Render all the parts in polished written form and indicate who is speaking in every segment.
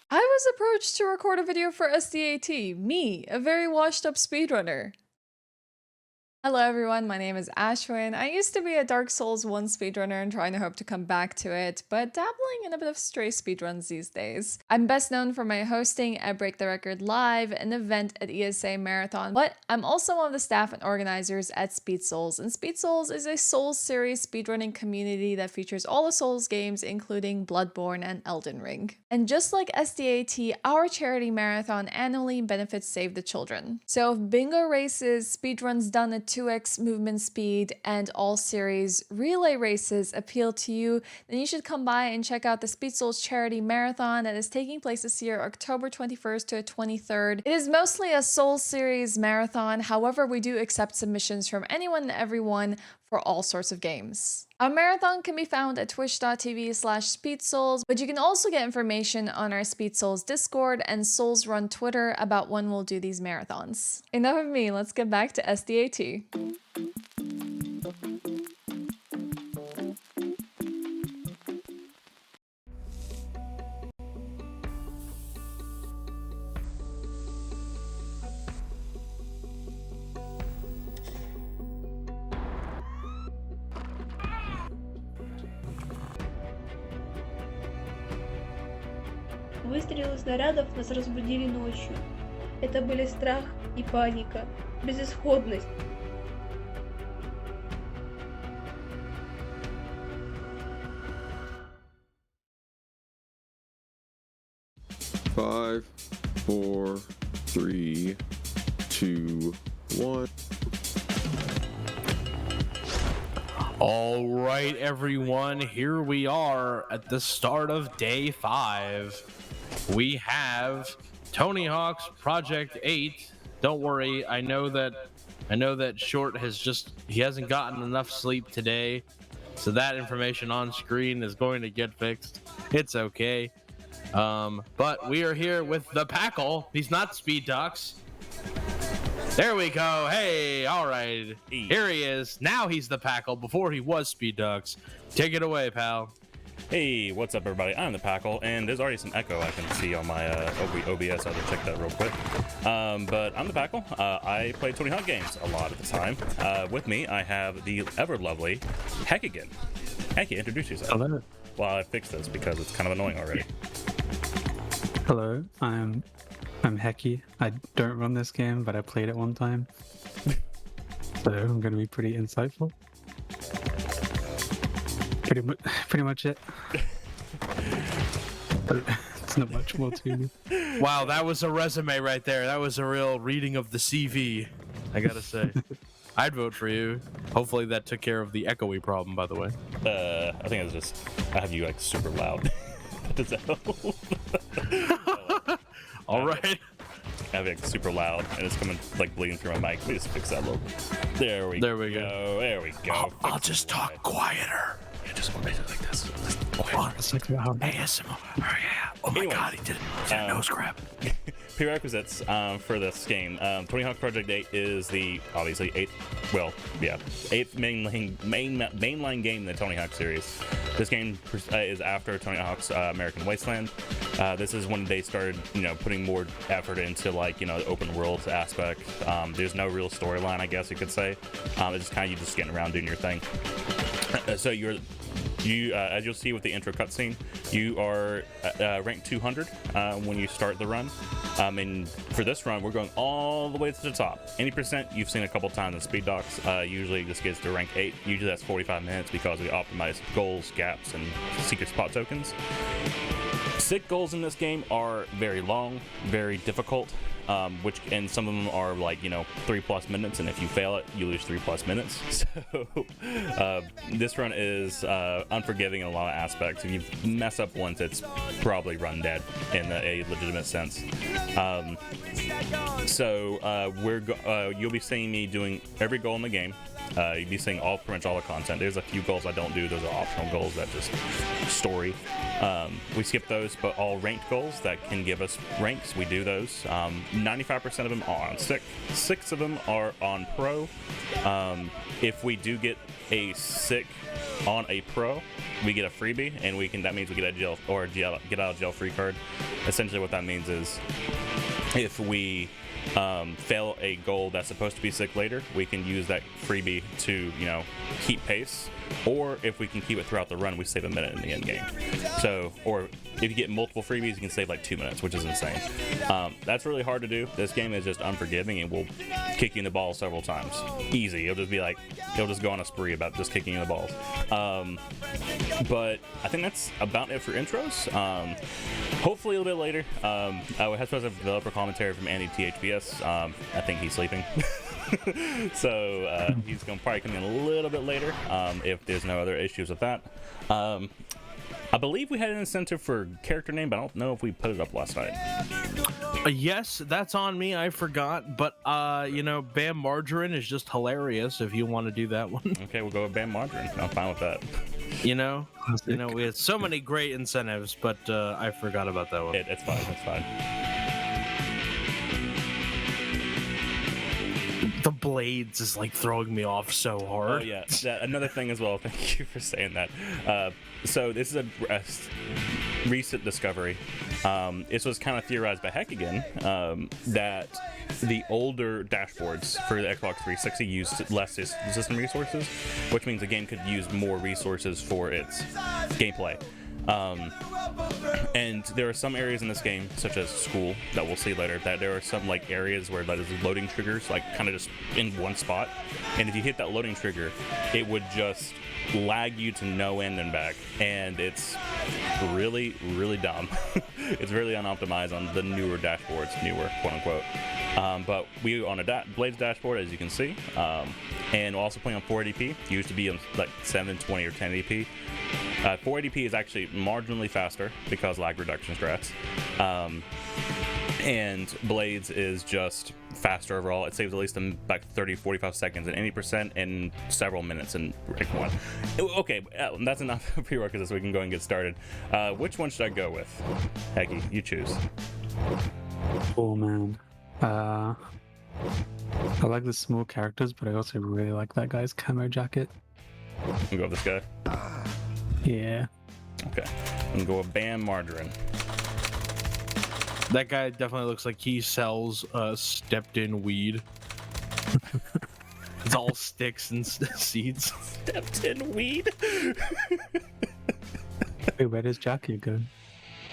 Speaker 1: I was approached to record a video for SDAT, me, a very washed up speedrunner. Hello everyone, my name is Ashwin. I used to be a Dark Souls 1 speedrunner and trying to hope to come back to it, but dabbling in a bit of stray speedruns these days. I'm best known for my hosting at Break the Record Live, an event at ESA Marathon, but I'm also one of the staff and organizers at Speed Souls, and Speed Souls is a Souls series speedrunning community that features all the Souls games, including Bloodborne and Elden Ring. And just like SDAT, our charity marathon annually benefits Save the Children. So if bingo races, speedruns done at 2x movement speed, and all series relay races appeal to you, then you should come by and check out the Speed Souls charity marathon that is taking place this year, October 21st to 23rd. It is mostly a Souls series marathon, however we do accept submissions from anyone and everyone for all sorts of games. Our marathon can be found at twitch.tv/SpeedSouls, but you can also get information on our Speed Souls Discord and Souls Run Twitter about when we'll do these marathons. Enough of me, let's get back to SDAT.
Speaker 2: Выстрелы снарядов нас разбудили ночью. Это были страх и паника, безысходность.
Speaker 3: Five, 4, 3, 2, 1.
Speaker 4: All right, everyone, here we are at the start of day 5. We have Tony Hawk's Project 8. Don't worry, I know that Short he hasn't gotten enough sleep today, so that information on screen is going to get fixed. It's okay. But we are here with ThePackle. He's not Speed Ducks. There we go. Hey, all right. Here he is. Now he's ThePackle. Before he was Speed Ducks. Take it away, pal.
Speaker 5: Hey, what's up, everybody? I'm ThePackle, and there's already some echo I can see on my OBS. I'll just check that real quick. But I'm ThePackle. I play Tony Hawk games a lot of the time. With me, I have the ever lovely Heck again. Heck, introduce yourself.
Speaker 6: Hello.
Speaker 5: Well, I fixed this because it's kind of annoying already.
Speaker 6: Hello, I'm Hecky. I don't run this game, but I played it one time. So I'm going to be pretty insightful. Pretty much it. But it's not much more to me.
Speaker 4: Wow, that was a resume right there. That was a real reading of the CV, I gotta say. I'd vote for you. Hopefully that took care of the echoey problem, by the way.
Speaker 5: I think it's just I have you like super loud. Does that help?
Speaker 4: All right.
Speaker 5: I have it super loud, and it's coming like bleeding through my mic. We just fix that a little. There we go. There we go.
Speaker 4: I'll just talk quieter.
Speaker 5: Yeah, just basically like this.
Speaker 6: It's like
Speaker 4: ASMR. Oh, yeah. Oh my God, he did a nose grab.
Speaker 5: Prerequisites for this game. Tony Hawk Project 8 is the obviously eighth mainline game in the Tony Hawk series. This game is after Tony Hawk's American Wasteland. This is when they started, putting more effort into the open world aspect. There's no real storyline, I guess you could say. It's just kind of you just getting around doing your thing. So as you'll see with the intro cutscene, you are ranked 200 when you start the run. And for this run, we're going all the way to the top. Any percent you've seen a couple times in Speed Docs. Usually this gets to rank 8. Usually that's 45 minutes because we optimize goals, gaps, and secret spot tokens. SIG goals in this game are very long, very difficult. And some of them are 3+ minutes, and if you fail it, you lose 3+ minutes. So this run is unforgiving in a lot of aspects. If you mess up once, it's probably run dead in a legitimate sense. You'll be seeing me doing every goal in the game. You'll be seeing pretty much all the content. There's a few goals I don't do. Those are optional goals that just story. We skip those, but all ranked goals that can give us ranks, we do those. 95% of them are on stick, 6 of them are on pro. If we do get a sick on a pro, we get a freebie, and that means we get a jail or a get out of jail free card. Essentially, what that means is if we fail a goal that's supposed to be sick later, we can use that freebie to, keep pace. Or if we can keep it throughout the run, we save a minute in the end game. So, or if you get multiple freebies, you can save like 2 minutes, which is insane. That's really hard to do. This game is just unforgiving and will kick you in the balls several times. Easy. It'll just go on a spree about just kicking you in the balls. But I think that's about it for intros. Hopefully a little bit later, I would have to have a developer commentary from Andy THPS. I think he's sleeping. So he's going to probably come in a little bit later if there's no other issues with that. I believe we had an incentive for character name, but I don't know if we put it up last night.
Speaker 4: Yes, that's on me. I forgot. But, Bam Margarine is just hilarious if you want to do that one.
Speaker 5: Okay, we'll go with Bam Margarine. I'm fine with that.
Speaker 4: We had so many great incentives, but I forgot about that one.
Speaker 5: It's fine. It's fine.
Speaker 4: The blades is like throwing me off so hard.
Speaker 5: Oh yeah, another thing as well. Thank you for saying that. So this is a recent discovery. This was kind of theorized by Heck again, that the older dashboards for the Xbox 360 used less system resources, which means the game could use more resources for its gameplay. And there are some areas in this game, such as school, that we'll see later, that there are some like areas where there's loading triggers, like kind of just in one spot. And if you hit that loading trigger, it would just lag you to no end and back. And it's really, really dumb. It's really unoptimized on the newer dashboards, quote unquote. But we on a Blades dashboard, as you can see, and we're also playing on 480p. It used to be on like 720 or 1080p. 480p is actually marginally faster because lag reduction strats. And Blades is just faster overall. It saves at least about 30-45 seconds in any percent and several minutes in rank 1. Okay, that's enough prerequisites so we can go and get started. Which one should I go with? Hecky, you choose.
Speaker 6: Oh man. I like the small characters, but I also really like that guy's camo jacket.
Speaker 5: We'll go with this guy.
Speaker 6: Yeah.
Speaker 5: Okay. I'm gonna go with Bam Margarine.
Speaker 4: That guy definitely looks like he sells stepped-in weed. It's all sticks and seeds.
Speaker 5: Stepped-in weed?
Speaker 6: Hey, where does Jackie go?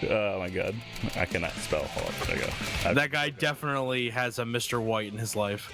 Speaker 5: Oh my god. I cannot spell. Hold on, there I go.
Speaker 4: That guy definitely has a Mr. White in his life.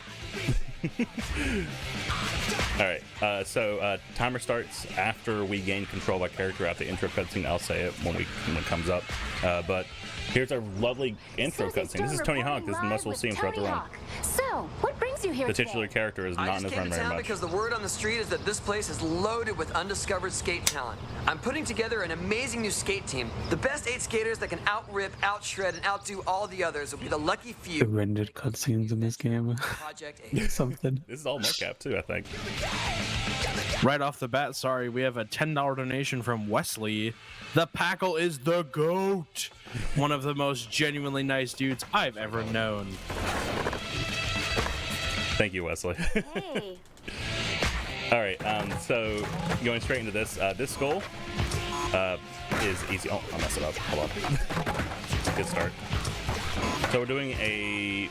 Speaker 5: Alright, so timer starts after we gain control of our character at the intro cutscene. I'll say it when it comes up. But here's our lovely intro cutscene. This is Tony Hawk. This is the most we'll see him throughout the run.
Speaker 7: So, what brings you here
Speaker 5: The
Speaker 7: today?
Speaker 5: titular character is not in his run very much.
Speaker 8: Because the word on the street is that this place is loaded with undiscovered skate talent. I'm putting together an amazing new skate team. The best 8 skaters that can out-rip, out-shred, and outdo all the others will be the lucky
Speaker 6: The
Speaker 8: few.
Speaker 6: rendered cutscenes in this game.
Speaker 8: Project 8.
Speaker 6: Something.
Speaker 5: This is all mocap too, I think.
Speaker 4: Right off the bat, sorry, we have a $10 donation from Wesley. ThePackle is the GOAT. One of the most genuinely nice dudes I've ever known.
Speaker 5: Thank you, Wesley.
Speaker 7: Hey.
Speaker 5: Alright, so going straight into this, this goal is easy. Oh, I messed it up. Hold on. It's a good start. So we're doing a...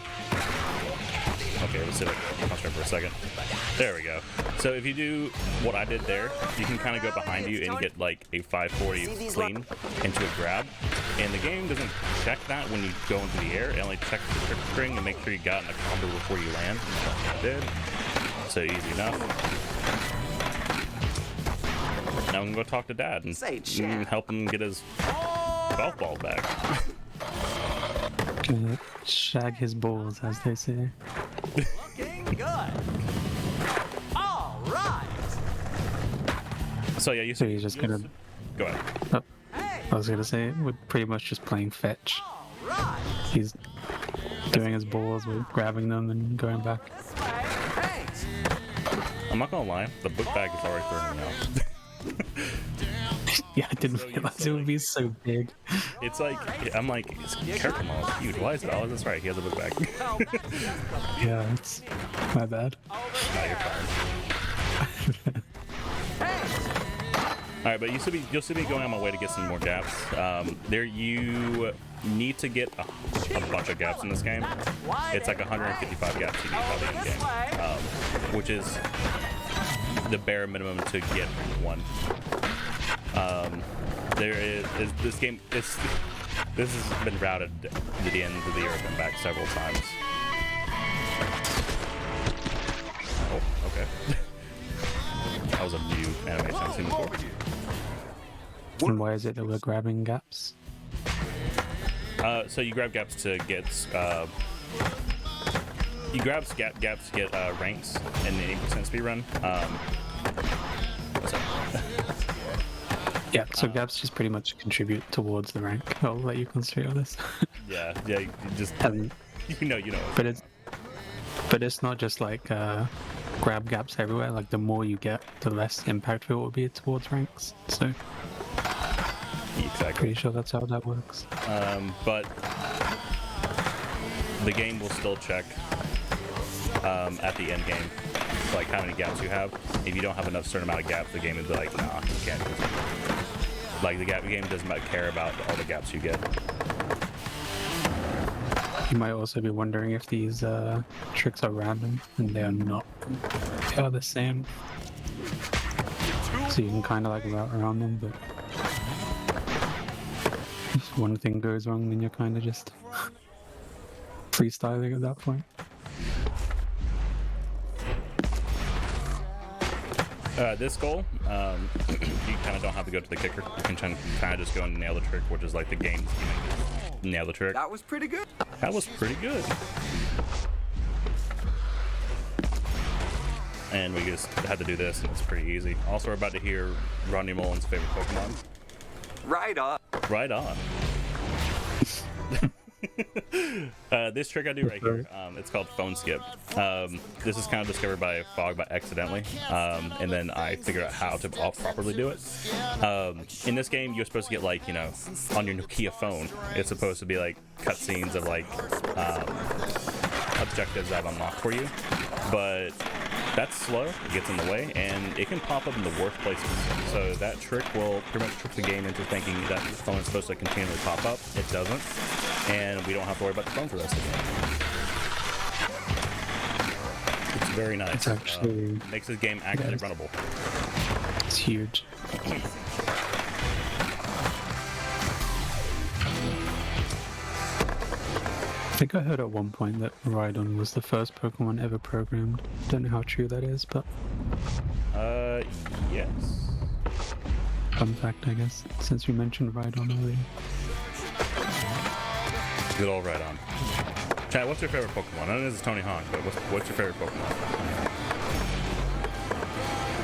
Speaker 5: Okay, let's see if I can concentrate for a second. There we go. So if you do what I did there, you can kind of go behind you and get like a 540 clean into a grab. And the game doesn't check that when you go into the air. It only checks the trigger string and make sure you got in a combo before you land. I did. So easy enough. Now I'm gonna go talk to Dad and help him get his golf ball back.
Speaker 6: Gonna shag his balls, as they say.
Speaker 8: Looking good. All right.
Speaker 5: So yeah,
Speaker 6: So he's just gonna...
Speaker 5: go ahead.
Speaker 6: Oh, I was gonna say, we're pretty much just playing fetch. He's doing his balls, we're grabbing them and going back.
Speaker 5: I'm not gonna lie, the book bag is already throwing me off.
Speaker 6: Yeah, I didn't realize it would be so big.
Speaker 5: It's like, I'm like, his character model is huge. Why is it? Oh, that's right, he has a book bag.
Speaker 6: Yeah, it's my bad.
Speaker 5: No, you're fine. Alright, but you'll see me going on my way to get some more gaps. There you need to get a bunch of gaps in this game. It's like 155 gaps you need by the end game, which is the bare minimum to get one. There is this game. This has been routed to the end of the earth and back several times. Oh, okay. That was a new animation I've seen before.
Speaker 6: And why is it that we're grabbing gaps?
Speaker 5: So you grab gaps to get you grab gaps to get ranks in the 8% speedrun. What's up?
Speaker 6: Yeah, so gaps just pretty much contribute towards the rank. I'll let you concentrate on this.
Speaker 5: Yeah, you just
Speaker 6: And,
Speaker 5: you know.
Speaker 6: but it's not just like grab gaps everywhere. Like the more you get, the less impactful it will be towards ranks. So
Speaker 5: Exactly.
Speaker 6: pretty sure that's how that works.
Speaker 5: But the game will still check at the end game, like how many gaps you have. If you don't have enough certain amount of gaps, the game will be like, nah, you can't. Like the game doesn't care about all the gaps you get.
Speaker 6: You might also be wondering if these tricks are random, and they are not. They are the same. So you can kind of like route around them, but if one thing goes wrong, then you're kind of just freestyling at that point.
Speaker 5: This goal, you kind of don't have to go to the kicker. You can kind of just go and nail the trick, which is like the game. Nail the trick.
Speaker 8: That was pretty good.
Speaker 5: That was pretty good. And we just had to do this, and it's pretty easy. Also, we're about to hear Rodney Mullen's favorite Pokemon.
Speaker 8: Right on.
Speaker 5: Right on. This trick I do right here, it's called phone skip. This is kind of discovered by Fog by accidentally, and then I figured out how to properly do it. In this game, you're supposed to get like, on your Nokia phone, it's supposed to be like cutscenes of like objectives I've unlocked for you, but that's slow, it gets in the way, and it can pop up in the worst places. So that trick will pretty much trick the game into thinking that the phone is supposed to continually pop up. It doesn't, and we don't have to worry about the phone for the rest of the game. It's very nice.
Speaker 6: It's actually
Speaker 5: makes this game actually runnable.
Speaker 6: It's huge. I think I heard at one point that Rhydon was the first Pokemon ever programmed. Don't know how true that is, but
Speaker 5: yes.
Speaker 6: fun fact, I guess, since we mentioned Rhydon earlier.
Speaker 5: Good old Rhydon. Chad, what's your favorite Pokemon? I know this is Tony Hawk, but what's your favorite Pokemon?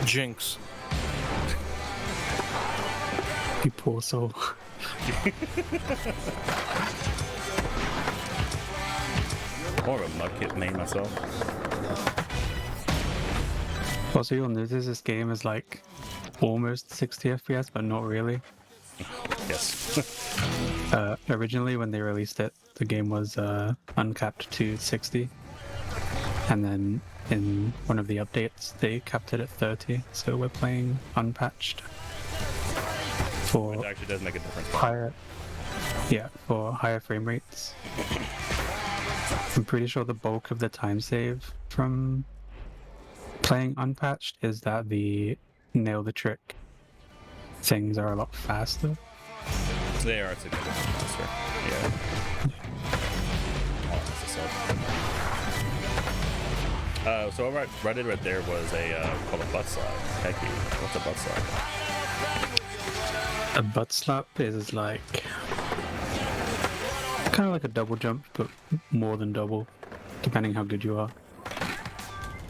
Speaker 4: Jinx.
Speaker 6: You poor soul.
Speaker 5: More of a Mudkip main myself.
Speaker 6: Also, you'll notice this game is like almost 60 FPS, but not really.
Speaker 5: Yes.
Speaker 6: Originally, when they released it, the game was uncapped to 60. And then in one of the updates, they capped it at 30. So we're playing unpatched. For
Speaker 5: Which actually does make a difference.
Speaker 6: for higher frame rates. I'm pretty sure the bulk of the time save from playing unpatched is that the nail the trick things are a lot faster.
Speaker 5: They are significantly faster. Yeah. Oh, that's a sub. So what I did right there was called a butt slap. Heck you. What's a butt slap?
Speaker 6: A butt slap is like kind of like a double jump, but more than double, depending how good you are.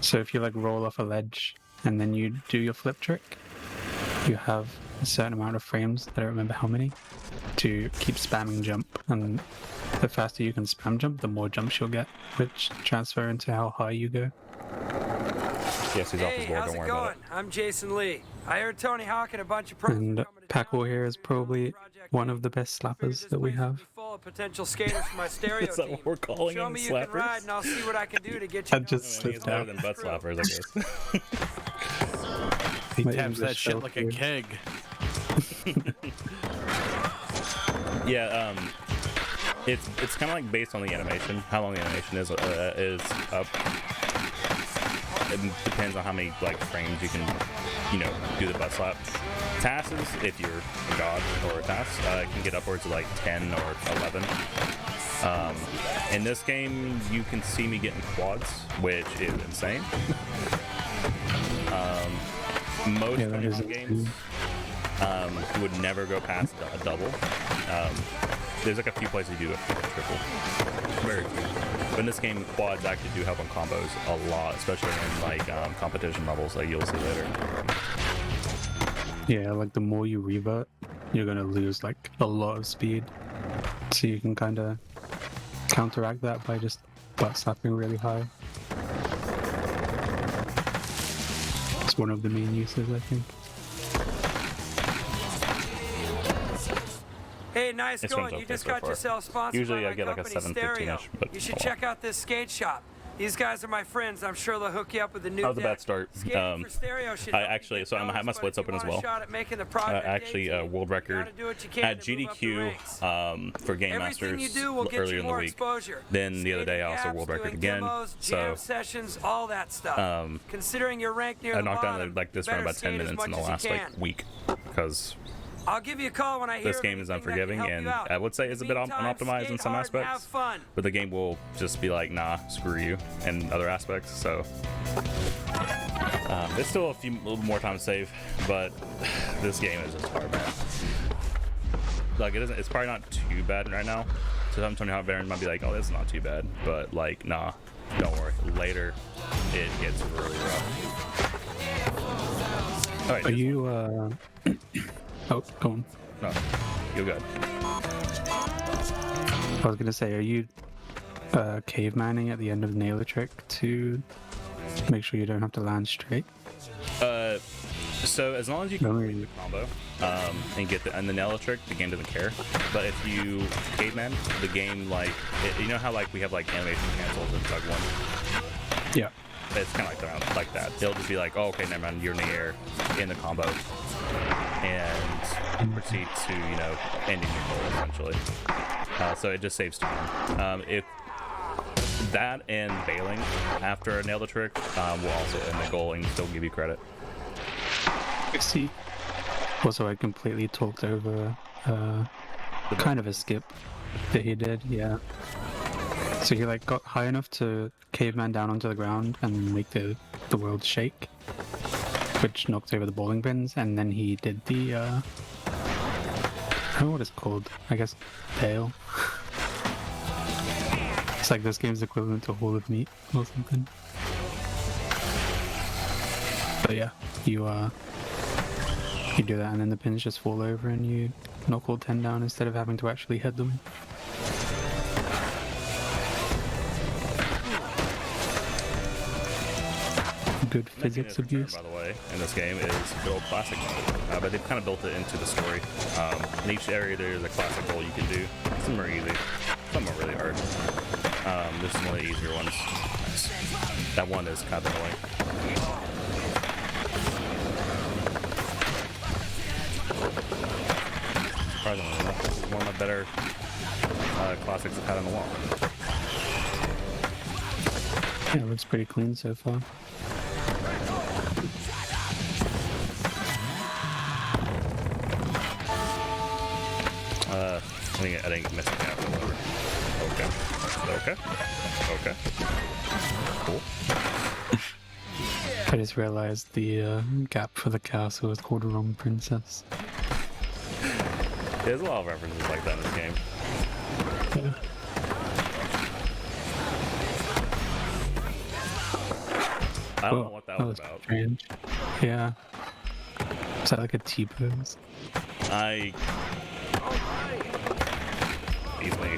Speaker 6: So if you like roll off a ledge and then you do your flip trick, you have a certain amount of frames, I don't remember how many, to keep spamming jump. And the faster you can spam jump, the more jumps you'll get, which transfer into how high you go.
Speaker 5: Yes, he's off his board,
Speaker 9: how's
Speaker 5: don't
Speaker 9: it
Speaker 5: worry
Speaker 9: going?
Speaker 5: about it.
Speaker 9: I'm Jason Lee. I heard Tony Hawk and a bunch of pros
Speaker 6: And
Speaker 9: were coming to
Speaker 6: ThePackle here is probably one of the best slappers that we have.
Speaker 9: Full of potential skaters for my stereo
Speaker 5: Is that
Speaker 9: team.
Speaker 5: what we're calling
Speaker 9: Show
Speaker 5: them,
Speaker 9: me you can ride,
Speaker 5: slappers?
Speaker 9: and I'll see what I can do to get you.
Speaker 6: I just
Speaker 5: I mean, it's
Speaker 6: slipped
Speaker 5: better
Speaker 6: out.
Speaker 5: than butt slappers, I guess.
Speaker 4: He
Speaker 6: My
Speaker 4: taps that
Speaker 6: English
Speaker 4: shit
Speaker 6: felt
Speaker 4: like a
Speaker 6: weird.
Speaker 4: keg.
Speaker 5: Yeah, it's kind of like based on the animation. How long the animation is up. It depends on how many like frames you can, do the butt slap. Tasses, if you're a god or a tass, can get upwards of like 10 or 11. In this game, you can see me getting quads, which is insane. Most
Speaker 6: Yeah, that is
Speaker 5: games would never go past a double. There's like a few places you do a triple. Very few. But in this game, quads actually do help on combos a lot, especially in like competition levels like you'll see later.
Speaker 6: Yeah, like the more you revert, you're gonna lose like a lot of speed. So you can kind of counteract that by just butt slapping really high. It's one of the main uses, I think.
Speaker 9: Hey, nice
Speaker 5: This
Speaker 9: going.
Speaker 5: one's
Speaker 9: You
Speaker 5: okay
Speaker 9: just
Speaker 5: so
Speaker 9: got
Speaker 5: far.
Speaker 9: yourself sponsored
Speaker 5: Usually
Speaker 9: by
Speaker 5: I
Speaker 9: my
Speaker 5: get like a
Speaker 9: company,
Speaker 5: 7.15-ish,
Speaker 9: Stereo.
Speaker 5: but
Speaker 9: You should
Speaker 5: oh well.
Speaker 9: check out this skate shop. These guys are my friends. I'm sure they'll hook you up with a new
Speaker 5: How's the
Speaker 9: deck.
Speaker 5: bat start?
Speaker 9: Skating for stereo should
Speaker 5: I
Speaker 9: help you
Speaker 5: actually,
Speaker 9: get
Speaker 5: so I have my
Speaker 9: noticed,
Speaker 5: splits
Speaker 9: but if
Speaker 5: open
Speaker 9: you
Speaker 5: as
Speaker 9: want a
Speaker 5: well.
Speaker 9: shot at making the Project
Speaker 5: Actually,
Speaker 9: A team,
Speaker 5: world
Speaker 9: you
Speaker 5: record
Speaker 9: gotta do what you can
Speaker 5: at
Speaker 9: to move up the
Speaker 5: GDQ
Speaker 9: ranks.
Speaker 5: for Game
Speaker 9: Everything
Speaker 5: Masters
Speaker 9: you do will get
Speaker 5: earlier
Speaker 9: you
Speaker 5: in the
Speaker 9: more
Speaker 5: week.
Speaker 9: exposure.
Speaker 5: Then the other day, I also
Speaker 9: Skating
Speaker 5: world
Speaker 9: gaps,
Speaker 5: record
Speaker 9: doing
Speaker 5: again.
Speaker 9: demos,
Speaker 5: So
Speaker 9: jam sessions, all that stuff. Considering you're ranked near
Speaker 5: I
Speaker 9: the
Speaker 5: knocked
Speaker 9: bottom,
Speaker 5: down like this
Speaker 9: you
Speaker 5: for
Speaker 9: better
Speaker 5: about 10
Speaker 9: skate as
Speaker 5: minutes in the
Speaker 9: much as you
Speaker 5: last like
Speaker 9: can.
Speaker 5: week because
Speaker 9: I'll give you a call when I hear
Speaker 5: this
Speaker 9: of
Speaker 5: game is
Speaker 9: anything that can
Speaker 5: unforgiving
Speaker 9: help
Speaker 5: and
Speaker 9: you out.
Speaker 5: I would say
Speaker 9: In
Speaker 5: is a
Speaker 9: the
Speaker 5: bit
Speaker 9: meantime,
Speaker 5: unoptimized in
Speaker 9: skate
Speaker 5: some
Speaker 9: hard and have
Speaker 5: aspects,
Speaker 9: fun.
Speaker 5: but the game will just be like, nah, screw you in other aspects. So there's still a little more time to save, but this game is just hard, man. Like it's probably not too bad right now. So I'm Tony Hawk veteran might be like, oh, that's not too bad, but like, nah, don't worry. Later, it gets really rough. All right.
Speaker 6: Are you, oh, go on.
Speaker 5: No, you're good.
Speaker 6: I was gonna say, are you cavemanning at the end of Nail a Trick to make sure you don't have to land straight?
Speaker 5: So as long as you can
Speaker 6: No,
Speaker 5: complete the combo and get the nail trick, the game doesn't care. But if you caveman, the game you know how like we have like animation cancels in Tug 1?
Speaker 6: Yeah.
Speaker 5: It's kind of like that. They'll just be like, oh, okay, never mind, you're in the air in the combo, and proceed to ending your goal essentially. So it just saves time. If that and bailing after a nail the trick will also end the goal and still give you credit.
Speaker 6: I see. Also, I completely talked over kind of a skip that he did, yeah. So he like got high enough to caveman down onto the ground and make the world shake, which knocked over the bowling pins, and then he did the I don't know what it's called. I guess bail. It's like this game's equivalent to Hall of Meat or something. But yeah, you do that and then the pins just fall over and you knock all 10 down instead of having to actually hit them. Good physics abuse.
Speaker 5: By the way, in this game is good old classic mode, but they've kind of built it into the story. In each area there's a classic goal you can do. Some are easy, some are really hard. This is one of the easier ones. That one is kind of annoying. Surprisingly enough, this is one of the better classics I've had in a while.
Speaker 6: Yeah, it looks pretty clean so far.
Speaker 5: I think missing out. Okay. Cool.
Speaker 6: I just realized the gap for the castle is called Wrong Princess.
Speaker 5: There's a lot of references like that in this game.
Speaker 6: Yeah.
Speaker 5: I don't know what that was
Speaker 6: That
Speaker 5: about.
Speaker 6: strange. Yeah. Is that like a T-pose?
Speaker 5: Easily.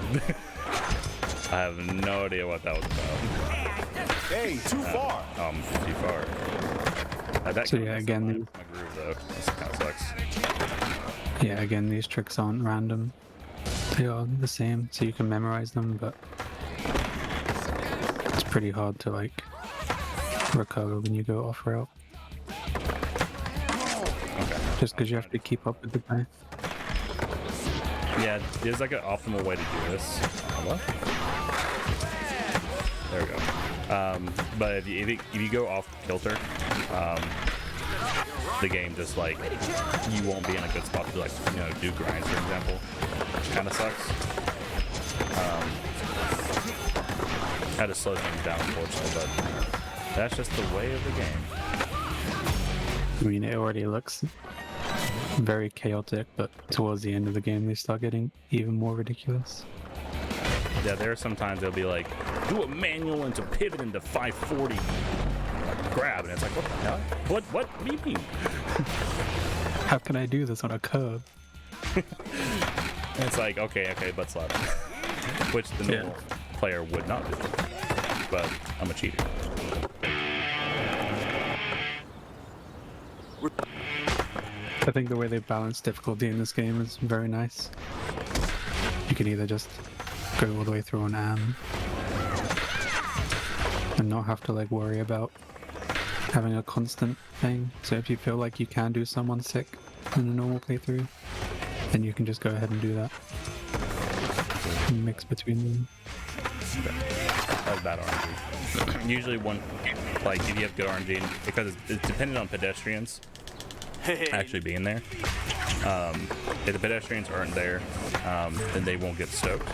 Speaker 5: I have no idea what that was about.
Speaker 10: Hey, too far.
Speaker 5: Too far. That
Speaker 6: So
Speaker 5: kinda
Speaker 6: yeah,
Speaker 5: messed
Speaker 6: again,
Speaker 5: up my groove though. This kind of sucks.
Speaker 6: Yeah, again, these tricks aren't random. They are the same, so you can memorize them, but it's pretty hard to like recover when you go off route. Just because you have to keep up with the guy.
Speaker 5: Yeah, there's like an optimal way to do this. What? There we go. But if you go off kilter, the game just like you won't be in a good spot to like do grinds, for example, which kind of sucks. Had to slow things down, unfortunately, but that's just the way of the game.
Speaker 6: I mean, it already looks very chaotic, but towards the end of the game, they start getting even more ridiculous.
Speaker 5: Yeah, there are sometimes they'll be like, do a manual into pivot into 540 like, grab, and it's like, what the hell? What do you mean?
Speaker 6: How can I do this on a curve?
Speaker 5: And it's like, okay, butt slap. Which the normal player would not do. But I'm a cheater.
Speaker 6: I think the way they balance difficulty in this game is very nice. You can either just go all the way through an AM and not have to like worry about having a constant thing. So if you feel like you can do someone sick in a normal playthrough, then you can just go ahead and do that. And mix between them.
Speaker 5: That was bad RNG. Usually like if you have good RNG, because it's dependent on pedestrians actually being there. If the pedestrians aren't there, then they won't get stoked.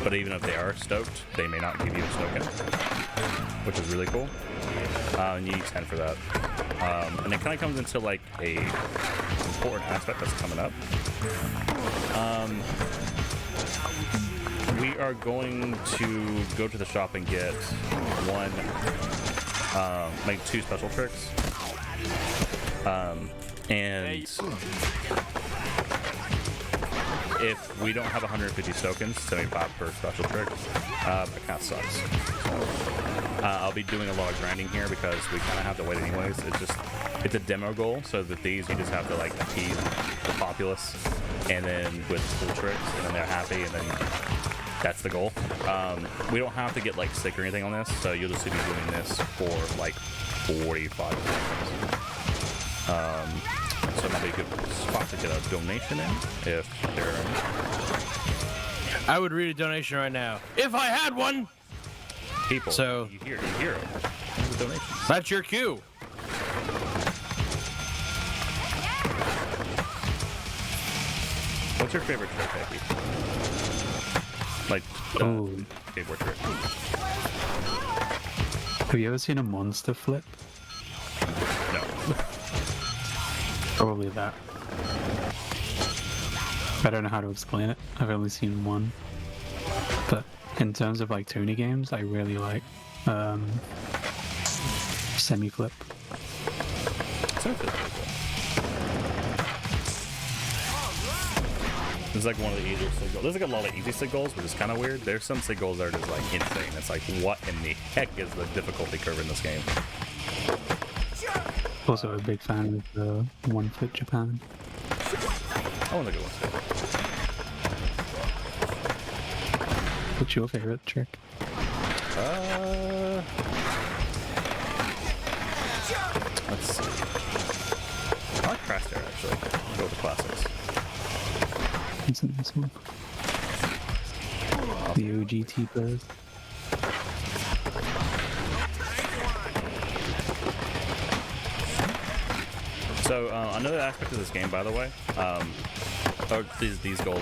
Speaker 5: But even if they are stoked, they may not give you a token, which is really cool. And you need 10 for that. And it kind of comes into like a important aspect that's coming up. We are going to go to the shop and get like 2 special tricks. And if we don't have 150 tokens, 75 per special trick, that kind of sucks. So, I'll be doing a lot of grinding here because we kind of have to wait anyways. It's a demo goal, so that these you just have to like appease the populace, and then with cool tricks, and then they're happy, and then that's the goal. We don't have to get like sick or anything on this, so you'll just be doing this for like 45 seconds. So maybe a good spot to get a donation in, if there are.
Speaker 4: I would read a donation right now if I had one.
Speaker 5: People,
Speaker 4: so
Speaker 5: you hear it. There's a donation.
Speaker 4: That's your cue.
Speaker 5: What's your favorite trick, Becky? Like, favorite trick.
Speaker 6: Have you ever seen a monster flip?
Speaker 5: No.
Speaker 6: Probably that. I don't know how to explain it. I've only seen one. But in terms of like Tony games, I really like semi-flip.
Speaker 5: This is like one of the easiest sig goals. There's like a lot of easy sig goals, which is kind of weird. There's some sig goals that are just like insane. It's like, what in the heck is the difficulty curve in this game?
Speaker 6: Also a big fan of the One Foot Japan.
Speaker 5: I want to go one.
Speaker 6: What's your favorite trick?
Speaker 5: Let's see. I like Crash Air actually. Go with the classics.
Speaker 6: That's a nice one. The OG T-pose.
Speaker 5: So another aspect of this game, by the way, these goals,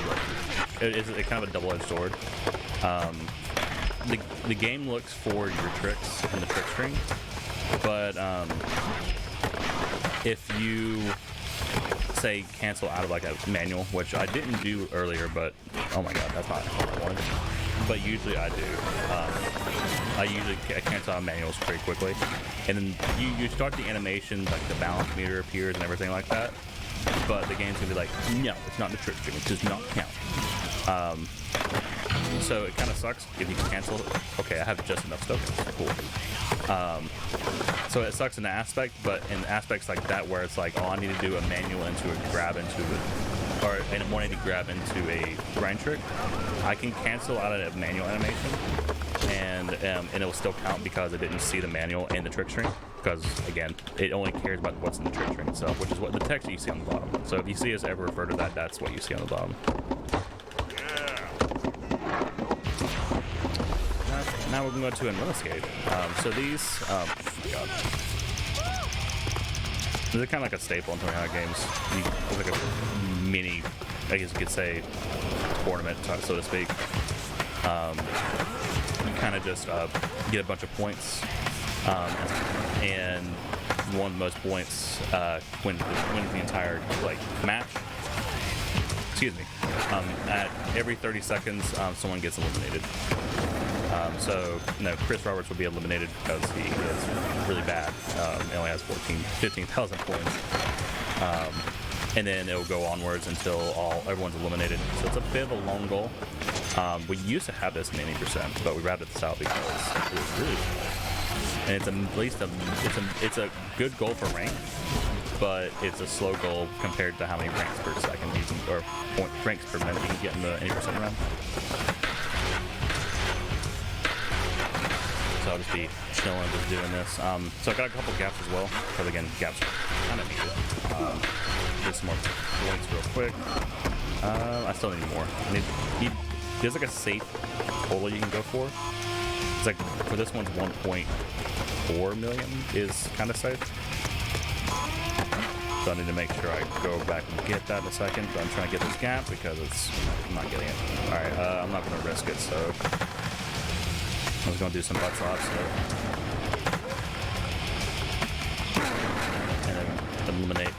Speaker 5: it's kind of a double-edged sword. The game looks for your tricks in the trick screen, but if you say cancel out of like a manual, which I didn't do earlier, but oh my god, that's not what I wanted. But usually I do. I usually cancel out manuals pretty quickly, and then you start the animation, like the balance meter appears and everything like that. But the game's gonna be like, no, it's not in the trick screen. It does not count. So it kind of sucks if you can cancel it. Okay, I have just enough tokens. Cool. So it sucks in the aspect, but in aspects like that where it's like, oh, I need to do a manual into it, grab into it, or a 180 grab into a grind trick, I can cancel out a manual animation, and it will still count because it didn't see the manual and the trick string. Because again, it only cares about what's in the trick string itself, which is what the text that you see on the bottom. So if you see us ever refer to that, that's what you see on the bottom. Now we're going to go to another skate. So these, oh my god. These are kind of like a staple in Tony Hawk games. It's like a mini, I guess you could say, tournament, so to speak. You kind of just get a bunch of points, and one of the most points wins the entire like match. Excuse me. At every 30 seconds, someone gets eliminated. So, Chris Roberts will be eliminated because he is really bad. He only has 15,000 points. And then it'll go onwards until everyone's eliminated. So it's a bit of a long goal. We used to have this in 80%, but we wrapped this out because it was really slow. And it's a good goal for rank, but it's a slow goal compared to how many ranks per second you can, or ranks per minute you can get in the 80% round. So I'll just be chilling, just doing this. So I got a couple gaps as well, because again, gaps are kind of needed. Get some more points real quick. I still need more. There's like a safe total you can go for. It's like, for this one's 1.4 million is kind of safe. So I need to make sure I go back and get that in a second, but I'm trying to get this gap because I'm not getting it. Alright, I'm not going to risk it, so I was going to do some butt flops, and then eliminate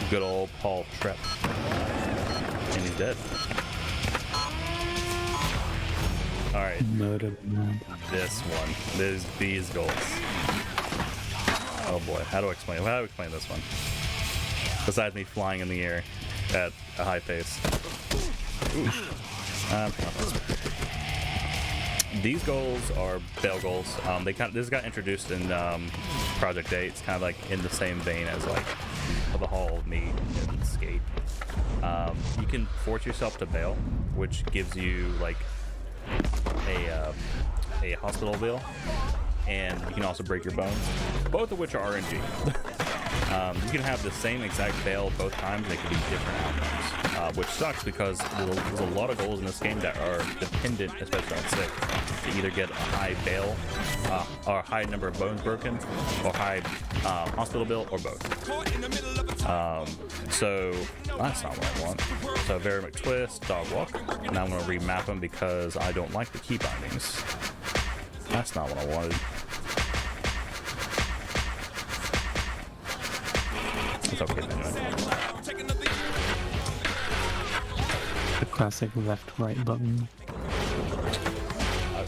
Speaker 5: good old Paul Trepp. And he's dead. Alright. This one. These goals. Oh boy, how do I explain this one? Besides me flying in the air at a high pace. These goals are bail goals. This got introduced in Project 8. It's kind of like in the same vein as like the Hall of Meat and Skate. You can force yourself to bail, which gives you like a hospital bill, and you can also break your bones, both of which are RNG. You can have the same exact bail both times, they can be different outcomes, which sucks because there's a lot of goals in this game that are dependent, especially on 6, to either get a high bail, or a high number of bones broken, or high hospital bill, or both. So that's not what I want. So Very McTwist, Dog Walk. Now I'm going to remap them because I don't like the key bindings. That's not what I wanted. It's okay anyway.
Speaker 6: The classic left-right button.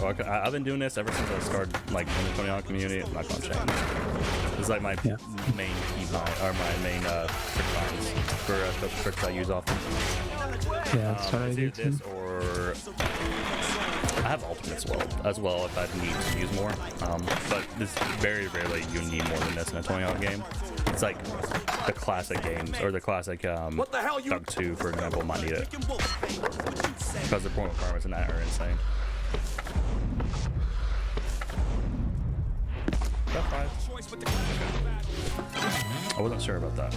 Speaker 5: I've been doing this ever since I started like in the Tony Hawk community. I'm not going to change. It's like my main key bind, or my main trick binds for the tricks I use often.
Speaker 6: Yeah, that's what I do too.
Speaker 5: This or I have ultimates as well if I need to use more. But this very rarely you need more than this in a Tony Hawk game. It's like the classic games, or the classic Thug 2, for example, might need it. Because the point requirements in that are insane. Is that 5? Okay. I wasn't sure about that.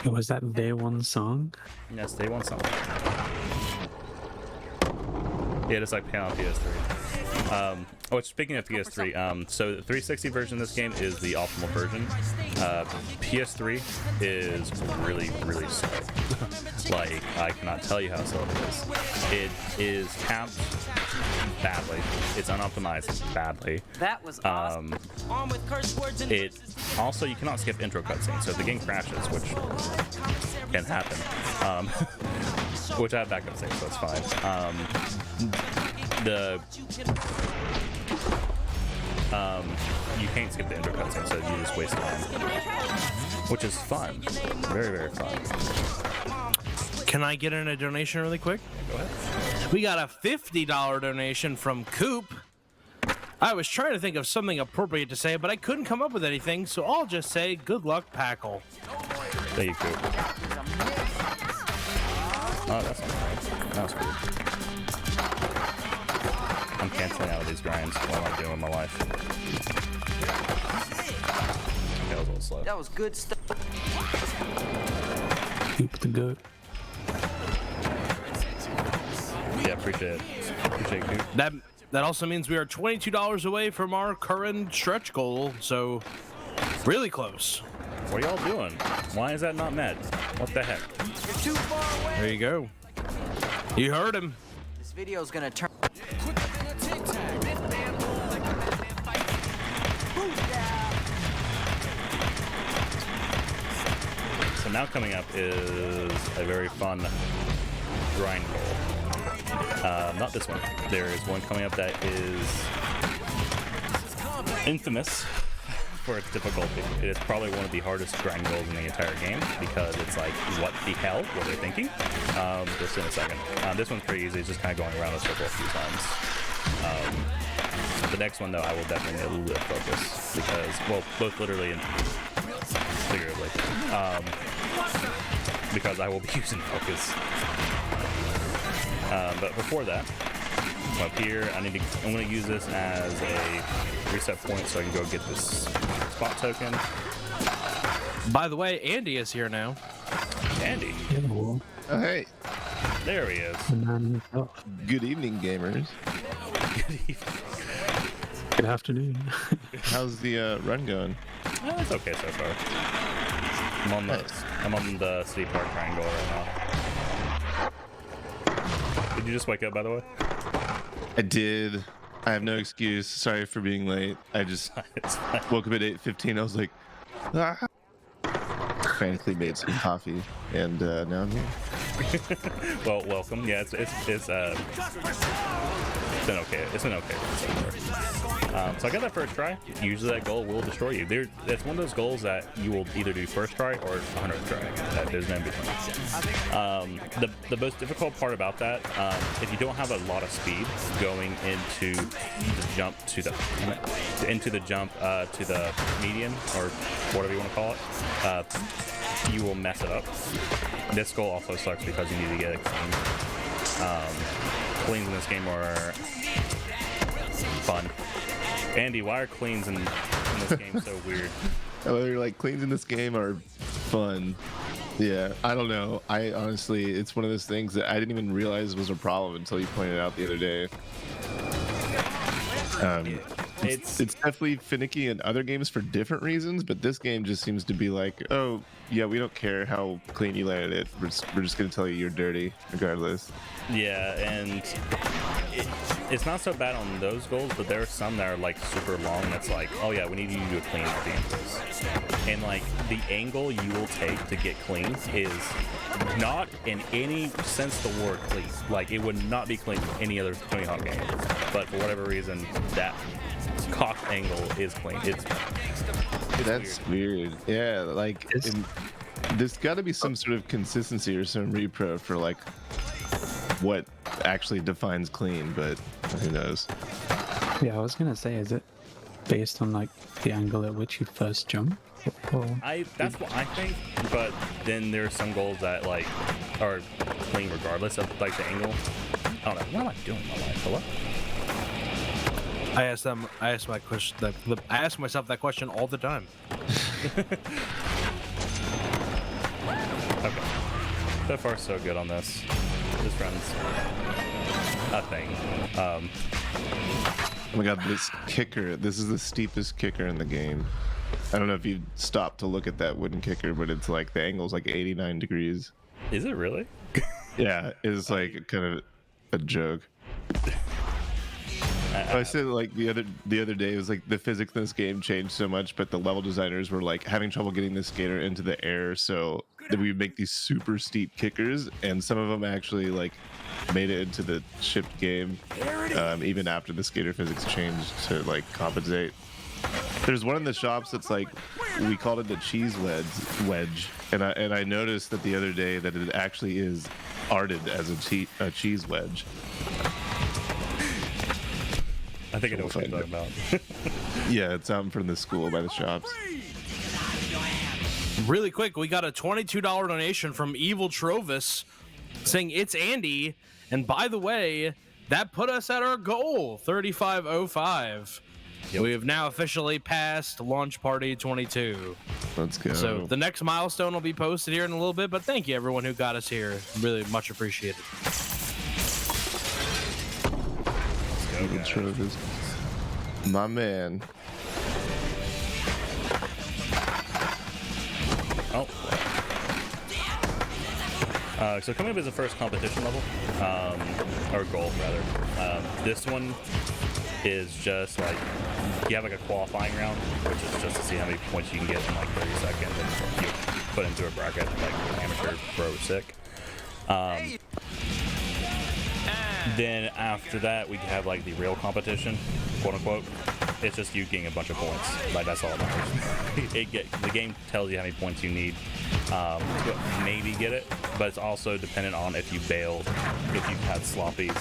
Speaker 6: Was that Day One song?
Speaker 5: Yes, Day One song. Yeah, just like on PS3. Speaking of PS3, so the 360 version of this game is the optimal version. PS3 is really, really slow. Like, I cannot tell you how slow it is. It is capped badly. It's unoptimized badly. That was awesome. It also, you cannot skip intro cutscenes, so if the game crashes, which can happen, which I have backup saves, so it's fine. You can't skip the intro cutscene, so you just waste time, which is fun. Very, very fun.
Speaker 4: Can I get in a donation really quick?
Speaker 5: Go ahead.
Speaker 4: We got a $50 donation from Coop. I was trying to think of something appropriate to say, but I couldn't come up with anything, so I'll just say good luck, Packle.
Speaker 5: Thank you, Coop. Oh, that's not right. That was cool. I'm canceling out of these grinds. What am I doing with my life? Okay, that was a little slow.
Speaker 8: That was good stuff.
Speaker 6: Keep the goat.
Speaker 5: Yeah, appreciate it. Appreciate it.
Speaker 4: That also means we are $22 away from our current stretch goal, so really close.
Speaker 5: What are y'all doing? Why is that not met? What the heck?
Speaker 8: You're too far away.
Speaker 4: There you go. You heard him.
Speaker 8: This video's gonna turn.
Speaker 5: So now coming up is a very fun grind goal. Not this one. There is one coming up that is infamous for its difficulty. It is probably one of the hardest grind goals in the entire game because it's like, what the hell were they thinking? Just in a second. This one's pretty easy. It's just kind of going around a circle a few times. The next one, though, I will definitely need a little bit of focus because, well, both literally and figuratively. Because I will be using focus. But before that, up here, I'm going to use this as a reset point so I can go get this spot token.
Speaker 4: By the way, Andy is here now.
Speaker 5: Andy.
Speaker 6: Hello.
Speaker 3: Oh, hey.
Speaker 5: There he is.
Speaker 3: Good evening, gamers.
Speaker 6: Good afternoon.
Speaker 3: How's the run going?
Speaker 5: It's okay so far. I'm on the city park triangle right now. Did you just wake up, by the way?
Speaker 3: I did. I have no excuse. Sorry for being late. I just woke up at 8:15. I was like, ah. Frantically made some coffee, and now I'm here.
Speaker 5: Well, welcome. Yeah, it's been okay. It's been okay so far. So I got that first try. Usually that goal will destroy you. That's one of those goals that you will either do first try or 100th try. There's no in between. The most difficult part about that, if you don't have a lot of speed going into the jump to the median or whatever you want to call it, you will mess it up. This goal also sucks because you need to get it clean. Cleans in this game are fun. Andy, why are cleans in this game so weird?
Speaker 3: They're like, cleans in this game are fun. Yeah, I don't know. I honestly, it's one of those things that I didn't even realize was a problem until you pointed it out the other day. It's definitely finicky in other games for different reasons, but this game just seems to be like, oh, yeah, we don't care how clean you landed it. We're just going to tell you you're dirty regardless.
Speaker 5: Yeah, and it's not so bad on those goals, but there are some that are like super long that's like, oh yeah, we need you to do a clean at the end of this. And like the angle you will take to get clean is not in any sense of the word clean. Like it would not be clean in any other Tony Hawk game. But for whatever reason, that cock angle is clean. That's
Speaker 3: weird. Yeah, like there's got to be some sort of consistency or some repro for like what actually defines clean, but who knows?
Speaker 6: Yeah, I was gonna say, is it based on like the angle at which you first jump?
Speaker 5: That's what I think, but then there are some goals that like are clean regardless of like the angle. I don't know. What am I doing in my life? Hello?
Speaker 4: I ask myself that question all the time.
Speaker 5: Okay. So far, so good on this. This runs a thing.
Speaker 3: Oh my god, this kicker. This is the steepest kicker in the game. I don't know if you stopped to look at that wooden kicker, but it's like the angle's like 89 degrees.
Speaker 5: Is it really?
Speaker 3: Yeah, it's like kind of a joke. I said like the other day, it was like the physics in this game changed so much, but the level designers were like having trouble getting the skater into the air, so that we would make these super steep kickers, and some of them actually like made it into the shipped game, even after the skater physics changed to like compensate. There's one in the shops that's like, we called it the cheese wedge, and I noticed that the other day that it actually is arted as a cheese wedge.
Speaker 5: I think I know what you're talking about.
Speaker 3: Yeah, it's out in front of the school by the shops.
Speaker 4: Really quick, we got a $22 donation from Evil Trovis. saying it's Andy. And by the way, that put us at our goal, 3505.
Speaker 5: Yep.
Speaker 4: We have now officially passed Launch Party 22.
Speaker 3: Let's go.
Speaker 4: So the next milestone will be posted here in a little bit, but thank you everyone who got us here. Really much appreciated.
Speaker 3: Good trophies. My man.
Speaker 5: Oh. So coming up is the first competition level, or goal rather. This one is just like, you have like a qualifying round, which is just to see how many points you can get in like 30 seconds, and you put into a bracket like amateur, pro, sick. Then after that, we have like the real competition, quote unquote. It's just you getting a bunch of points. Like, that's all it matters. The game tells you how many points you need to maybe get it, but it's also dependent on if you bailed, if you've had sloppies,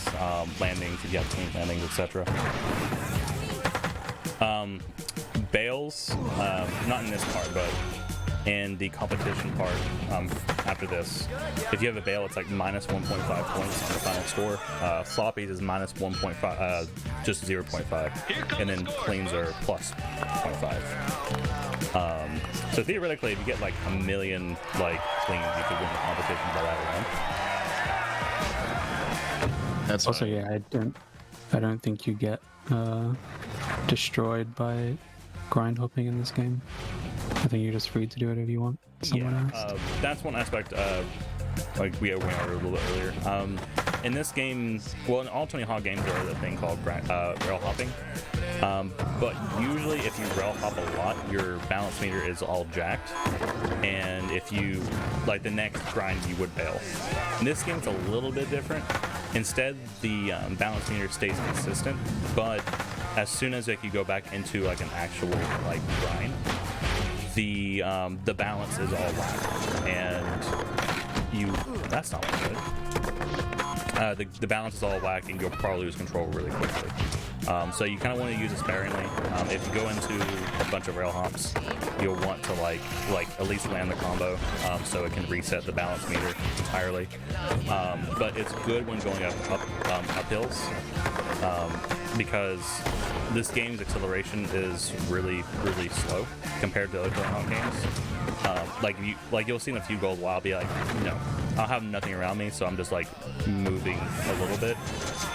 Speaker 5: landings, if you have team landings, etc. Bails, not in this part, but in the competition part, after this, if you have a bail, it's like minus 1.5 points on the final score. Floppies is minus 1.5, just 0.5, and then cleans are plus 0.5. So theoretically, if you get like a million like cleans, you could win the competition by that round.
Speaker 3: That's
Speaker 6: Also,
Speaker 3: fine.
Speaker 6: yeah, I don't think you get destroyed by grind hopping in this game. I think you're just free to do whatever you want. Someone else.
Speaker 5: That's one aspect. Like we went over a little bit earlier. In this game, well, in all Tony Hawk games, there is a thing called rail hopping. But usually, if you rail hop a lot, your balance meter is all jacked, and if you like the next grind, you would bail. In this game, it's a little bit different. Instead, the balance meter stays consistent, but as soon as like you go back into like an actual like grind, the balance is all whack, and that's not good. The balance is all whack, and you'll probably lose control really quickly. So you kind of want to use it sparingly. If you go into a bunch of rail hops, you'll want to like at least land the combo, so it can reset the balance meter entirely. But it's good when going up hills, because this game's acceleration is really, really slow compared to other Tony Hawk games. You'll see in a few goals while I'll be like, I'll have nothing around me, so I'm just like moving a little bit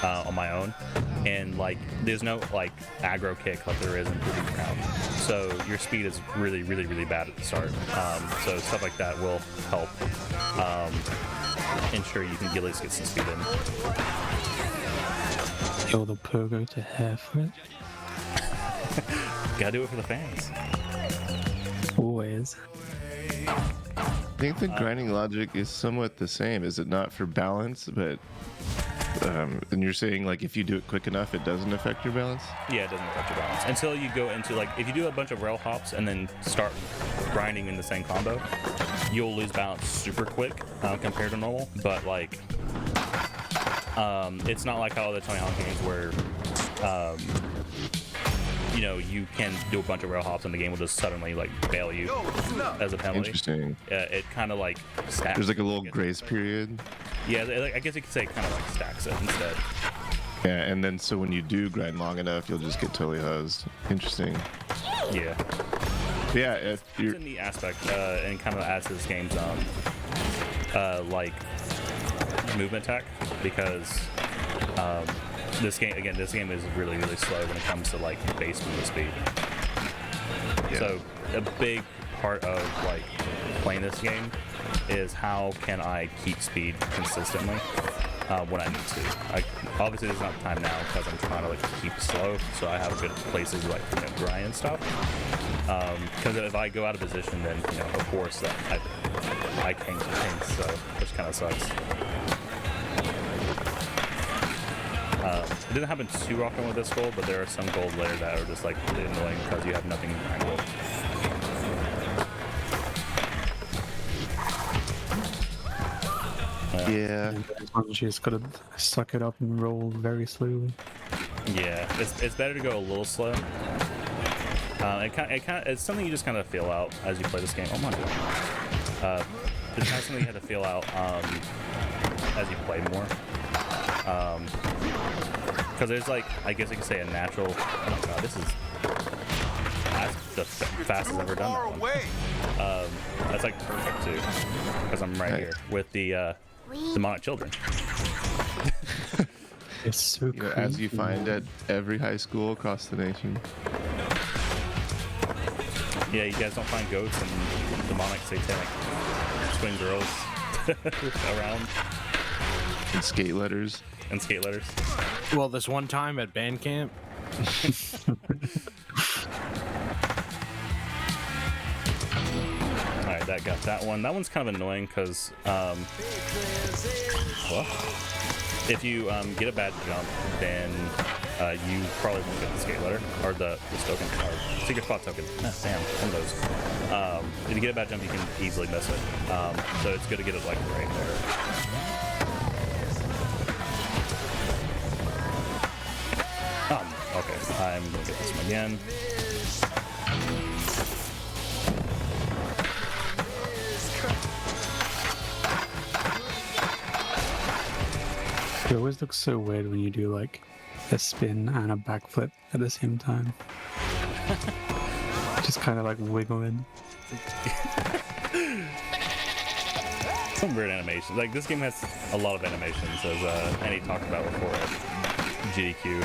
Speaker 5: on my own, and like there's no like aggro kick like there is in 3D ground, so your speed is really, really, really bad at the start. So stuff like that will help ensure you can at least get some speed in.
Speaker 6: Kill the pogo to half it.
Speaker 5: Gotta do it for the fans.
Speaker 6: Always.
Speaker 3: I think the grinding logic is somewhat the same, is it not, for balance? But and you're saying like if you do it quick enough, it doesn't affect your balance?
Speaker 5: Yeah, it doesn't affect your balance until you go into like, if you do a bunch of rail hops and then start grinding in the same combo, you'll lose balance super quick compared to normal. But like, it's not like how other Tony Hawk games where you can do a bunch of rail hops and the game will just suddenly like bail you as a penalty.
Speaker 3: Interesting.
Speaker 5: It kind of like stacks.
Speaker 3: There's like a little grace period.
Speaker 5: Yeah, I guess you could say it kind of like stacks it instead.
Speaker 3: Yeah, and then so when you do grind long enough, you'll just get totally hosed. Interesting.
Speaker 5: Yeah.
Speaker 3: Yeah, if
Speaker 5: It's
Speaker 3: you're
Speaker 5: a neat aspect, and kind of adds to this game's like movement tech, because this game is really, really slow when it comes to like base movement speed.
Speaker 3: Yeah.
Speaker 5: So a big part of like playing this game is how can I keep speed consistently when I need to. Obviously there's not time now because I'm trying to like keep it slow, so I have good places like grind and stuff. Because if I go out of position, then of course I can't change, so which kind of sucks. It didn't happen too often with this gold, but there are some gold layers that are just like really annoying because you have nothing to grind with.
Speaker 3: yeah.
Speaker 6: You just gotta suck it up and roll very slowly.
Speaker 5: Yeah, it's better to go a little slow. It's something you just kind of feel out as you play this game. Oh my god. It's kind of something you have to feel out as you play more. Because there's like, I guess you could say a natural. Oh my god, this is the fastest I've ever done that one. That's like perfect too, because I'm right here with the demonic children.
Speaker 6: It's so
Speaker 3: You know, as you find at every high school across the nation.
Speaker 5: Yeah, you guys don't find goats and demonic satanic twin girls around.
Speaker 3: And skate letters.
Speaker 5: And skate letters.
Speaker 4: Well, this one time at band camp.
Speaker 5: Alright, that got that one. That one's kind of annoying because, well, if you get a bad jump, then you probably won't get the skate letter or the token or secret spot token. Damn, one of those. If you get a bad jump, you can easily miss it. So it's good to get it like right there. Okay, I'm gonna get this one again.
Speaker 6: It always looks so weird when you do like a spin and a backflip at the same time. Just kind of like wiggling.
Speaker 5: Some weird animations. Like this game has a lot of animations, as Annie talked about before at GDQ.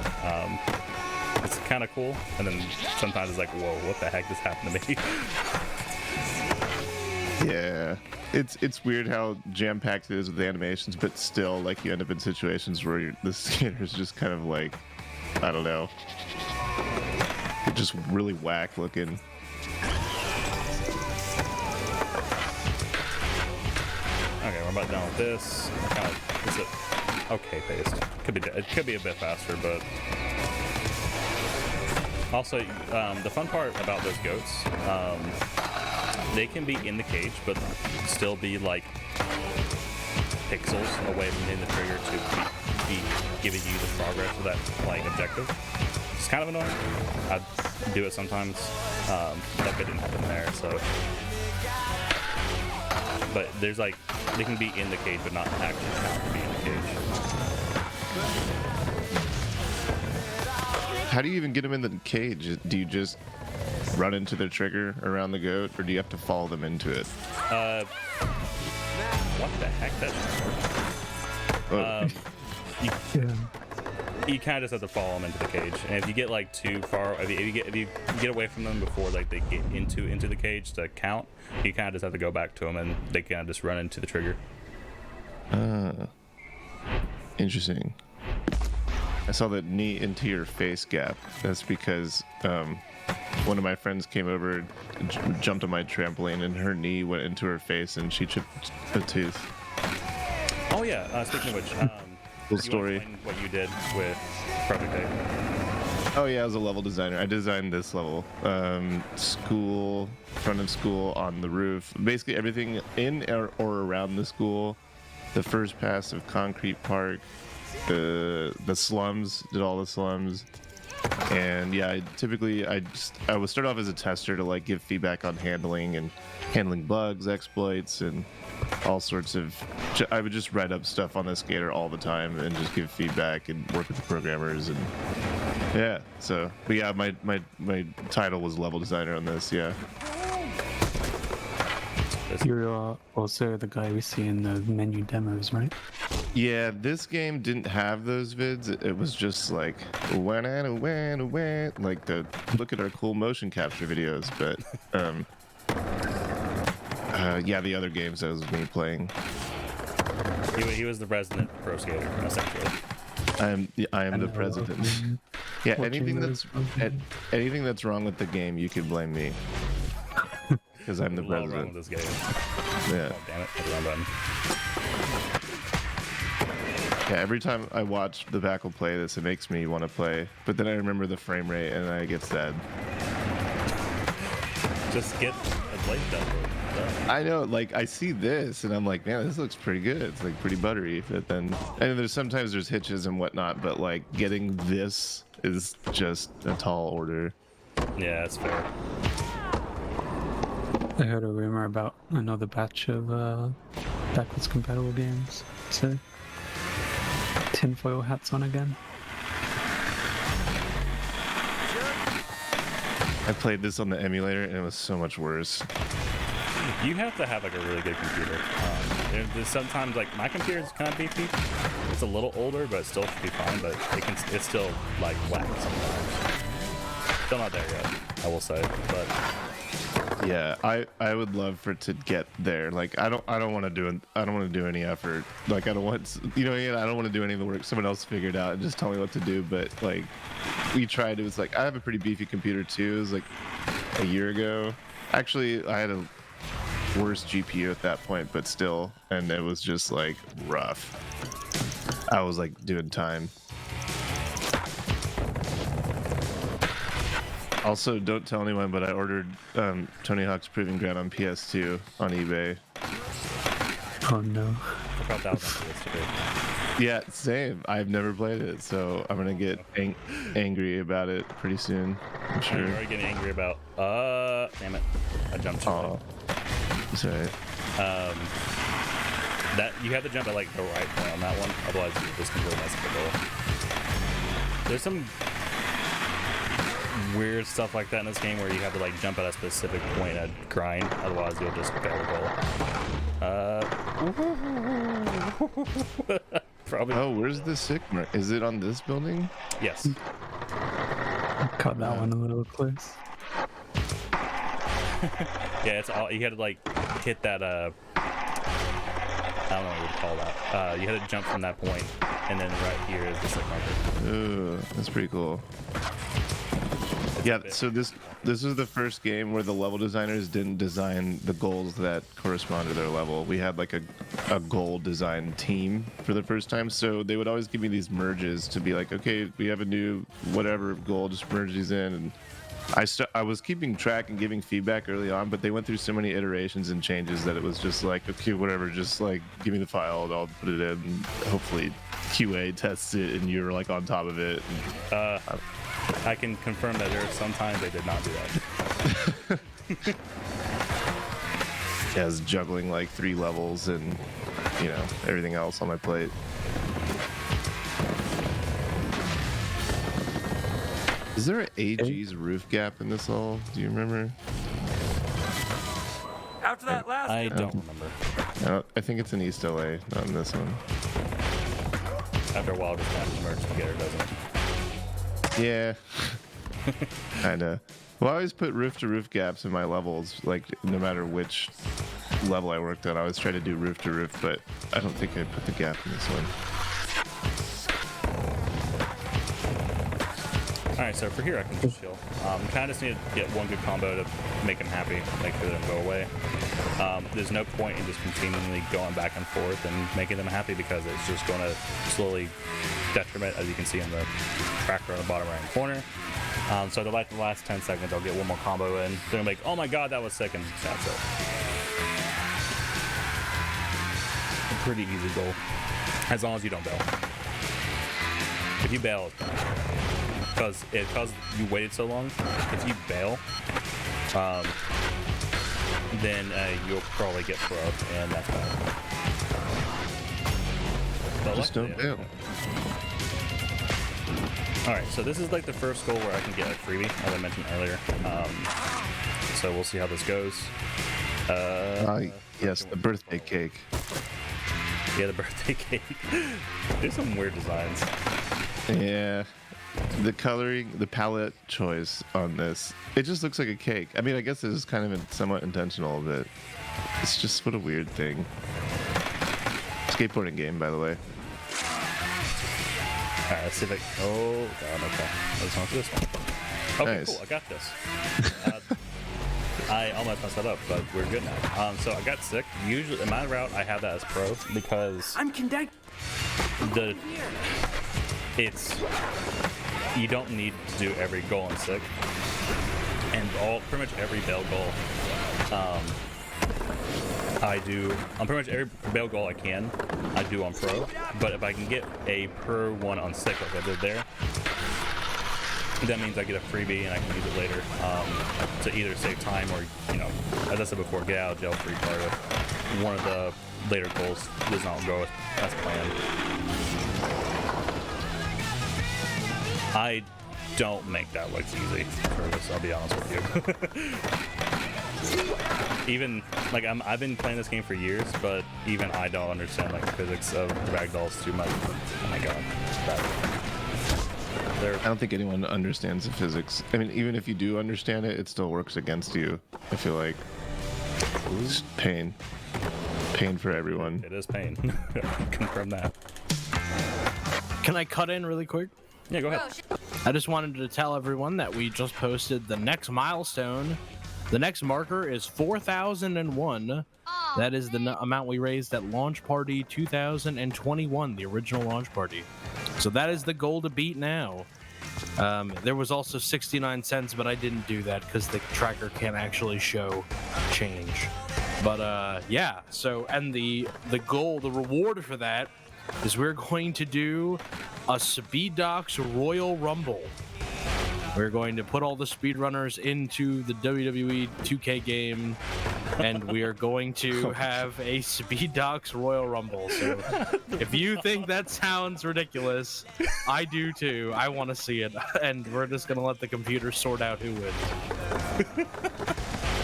Speaker 5: It's kind of cool, and then sometimes it's like, whoa, what the heck just happened to me?
Speaker 3: Yeah, it's weird how jam-packed it is with the animations, but still, like, you end up in situations where the skater's just kind of like, I don't know, just really whack looking.
Speaker 5: Okay, we're about done with this. Kind of, is it okay paced? It could be a bit faster, but also the fun part about those goats, they can be in the cage, but still be like pixels away from hitting the trigger to be giving you the progress of that like objective. It's kind of annoying. I do it sometimes. That bit didn't happen there, so. But there's like, they can be in the cage, but not actually have to be in the cage.
Speaker 3: How do you even get them in the cage? Do you just run into the trigger around the goat, or do you have to follow them into it?
Speaker 5: What the heck? That's you kind of just have to follow them into the cage, and if you get like too far, if you get away from them before like they get into the cage to count, you kind of just have to go back to them, and they kind of just run into the trigger.
Speaker 3: Interesting. I saw that knee into your face gap. That's because one of my friends came over, jumped on my trampoline, and her knee went into her face, and she chipped a tooth.
Speaker 5: Oh yeah. Speaking of which,
Speaker 3: cool story.
Speaker 5: What you did with Project 8?
Speaker 3: Oh yeah, I was a level designer. I designed this level. School, front of school, on the roof. Basically everything in or around the school. The first pass of Concrete Park. The slums, did all the slums. And yeah, I would start off as a tester to like give feedback on handling bugs, exploits, and all sorts of. I would just write up stuff on the skater all the time and just give feedback and work with the programmers, and yeah. So, but yeah, my title was level designer on this. Yeah.
Speaker 6: You're also the guy we see in the menu demos, right?
Speaker 3: Yeah, this game didn't have those vids. It was just like like the look at our cool motion capture videos. But yeah, the other games that was me playing.
Speaker 5: He was the resident pro skater, essentially.
Speaker 3: I am the president. Yeah, anything that's wrong with the game, you can blame me. Because I'm the president.
Speaker 5: Wrong with this game.
Speaker 3: Yeah.
Speaker 5: Oh, damn it! Hit the wrong button.
Speaker 3: Yeah, every time I watch ThePackle play this, it makes me want to play. But then I remember the frame rate and I get sad.
Speaker 5: Just get a blade download.
Speaker 3: I know, like, I see this and I'm like, man, this looks pretty good. It's like pretty buttery. But then, and sometimes there's hitches and whatnot, but like getting this is just a tall order.
Speaker 5: Yeah, that's fair.
Speaker 6: I heard a rumor about another batch of backwards compatible games. So tinfoil hats on again.
Speaker 3: I played this on the emulator and it was so much worse.
Speaker 5: You have to have like a really good computer. There's sometimes like my computer is kind of beefy. It's a little older, but it still should be fine. But it's still like whack sometimes. Still not there yet, I will say. But
Speaker 3: yeah, I would love for it to get there. Like I don't want to do any effort. Like I don't want I don't want to do any of the work. Someone else figure it out and just tell me what to do. But like we tried. It was like I have a pretty beefy computer too. It was like a year ago. Actually, I had a worse GPU at that point, but still, and it was just like rough. I was like doing time. Also, don't tell anyone, but I ordered Tony Hawk's Proving Ground on PS2 on eBay.
Speaker 6: Oh no.
Speaker 5: I forgot that was on the list too.
Speaker 3: Yeah, same. I've never played it, so I'm gonna get angry about it pretty soon. I'm sure.
Speaker 5: You're already getting angry about. Damn it! I jumped too late.
Speaker 3: Sorry.
Speaker 5: That you have to jump at like the right point on that one, otherwise you just completely mess up the goal. There's some weird stuff like that in this game where you have to like jump at a specific point and grind, otherwise you'll just fail the goal. Probably.
Speaker 3: Oh, where's the Sigma? Is it on this building?
Speaker 5: Yes.
Speaker 6: Cut that one a little close.
Speaker 5: Yeah, it's all you had to like hit that. I don't know what you would call that. You had to jump from that point, and then right here is the Sigma marker.
Speaker 3: Ooh, that's pretty cool. Yeah, so this is the first game where the level designers didn't design the goals that correspond to their level. We had like a goal design team for the first time, so they would always give me these merges to be like, okay, we have a new whatever goal, just merge these in. And I was keeping track and giving feedback early on, but they went through so many iterations and changes that it was just like, okay, whatever, just like give me the file and I'll put it in, and hopefully QA tests it and you're like on top of it.
Speaker 5: I can confirm that there are some times they did not do that.
Speaker 3: Yeah, I was juggling like 3 levels and everything else on my plate. Is there an AG's roof gap in this all? Do you remember?
Speaker 9: After that last.
Speaker 5: I don't remember.
Speaker 3: I think it's in East LA, not in this one.
Speaker 5: After a while, just kind of merge together, doesn't it?
Speaker 3: Yeah, kinda. Well, I always put roof-to-roof gaps in my levels, like no matter which level I worked on. I always try to do roof-to-roof, but I don't think I put the gap in this one.
Speaker 5: Alright, so for here I can just chill. Kind of just need to get one good combo to make him happy, make sure they don't go away. There's no point in just continually going back and forth and making them happy because it's just going to slowly detriment, as you can see in the tracker on the bottom right hand corner. So the last 10 seconds, I'll get one more combo in. They're gonna be like, oh my god, that was sick, and that's it. A pretty easy goal, as long as you don't bail. If you bail, it's bad. Because you waited so long. If you bail, then you'll probably get pro, and that's bad. But
Speaker 3: just don't bail.
Speaker 5: Alright, so this is like the first goal where I can get a freebie, as I mentioned earlier. So we'll see how this goes.
Speaker 3: Yes, the birthday cake.
Speaker 5: Yeah, the birthday cake. There's some weird designs.
Speaker 3: Yeah. The coloring, the palette choice on this, it just looks like a cake. I mean, I guess this is kind of somewhat intentional, but it's just what a weird thing. Skateboarding game, by the way.
Speaker 5: Alright, let's see if I... Oh, God, okay. Let's go to this one. Okay,
Speaker 3: Nice.
Speaker 5: cool, I got this. I almost messed that up, but we're good now. So I got sick. Usually, in my route, I have that as pro because...
Speaker 9: I'm conducting.
Speaker 5: It's... You don't need to do every goal in sick. And pretty much every bail goal, I do on pretty much every bail goal I can, I do on pro. But if I can get a pro one on sick like I did there, that means I get a freebie and I can use it later to either save time or, you know, as I said before, get out of jail free card if one of the later goals does not go as planned. I don't make that look easy, Curtis, I'll be honest with you. Even, like, I've been playing this game for years, but even I don't understand, like, the physics of ragdolls too much. Oh my god.
Speaker 3: I don't think anyone understands the physics. I mean, even if you do understand it, it still works against you. I feel like it's pain for everyone.
Speaker 5: It is pain. Confirm that.
Speaker 4: Can I cut in really quick?
Speaker 5: Yeah, go ahead.
Speaker 4: I just wanted to tell everyone that we just posted the next milestone. The next marker is 4,001. That is the amount we raised at Launch Party 2021, the original launch party. So that is the goal to beat now. There was also 69 cents, but I didn't do that because the tracker can't actually show change. But yeah, so, and the goal, the reward for that is we're going to do a Speed Docs Royal Rumble. We're going to put all the speedrunners into the WWE 2K game, and we are going to have a Speed Docs Royal Rumble. So if you think that sounds ridiculous, I do too. I want to see it, and we're just going to let the computer sort out who wins.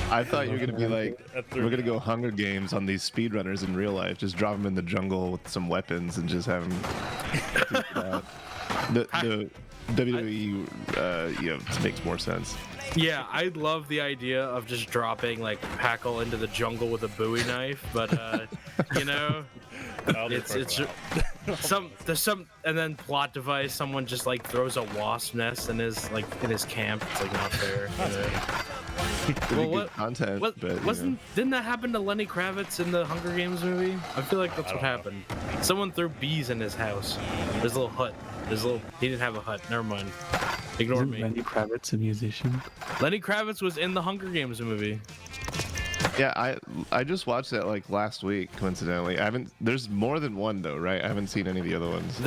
Speaker 3: I thought you were going to be like, we're going to go Hunger Games on these speedrunners in real life. Just drop them in the jungle with some weapons and just have them... The WWE, you know, makes more sense.
Speaker 4: Yeah, I love the idea of just dropping like Packle into the jungle with a Bowie knife, but you know, it's there's some, and then plot device, someone just like throws a wasp nest in his camp. It's like not fair.
Speaker 3: Well, what content?
Speaker 4: Didn't that happen to Lenny Kravitz in the Hunger Games movie? I feel like that's what happened. Someone threw bees in his house. His little hut. He didn't have a hut. Never mind. Ignore me.
Speaker 6: Lenny Kravitz a musician?
Speaker 4: Lenny Kravitz was in the Hunger Games movie.
Speaker 3: Yeah, I just watched that like last week, coincidentally. There's more than one though, right? I haven't seen any of the other ones.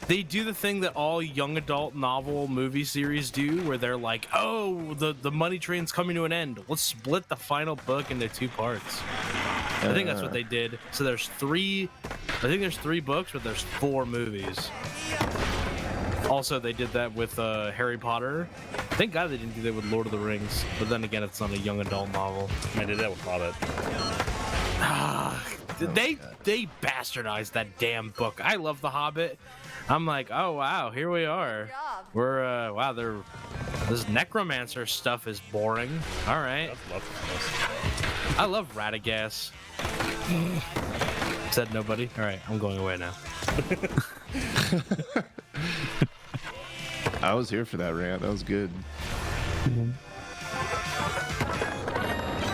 Speaker 4: They do the thing that all young adult novel movie series do, where they're like, oh, the money train's coming to an end. Let's split the final book into 2 parts. I think that's what they did. So there's 3 books, but there's 4 movies. Also, they did that with Harry Potter. Thank God they didn't do that with Lord of the Rings. But then again, it's not a young adult novel.
Speaker 5: I did that with Hobbit.
Speaker 4: They bastardized that damn book. I love The Hobbit. I'm like, oh wow, here we are. We're wow, this necromancer stuff is boring. All right. I love Radagast. Said nobody. All right, I'm going away now.
Speaker 3: I was here for that rant. That was good.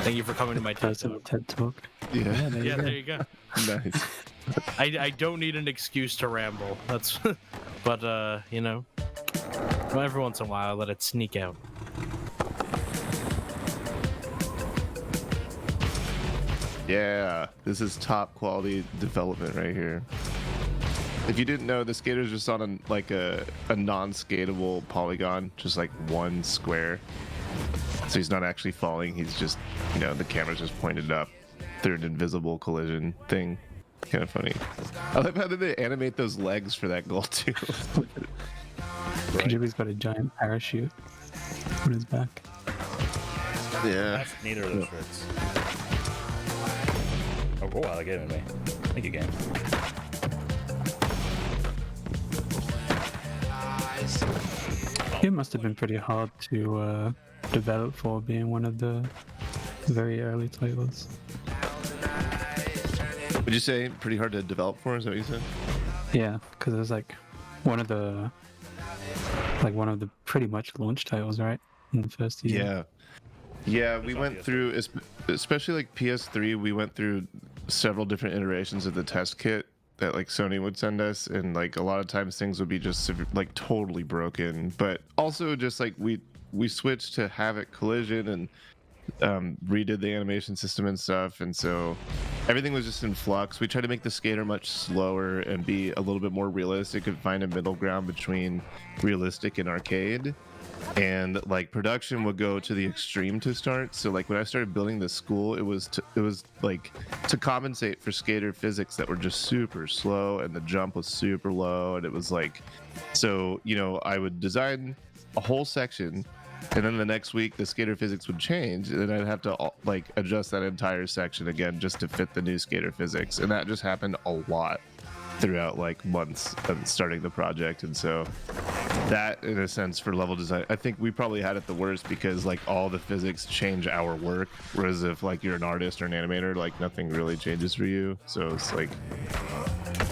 Speaker 4: Thank you for coming to my TED
Speaker 6: Talk.
Speaker 3: Yeah,
Speaker 4: there you go.
Speaker 3: Nice.
Speaker 4: I don't need an excuse to ramble. That's, but you know, well, every once in a while I let it sneak out.
Speaker 3: Yeah, this is top quality development right here. If you didn't know, the skater's just on a non-skatable polygon, just like one square. So he's not actually falling. He's just, you know, the camera's just pointed up through an invisible collision thing. Kind of funny. I love how did they animate those legs for that goal too.
Speaker 6: Jimmy's got a giant parachute on his back.
Speaker 3: Yeah.
Speaker 5: That's neither of those shirts. Oh, wow, that gave it to me. Thank you, game.
Speaker 6: It must have been pretty hard to develop for, being one of the very early titles.
Speaker 3: Would you say pretty hard to develop for? Is that what you said?
Speaker 6: Yeah, because it was like one of the pretty much launch titles, right? In the first year.
Speaker 3: Yeah, we went through, especially like PS3, we went through several different iterations of the test kit that like Sony would send us, and like a lot of times things would be just like totally broken, but also just like we switched to Havoc Collision and redid the animation system and stuff, and so everything was just in flux. We tried to make the skater much slower and be a little bit more realistic and find a middle ground between realistic and arcade. And like production would go to the extreme to start. So like when I started building the school, it was like to compensate for skater physics that were just super slow, and the jump was super low, and it was like, so you know, I would design a whole section, and then the next week the skater physics would change, and then I'd have to like adjust that entire section again just to fit the new skater physics, and that just happened a lot throughout like months of starting the project. And so that, in a sense, for level design, I think we probably had it the worst, because like all the physics change our work, whereas if like you're an artist or an animator, like nothing really changes for you. So it's like,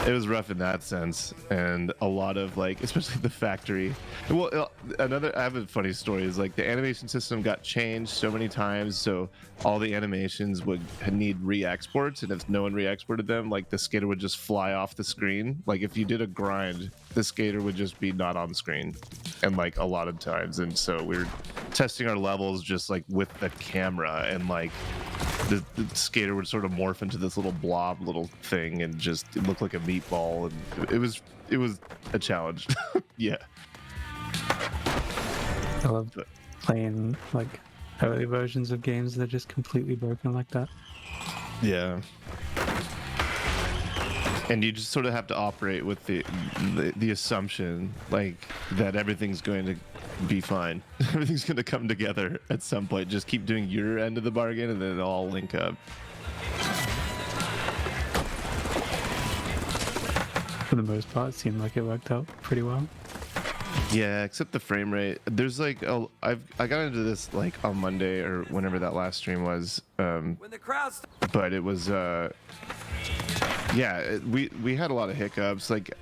Speaker 3: it was rough in that sense. And a lot of like, especially the factory, well, I have a funny story, is like the animation system got changed so many times, so all the animations would need re-exports, and if no one re-exported them, like the skater would just fly off the screen. Like if you did a grind, the skater would just be not on screen, and like a lot of times. And so we were testing our levels just like with the camera, and like the skater would sort of morph into this little blob little thing, and just it looked like a meatball, and it was a challenge. Yeah.
Speaker 6: I love playing like early versions of games that are just completely broken like that.
Speaker 3: Yeah. And you just sort of have to operate with the assumption like that everything's going to be fine. Everything's going to come together at some point. Just keep doing your end of the bargain, and then it'll all link up.
Speaker 6: For the most part, it seemed like it worked out pretty well.
Speaker 3: Yeah, except the frame rate. There's like I got into this like on Monday or whenever that last stream was.
Speaker 9: When the crowd's
Speaker 3: But it was yeah, we had a lot of hiccups. Like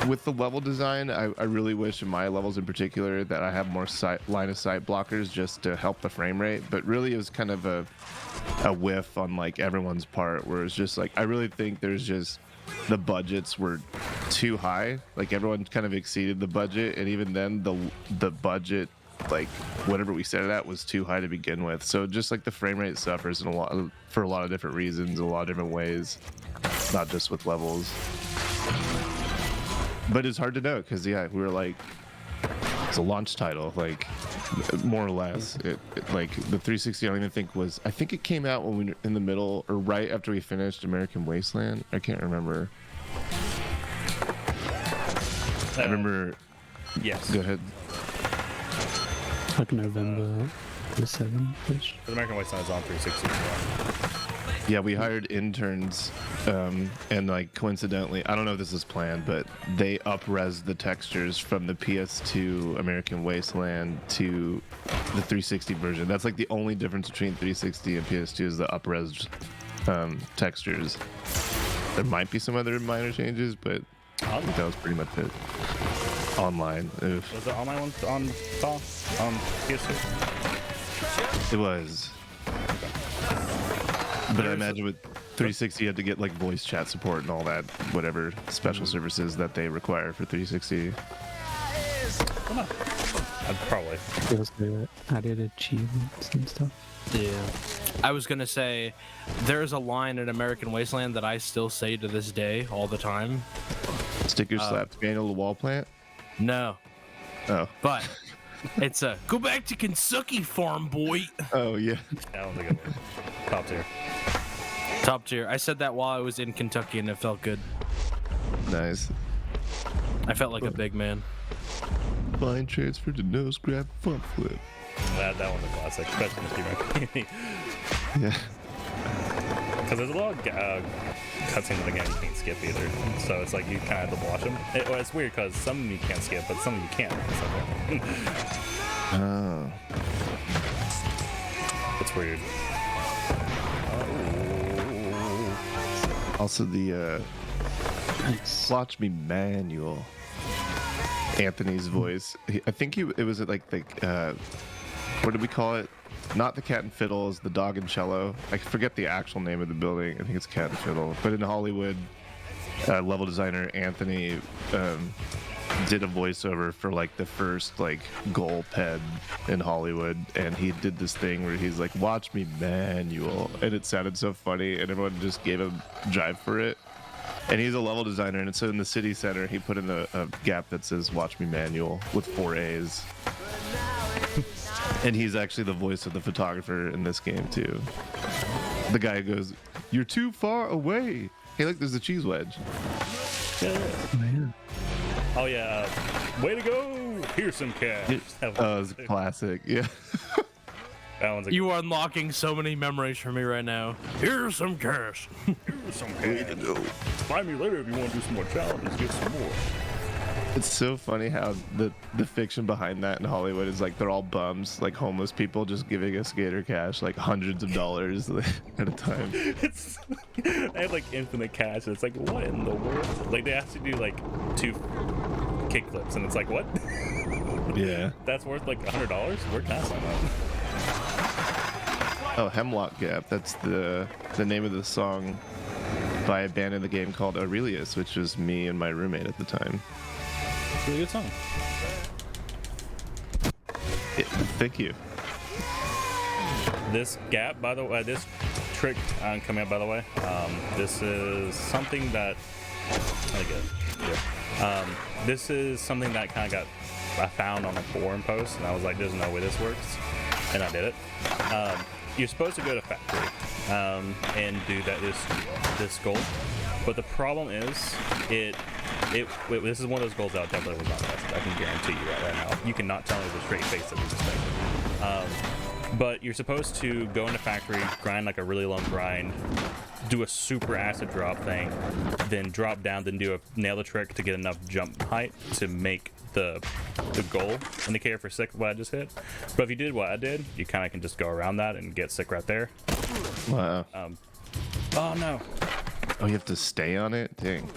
Speaker 3: with the level design, I really wish in my levels in particular that I have more line of sight blockers just to help the frame rate. But really, it was kind of a whiff on like everyone's part, where it's just like I really think there's just the budgets were too high. Like everyone kind of exceeded the budget, and even then the budget, like whatever we set it at, was too high to begin with. So just like the frame rate suffers for a lot of different reasons, a lot of different ways, not just with levels. But it's hard to know, because yeah, we were like, it's a launch title, like more or less. It like the 360, I don't even think was. I think it came out when we were in the middle or right after we finished American Wasteland. I can't remember. I remember.
Speaker 5: Yes.
Speaker 3: Go ahead.
Speaker 6: Like November the 7th-ish.
Speaker 5: The American Wasteland is on 360 as well.
Speaker 3: Yeah, we hired interns, and like coincidentally, I don't know if this is planned, but they up-res the textures from the PS2 American Wasteland to the 360 version. That's like the only difference between 360 and PS2 is the up-res textures. There might be some other minor changes, but I think that was pretty much it. Online. Oof.
Speaker 5: Was the online one on PS2?
Speaker 3: It was. But I imagine with 360 you have to get like voice chat support and all that, whatever special services that they require for 360.
Speaker 5: Probably.
Speaker 6: They also added achievements and stuff.
Speaker 4: Yeah. I was gonna say, there's a line in American Wasteland that I still say to this day all the time.
Speaker 3: Stick your slap spaniel to wall plant?
Speaker 4: No.
Speaker 3: Oh.
Speaker 4: But it's a go back to Kentucky farm, boy.
Speaker 3: Oh yeah.
Speaker 5: That was a good one. Top tier.
Speaker 4: Top tier. I said that while I was in Kentucky, and it felt good.
Speaker 3: Nice.
Speaker 4: I felt like a big man.
Speaker 3: Line transfer to nose grab front flip.
Speaker 5: That one's a classic, especially in the streamer community.
Speaker 3: Yeah.
Speaker 5: Because there's a lot of cutscenes in the game you can't skip either. So it's like you kind of have to watch them. It's weird because some of them you can't skip, but some of them you can't.
Speaker 3: Oh.
Speaker 5: It's weird.
Speaker 3: Also the Watch Me Manual. Anthony's voice. I think it was like the what did we call it? Not the Cat and Fiddle, is the Dog and Cello. I forget the actual name of the building. I think it's Cat and Fiddle. But in Hollywood, level designer Anthony did a voiceover for like the first like goal ped in Hollywood, and he did this thing where he's like, "Watch me, manual," and it sounded so funny, and everyone just gave him drive for it. And he's a level designer, and so in the city center, he put in a gap that says "Watch me, manual" with 4 A's. And he's actually the voice of the photographer in this game too. The guy goes, "You're too far away." Hey, look, there's a cheese wedge.
Speaker 5: Oh yeah, way to go! Here's some cash.
Speaker 3: Oh, it's classic. Yeah.
Speaker 5: That one's a
Speaker 4: You are unlocking so many memories for me right now. Here's some cash.
Speaker 5: here's some cash. Find me later if you want to do some more challenges. Get some more.
Speaker 3: It's so funny how the fiction behind that in Hollywood is like they're all bums, like homeless people just giving a skater cash, like hundreds of dollars at a time.
Speaker 5: It's, they have like infinite cash, and it's like, what in the world? Like they have to do like 2 kickflips, and it's like, what?
Speaker 3: Yeah.
Speaker 5: That's worth like $100? Where can I sign up?
Speaker 3: Oh, Hemlock Gap. That's the name of the song by a band in the game called Aurelius, which was me and my roommate at the time.
Speaker 5: It's a really good song.
Speaker 3: Thank you.
Speaker 5: This gap, by the way, this trick coming up, by the way, this is something that this is something that kind of I found on a forum post, and I was like, "There's no way this works," and I did it. You're supposed to go to factory and do this goal, but the problem is this is one of those goals that definitely was not tested. I can guarantee you that right now. You cannot tell me with a straight face that was expected. But you're supposed to go into factory, grind like a really long grind, do a super acid drop thing, then drop down, then nail the trick to get enough jump height to make the goal indicator for sick what I just hit. But if you did what I did, you kind of can just go around that and get sick right there.
Speaker 3: Wow.
Speaker 5: Oh no.
Speaker 3: Oh, you have to stay on it? Dang.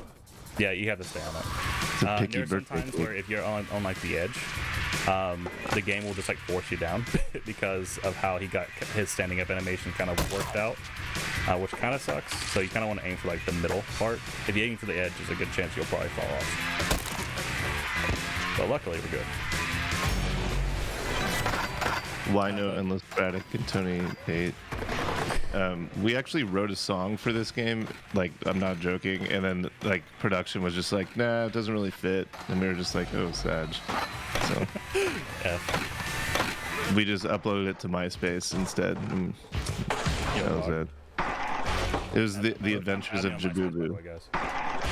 Speaker 5: Yeah, you have to stay on it.
Speaker 3: It's a picky
Speaker 5: there are some
Speaker 3: birthday
Speaker 5: times
Speaker 3: cake.
Speaker 5: where if you're on like the edge, the game will just like force you down because of how he got his standing up animation kind of worked out, which kind of sucks. So you kind of want to aim for like the middle part. If you aim for the edge, there's a good chance you'll probably fall off. But luckily, we're good.
Speaker 3: Wino, Endless Braddock, and Tony 8. We actually wrote a song for this game, like, I'm not joking, and then like production was just like, nah, it doesn't really fit, and we were just like, oh, Sag. So we just uploaded it to MySpace instead, and that was it. It was the Adventures of Jabubu.
Speaker 5: I guess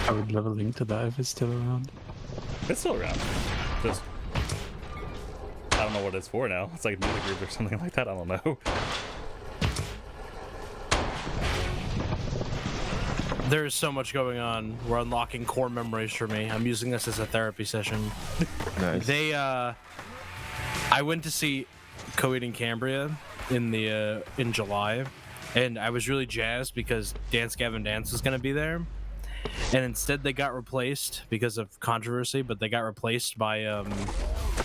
Speaker 6: I would love a link to that if it's still around.
Speaker 5: it's still around. Just I don't know what it's for now. It's like a music group or something like that. I don't know.
Speaker 4: There's so much going on. We're unlocking core memories for me. I'm using this as a therapy session.
Speaker 3: Nice.
Speaker 4: I went to see Coed in Cambria in July, and I was really jazzed because Dance Gavin Dance was gonna be there, and instead they got replaced because of controversy. But they got replaced by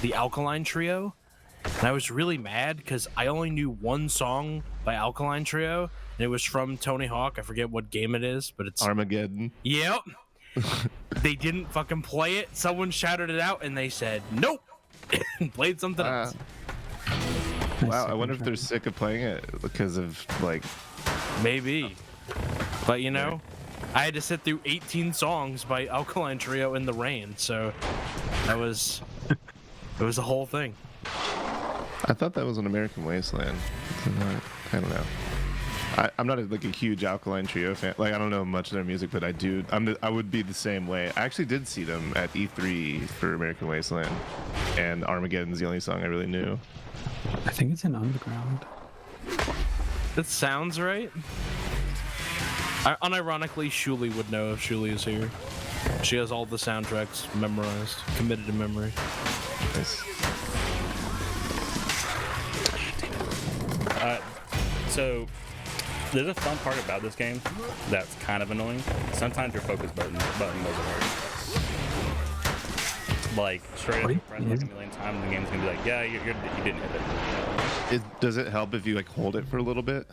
Speaker 4: the Alkaline Trio, and I was really mad because I only knew one song by Alkaline Trio. And it was from Tony Hawk. I forget what game it is, but it's
Speaker 3: Armageddon.
Speaker 4: Yep. They didn't fucking play it. Someone shouted it out, and they said nope, and played something else.
Speaker 3: Wow, I wonder if they're sick of playing it because of like.
Speaker 4: Maybe, but you know, I had to sit through 18 songs by Alkaline Trio in the rain, so that was it was a whole thing.
Speaker 3: I thought that was an American Wasteland. I don't know. I'm not like a huge Alkaline Trio fan. Like, I don't know much of their music, but I do. I would be the same way. I actually did see them at E3 for American Wasteland, and Armageddon's the only song I really knew.
Speaker 6: I think it's in Underground.
Speaker 4: That sounds right. Unironically, Shuli would know if Shuli is here. She has all the soundtracks memorized, committed to memory.
Speaker 3: Nice.
Speaker 5: So there's a fun part about this game that's kind of annoying. Sometimes your focus button doesn't work. Like straight up, you press like a million times, the game's gonna be like, yeah, you didn't hit it.
Speaker 3: Does it help if you like hold it for a little bit?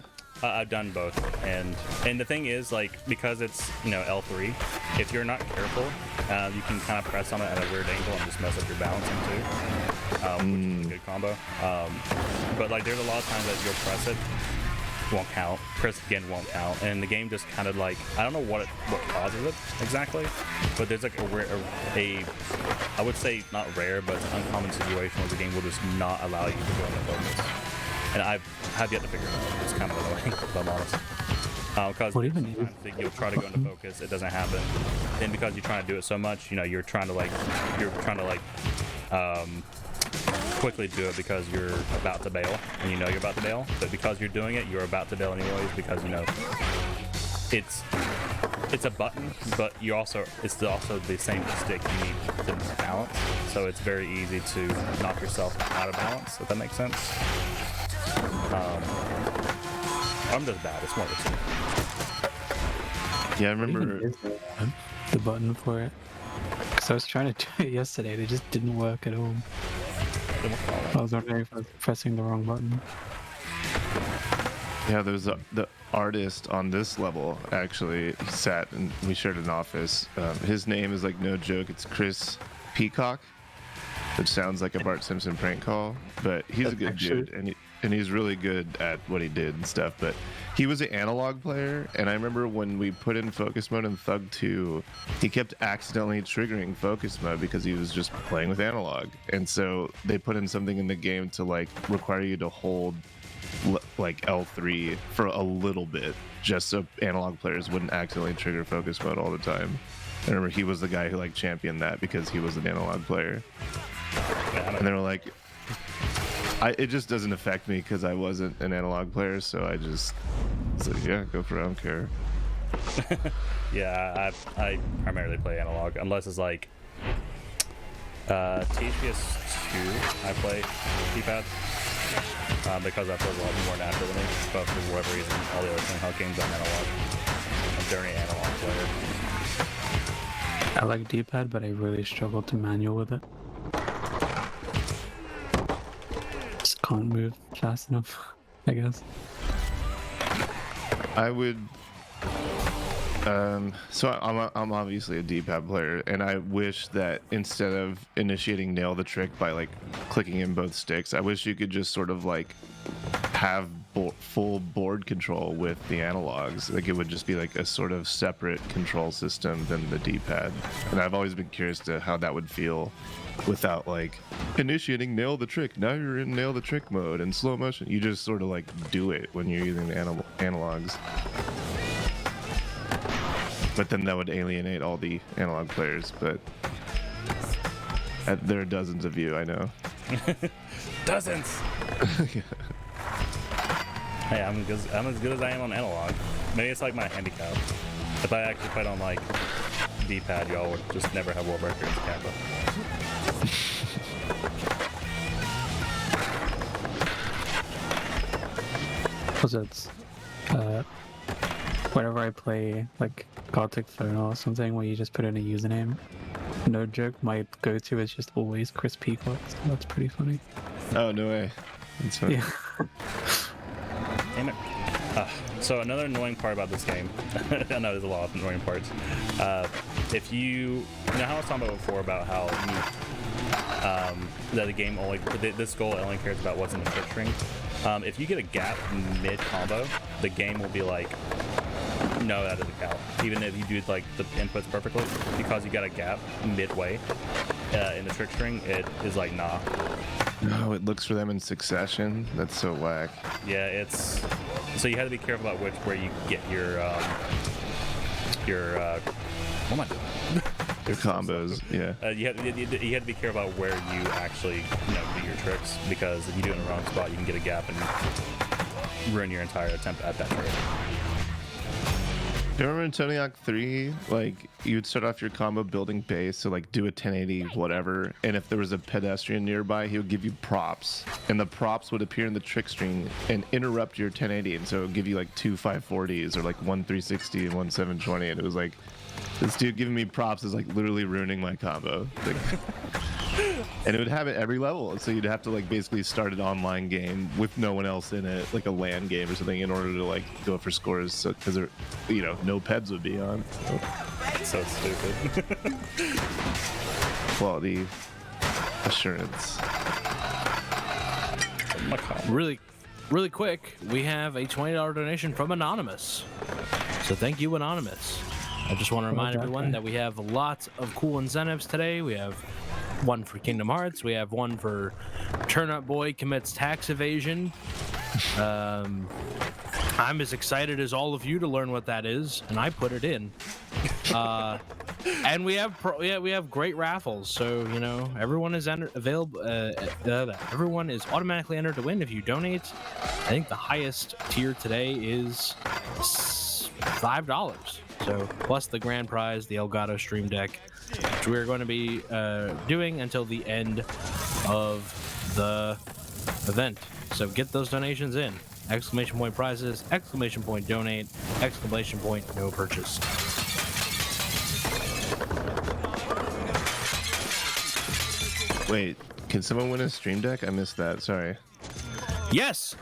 Speaker 5: I've done both, and the thing is, like, because it's L3, if you're not careful, you can kind of press on it at a weird angle and just mess up your balancing too, which is a good combo. But like, there's a lot of times that you'll press it, won't count, press again, won't count, and the game just kind of like, I don't know what causes it exactly, but there's like a I would say not rare, but uncommon situation where the game will just not allow you to go into focus. And I have yet to figure it out. It's kind of annoying, if I'm honest. Because sometimes you'll try to go into focus, it doesn't happen. And because you're trying to do it so much, you're trying to quickly do it because you're about to bail, and you're about to bail. But because you're doing it, you're about to bail anyways, because it's a button, but it's also the same stick you need to balance. So it's very easy to knock yourself out of balance, if that makes sense. I'm just bad. It's one of the two.
Speaker 3: Yeah, I remember
Speaker 6: the button for it. Because I was trying to do it yesterday, and it just didn't work at all. I was wondering if I was pressing the wrong button.
Speaker 3: Yeah, there's the artist on this level actually sat and we shared an office. His name is like no joke. It's Chris Peacock, which sounds like a Bart Simpson prank call, but he's a good dude, and he's really good at what he did and stuff. But he was an analog player, and I remember when we put in focus mode in Thug 2, he kept accidentally triggering focus mode because he was just playing with analog. And so they put in something in the game to like require you to hold like L3 for a little bit, just so analog players wouldn't accidentally trigger focus mode all the time. I remember he was the guy who like championed that because he was an analog player. And they were like, it just doesn't affect me because I wasn't an analog player, so I just was like, yeah, go for it, I don't care.
Speaker 5: Yeah, I primarily play analog, unless it's like TPS 2, I play D-pad. Because that feels a lot more natural to me, but for whatever reason, all the other Tony games I'm analog. I'm a dirty analog player.
Speaker 6: I like D-pad, but I really struggle to manual with it. Just can't move fast enough, I guess.
Speaker 3: I would so I'm obviously a D-pad player, and I wish that instead of initiating nail the trick by like clicking in both sticks, I wish you could just sort of like have full board control with the analogs. Like it would just be like a sort of separate control system than the D-pad. And I've always been curious to how that would feel without like initiating nail the trick. Now you're in nail the trick mode in slow motion. You just sort of like do it when you're using the analogs. But then that would alienate all the analog players. But there are dozens of you, I know.
Speaker 5: Dozens.
Speaker 3: Yeah.
Speaker 5: Hey, I'm as good as I am on analog. Maybe it's like my handicap. If I actually played on like D-pad, y'all would just never have world records, Kappa.
Speaker 6: Because it's whenever I play like Gothic Phone or something where you just put in a username, no joke, my go-to is just always Chris Peacock, so that's pretty funny.
Speaker 3: Oh, no way. That's funny.
Speaker 6: Yeah.
Speaker 5: Damn it. So another annoying part about this game, I know there's a lot of annoying parts. If you know how I was talking about before about how that the game only, this goal only cares about what's in the trick string. If you get a gap mid-combo, the game will be like, no, that doesn't count. Even if you do like the inputs perfectly, because you got a gap midway in the trick string, it is like, nah.
Speaker 3: No, it looks for them in succession. That's so whack.
Speaker 5: Yeah, it's so you have to be careful about where you get your what am I doing?
Speaker 3: Your combos, yeah.
Speaker 5: You have to be careful about where you actually do your tricks, because if you do it in the wrong spot, you can get a gap and ruin your entire attempt at that trick.
Speaker 3: Do you remember in Tony Hawk 3, like, you would start off your combo building base, so like do a 1080 whatever, and if there was a pedestrian nearby, he would give you props, and the props would appear in the trick string and interrupt your 1080, and so it would give you like 2 540s or like 1 360 and 1 720, and it was like, this dude giving me props is like literally ruining my combo. Like, And it would have it every level, so you'd have to like basically start an online game with no one else in it, like a LAN game or something, in order to like go for scores. So because no peds would be on.
Speaker 5: So stupid.
Speaker 3: Quality assurance.
Speaker 4: Really quick, we have a $20 donation from Anonymous. So thank you, Anonymous. I just want to remind everyone that we have lots of cool incentives today. We have one for Kingdom Hearts. We have one for Turnip Boy Commits Tax Evasion. I'm as excited as all of you to learn what that is, and I put it in. And we have great raffles, so everyone is available. Everyone is automatically entered to win if you donate. I think the highest tier today is $5. So plus the grand prize, the Elgato Stream Deck, which we're going to be doing until the end of the event. So get those donations in. Exclamation point prizes, exclamation point donate, exclamation point no purchase.
Speaker 3: Wait, can someone win a Stream Deck? I missed that. Sorry.
Speaker 4: Yes!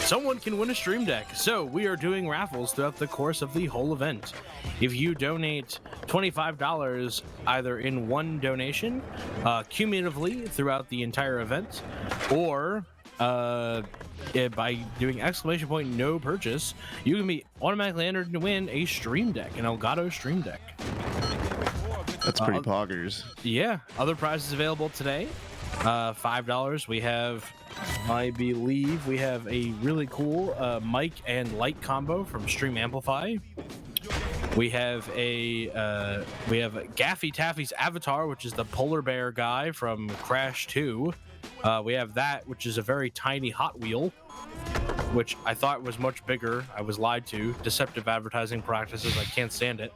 Speaker 4: Someone can win a Stream Deck. So we are doing raffles throughout the course of the whole event. If you donate $25 either in one donation, cumulatively throughout the entire event, or by doing exclamation point no purchase, you can be automatically entered to win a Stream Deck, an Elgato Stream Deck.
Speaker 3: That's pretty poggers.
Speaker 4: Yeah, other prizes available today. $5. We have, I believe, we have a really cool mic and light combo from Stream Amplify. We have Gaffy Taffy's avatar, which is the polar bear guy from Crash 2. We have that, which is a very tiny Hot Wheel, which I thought was much bigger. I was lied to. Deceptive advertising practices. I can't stand it.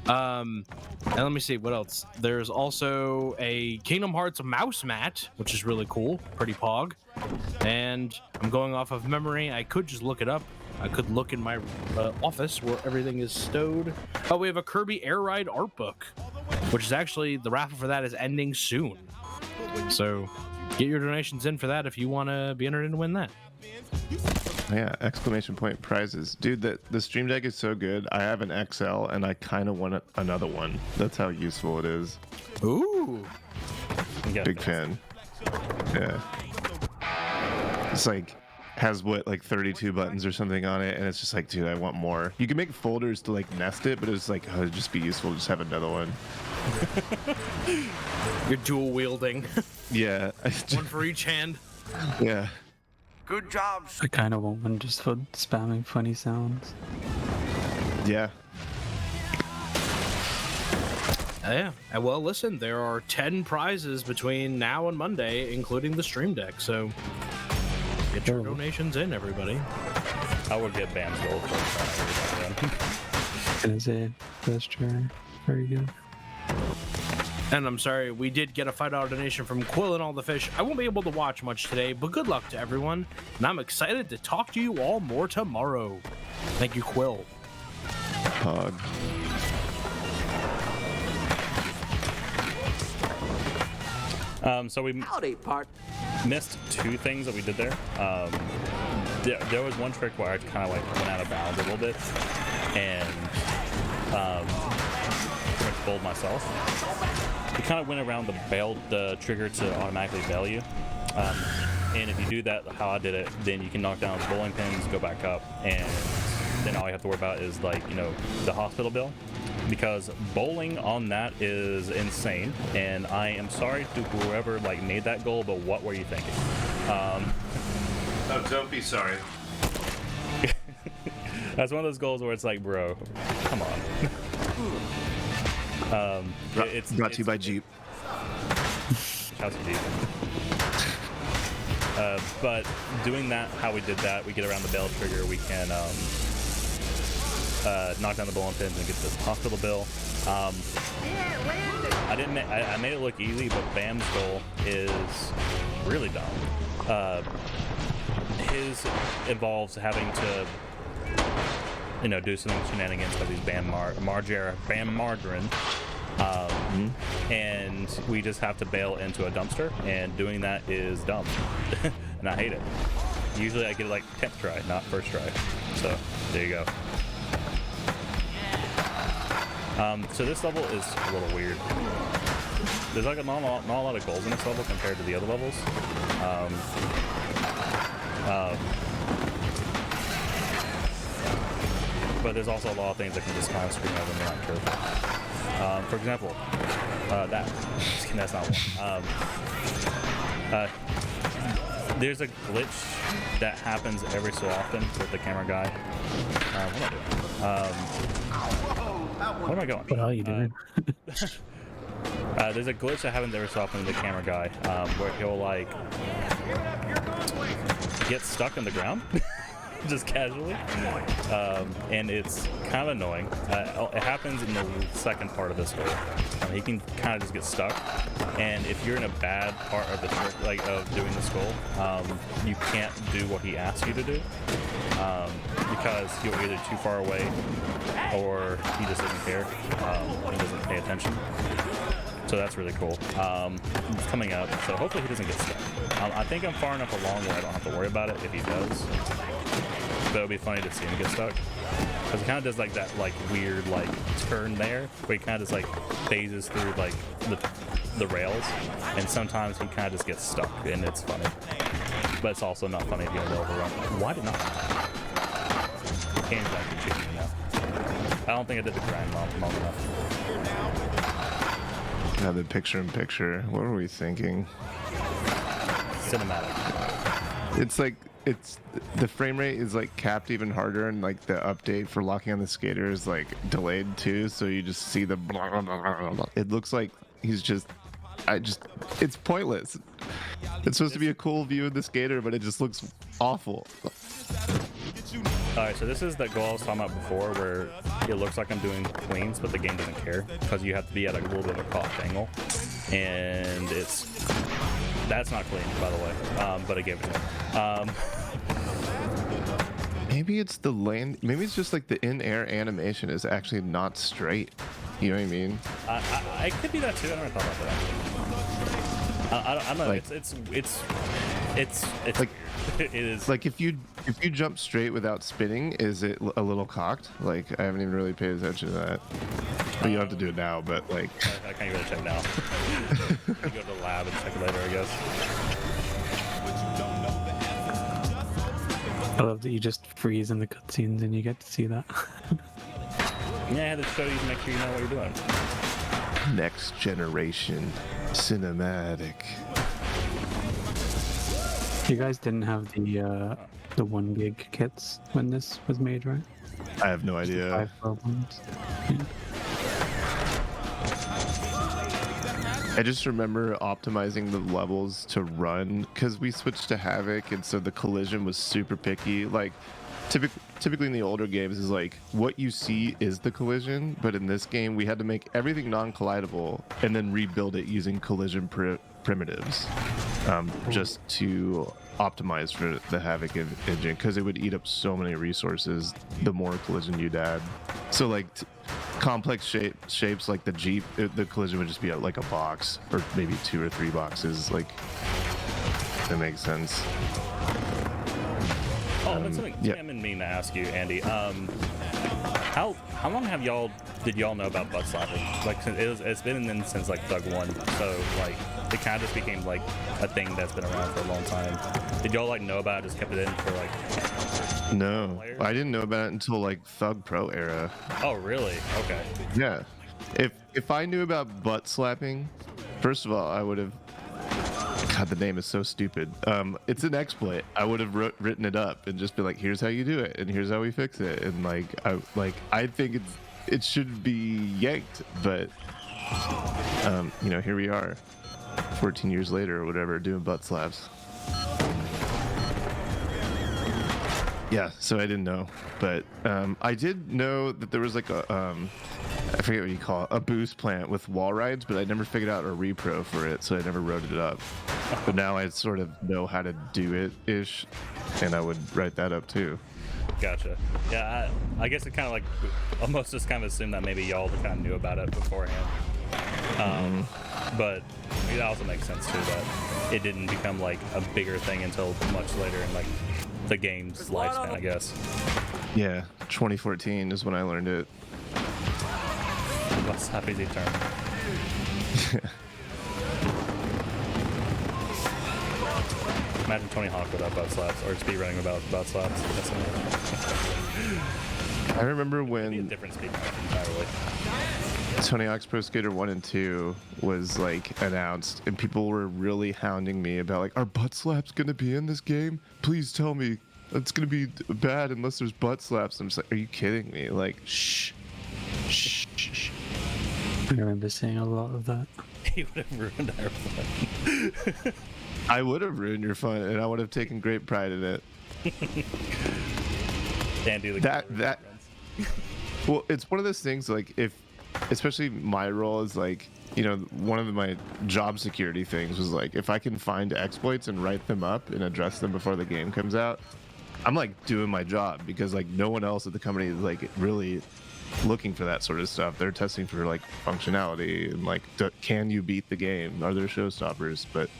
Speaker 4: And let me see what else. There's also a Kingdom Hearts mouse mat, which is really cool. Pretty pog. And I'm going off of memory. I could just look it up. I could look in my office where everything is stowed. Oh, we have a Kirby Air Ride art book, which is actually, the raffle for that is ending soon. So get your donations in for that if you want to be entered in to win that.
Speaker 3: Yeah, exclamation point prizes. Dude, the Stream Deck is so good. I have an XL and I kind of want another one. That's how useful it is.
Speaker 4: Ooh.
Speaker 3: Big fan. Yeah. It's like, has like 32 buttons or something on it, and it's just like, dude, I want more. You can make folders to like nest it, but it's like, oh, it'd just be useful to just have another one.
Speaker 4: You're dual wielding.
Speaker 3: Yeah.
Speaker 4: One for each hand.
Speaker 3: Yeah.
Speaker 9: Good job.
Speaker 6: I kind of want one just for spamming funny sounds.
Speaker 3: Yeah.
Speaker 4: Yeah. Well, listen, there are 10 prizes between now and Monday, including the Stream Deck. So get your donations in, everybody.
Speaker 5: I would get Bam's gold for
Speaker 6: And it's a first try. Very good.
Speaker 4: And I'm sorry, we did get a $5 donation from Quill and All the Fish. I won't be able to watch much today, but good luck to everyone. And I'm excited to talk to you all more tomorrow. Thank you, Quill.
Speaker 3: Pog.
Speaker 5: So we missed two things that we did there. There was one trick where I kind of like went out of bounds a little bit and pretty much bowled myself. We kind of went around the trigger to automatically bail you. And if you do that, how I did it, then you can knock down the bowling pins, go back up, and then all you have to worry about is like, the hospital bill. Because bowling on that is insane, and I am sorry to whoever like made that goal, but what were you thinking?
Speaker 3: Oh, don't be sorry.
Speaker 5: That's one of those goals where it's like, bro, come on.
Speaker 3: It's brought to you by Jeep.
Speaker 5: Shouts to Jeep. But doing that, how we did that, we get around the bell trigger, we can knock down the bowling pins and get this hospital bill. I made it look easy, but Bam's goal is really dumb. His involves having to, do some shenanigans by these Bam Margarine, And we just have to bail into a dumpster, and doing that is dumb, and I hate it. Usually I get it like 10th try, not first try. So there you go. So this level is a little weird. There's like not a lot of goals in this level compared to the other levels. But there's also a lot of things that can just kind of scream over and not careful. For example, that. Just kidding, that's not one. There's a glitch that happens every so often with the camera guy. What am I doing? Where am I going?
Speaker 6: What are you doing?
Speaker 5: There's a glitch that happens every so often with the camera guy, where he'll like get stuck in the ground. Just casually, and it's kind of annoying. It happens in the second part of this goal. He can kind of just get stuck, and if you're in a bad part of the trick, like of doing this goal, you can't do what he asks you to do, because you're either too far away or he just doesn't care. He doesn't pay attention. So that's really cool. It's coming up, so hopefully he doesn't get stuck. I think I'm far enough along where I don't have to worry about it if he does. But it would be funny to see him get stuck. Because he kind of does like that like weird like turn there, where he kind of just like phases through like the rails. And sometimes he kind of just gets stuck, and it's funny. But it's also not funny if you have to overrun. Why did not? The game's actually cheating now. I don't think I did the grind long enough.
Speaker 3: Now the picture-in-picture. What were we thinking?
Speaker 5: Cinematic.
Speaker 3: It's like the frame rate is like capped even harder, and like the update for locking on the skater is like delayed too. So you just see the blah, blah, blah, blah, blah. It looks like he's it's pointless. It's supposed to be a cool view of the skater, but it just looks awful.
Speaker 5: Alright, so this is the goal I was talking about before, where it looks like I'm doing cleans, but the game doesn't care, because you have to be at a little bit of a cocked angle, and that's not clean, by the way, but I gave it to him.
Speaker 3: Maybe it's the land. Maybe it's just like the in-air animation is actually not straight. You know what I mean?
Speaker 5: I could be that too. I never thought about that. I don't know.
Speaker 3: Like,
Speaker 5: it's
Speaker 3: like
Speaker 5: it is
Speaker 3: like if you jump straight without spinning, is it a little cocked? Like I haven't even really paid attention to that. But you don't have to do it now. But like
Speaker 5: I can't really check now. You go to the lab and check it later, I guess.
Speaker 6: I love that you just freeze in the cutscenes and you get to see that.
Speaker 5: Yeah, I had to show you to make sure you know what you're doing.
Speaker 3: Next generation cinematic.
Speaker 6: You guys didn't have the 1 gig kits when this was made, right?
Speaker 3: I have no idea.
Speaker 6: 5 programs. Yeah.
Speaker 3: I just remember optimizing the levels to run because we switched to Havoc, and so the collision was super picky. Like typically in the older games is like what you see is the collision, but in this game we had to make everything non-collidable and then rebuild it using collision primitives, just to optimize for the Havoc engine, because it would eat up so many resources the more collision you'd add. So like complex shapes like the Jeep, the collision would just be like a box or maybe 2 or 3 boxes. Like that makes sense.
Speaker 5: Oh, that's something Tim and me to ask you, Andy. How long did y'all know about butt slapping? Like it's been in since like Thug 1, so like it kind of just became like a thing that's been around for a long time. Did y'all like know about it? Just kept it in for like?
Speaker 3: No, I didn't know about it until like Thug Pro era.
Speaker 5: Oh, really? Okay.
Speaker 3: Yeah. If I knew about butt slapping, first of all, I would have. God, the name is so stupid. It's an exploit. I would have written it up and just be like, "Here's how you do it, and here's how we fix it." And I think it should be yanked, but here we are, 14 years later or whatever, doing butt slaps. Yeah, so I didn't know, but I did know that there was like a I forget what you call it, a boost plant with wall rides, but I never figured out a repro for it, so I never wrote it up. But now I sort of know how to do it ish, and I would write that up too.
Speaker 5: Gotcha. Yeah, I guess it kind of like almost just kind of assumed that maybe y'all kind of knew about it beforehand. But it also makes sense too that it didn't become like a bigger thing until much later in like the game's lifespan, I guess.
Speaker 3: Yeah, 2014 is when I learned it.
Speaker 5: What's happy they turn? Imagine Tony Hawk without butt slaps, or speedrunning without butt slaps.
Speaker 3: I remember
Speaker 5: It'd be a
Speaker 3: when
Speaker 5: different speed entirely.
Speaker 3: Tony Hawk's Pro Skater 1 and 2 was like announced, and people were really hounding me about like, are butt slaps gonna be in this game? Please tell me it's gonna be bad unless there's butt slaps. I'm just like, are you kidding me? Like, shh.
Speaker 6: I remember seeing a lot of that.
Speaker 5: He would have ruined our fun.
Speaker 3: I would have ruined your fun, and I would have taken great pride in it.
Speaker 5: And do the
Speaker 3: That well, it's one of those things like if, especially my role is like, you know, one of my job security things was like, if I can find exploits and write them up and address them before the game comes out, I'm like doing my job, because like no one else at the company is like really looking for that sort of stuff. They're testing for like functionality and like, can you beat the game? Are there showstoppers? But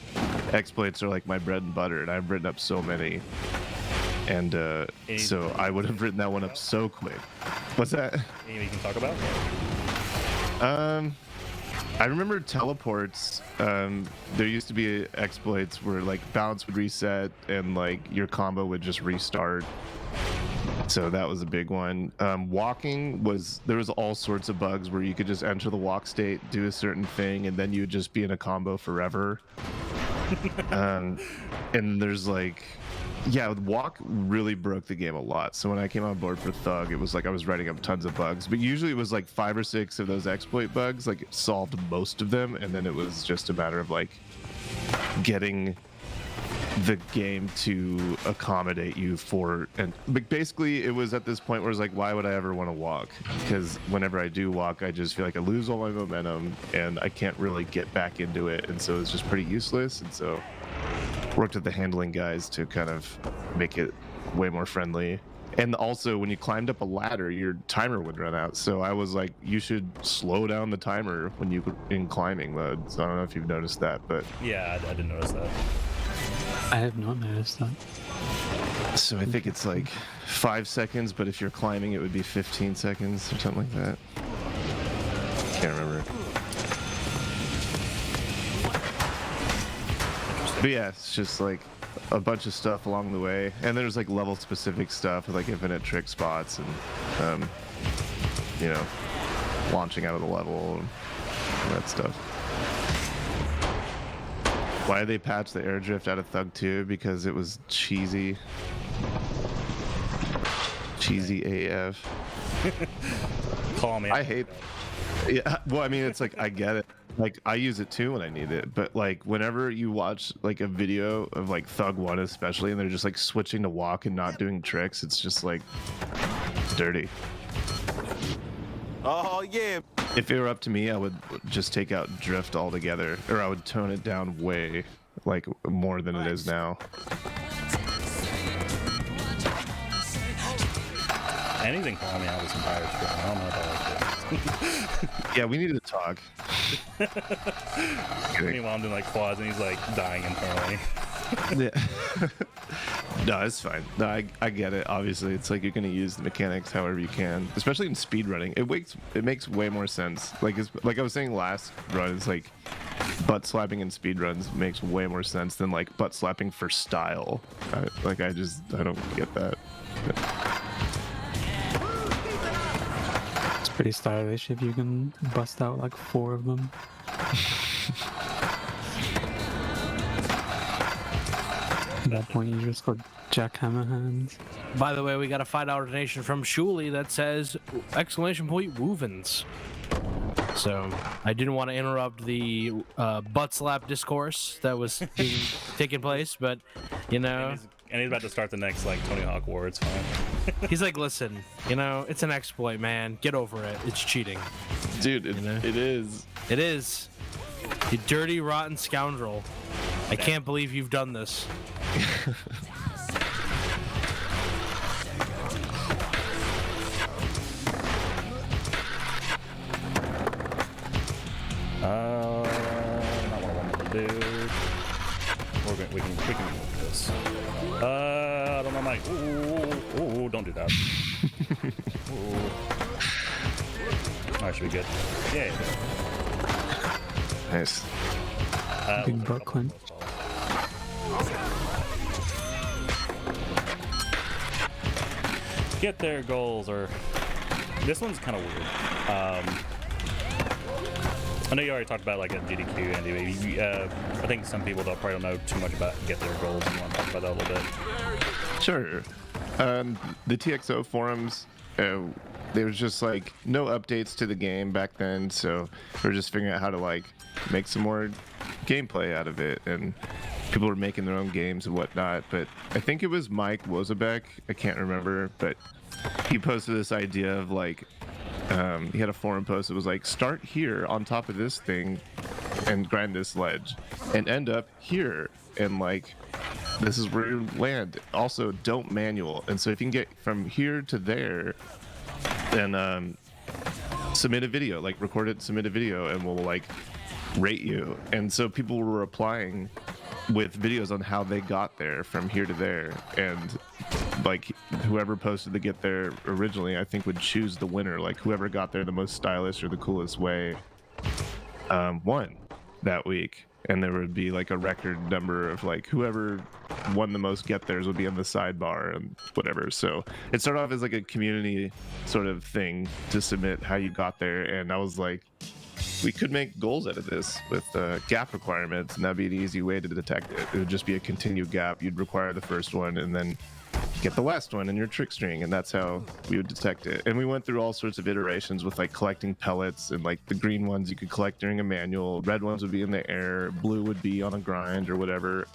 Speaker 3: exploits are like my bread and butter, and I've written up so many. And so I would have written that one up so quick. What's that?
Speaker 5: Anything you can talk about?
Speaker 3: I remember teleports. There used to be exploits where like balance would reset and like your combo would just restart. So that was a big one. Walking there was all sorts of bugs where you could just enter the walk state, do a certain thing, and then you would just be in a combo forever. And there's like, yeah, walk really broke the game a lot. So when I came on board for Thug, it was like I was writing up tons of bugs, but usually it was like 5 or 6 of those exploit bugs, like it solved most of them, and then it was just a matter of like getting the game to accommodate you for, and like basically it was at this point where it's like, why would I ever want to walk? Because whenever I do walk, I just feel like I lose all my momentum and I can't really get back into it, and so it's just pretty useless. And so worked with the handling guys to kind of make it way more friendly. And also when you climbed up a ladder, your timer would run out, so I was like, you should slow down the timer when you in climbing mode. So I don't know if you've noticed that, but
Speaker 5: Yeah, I didn't notice that.
Speaker 6: I have not noticed that.
Speaker 3: so I think it's like 5 seconds, but if you're climbing it would be 15 seconds or something like that. Can't remember. But yeah, it's just like a bunch of stuff along the way, and there's like level specific stuff with like infinite trick spots and you know, launching out of the level and that stuff. Why did they patch the air drift out of Thug 2? Because it was cheesy AF.
Speaker 5: Call me.
Speaker 3: I hate it. Yeah, well, I mean, it's like, I get it. Like, I use it too when I need it, but like whenever you watch like a video of like Thug 1 especially, and they're just like switching to walk and not doing tricks, it's just like dirty.
Speaker 10: Oh yeah.
Speaker 3: If it were up to me, I would just take out drift altogether, or I would tone it down way, like more than it is now.
Speaker 5: Anything calling me out this entire stream. I don't know if I like it.
Speaker 3: Yeah, we need to talk.
Speaker 5: Meanwhile, I'm doing like quads and he's like dying internally.
Speaker 3: Yeah. No, it's fine. No, I get it. Obviously, it's like you're gonna use the mechanics however you can, especially in speedrunning. It makes way more sense. Like like I was saying last run, it's like butt slapping in speedruns makes way more sense than like butt slapping for style. I don't get that.
Speaker 6: It's pretty stylish if you can bust out like 4 of them. At that point, you just got jackhammer hands.
Speaker 4: By the way, we got a $5 donation from Shuli that says exclamation point Woovens. So I didn't want to interrupt the butt slap discourse that was taking place, but you know.
Speaker 5: And he's about to start the next like Tony Hawk War. It's fine.
Speaker 4: He's like, listen, you know, it's an exploit, man. Get over it. It's cheating.
Speaker 3: Dude, it is.
Speaker 4: It is. You dirty, rotten scoundrel. I can't believe you've done this.
Speaker 5: Not what I wanted to do. We can do this. I don't know, Mike. Ooh, don't do that. Ooh. That should be good. Yeah.
Speaker 3: Nice.
Speaker 6: Big Brooklyn.
Speaker 5: Get their goals, or this one's kind of weird. I know you already talked about like a GDQ, Andy. I think some people probably don't know too much about get their goals. You want to talk about that a little bit?
Speaker 3: Sure. The TXO forums, there was just like no updates to the game back then, so we were just figuring out how to like make some more gameplay out of it, and people were making their own games and whatnot. But I think it was Mike Wozebek, I can't remember, but he posted this idea of like he had a forum post that was like, start here on top of this thing and grind this ledge and end up here, and like this is where you land. Also, don't manual. And so if you can get from here to there, then submit a video, like record it, submit a video, and we'll like rate you. And so people were replying with videos on how they got there from here to there, and like whoever posted to get there originally, I think, would choose the winner. Like whoever got there the most stylish or the coolest way won that week. And there would be like a record number of like whoever won the most get theirs would be on the sidebar and whatever. So it started off as like a community sort of thing to submit how you got there. And I was like, we could make goals out of this with gap requirements, and that'd be an easy way to detect it. It would just be a continued gap. You'd require the first one and then get the last one in your trick string, and that's how we would detect it. And we went through all sorts of iterations with like collecting pellets, and like the green ones you could collect during a manual, red ones would be in the air, blue would be on a grind or whatever.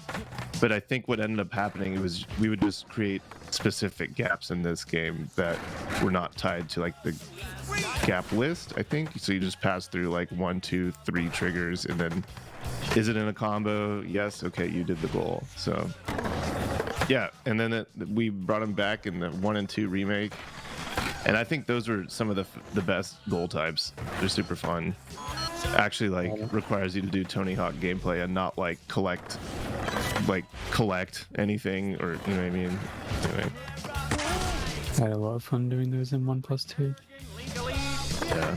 Speaker 3: But I think what ended up happening was we would just create specific gaps in this game that were not tied to like the gap list, I think. So you just pass through like 1, 2, 3 triggers, and then is it in a combo? Yes. Okay, you did the goal. So yeah, and then we brought them back in the 1 and 2 remake, and I think those were some of the best goal types. They're super fun. Actually, like requires you to do Tony Hawk gameplay and not like collect anything, or you know what I mean. Anyway.
Speaker 6: I had a lot of fun doing those in 1+2.
Speaker 3: Yeah.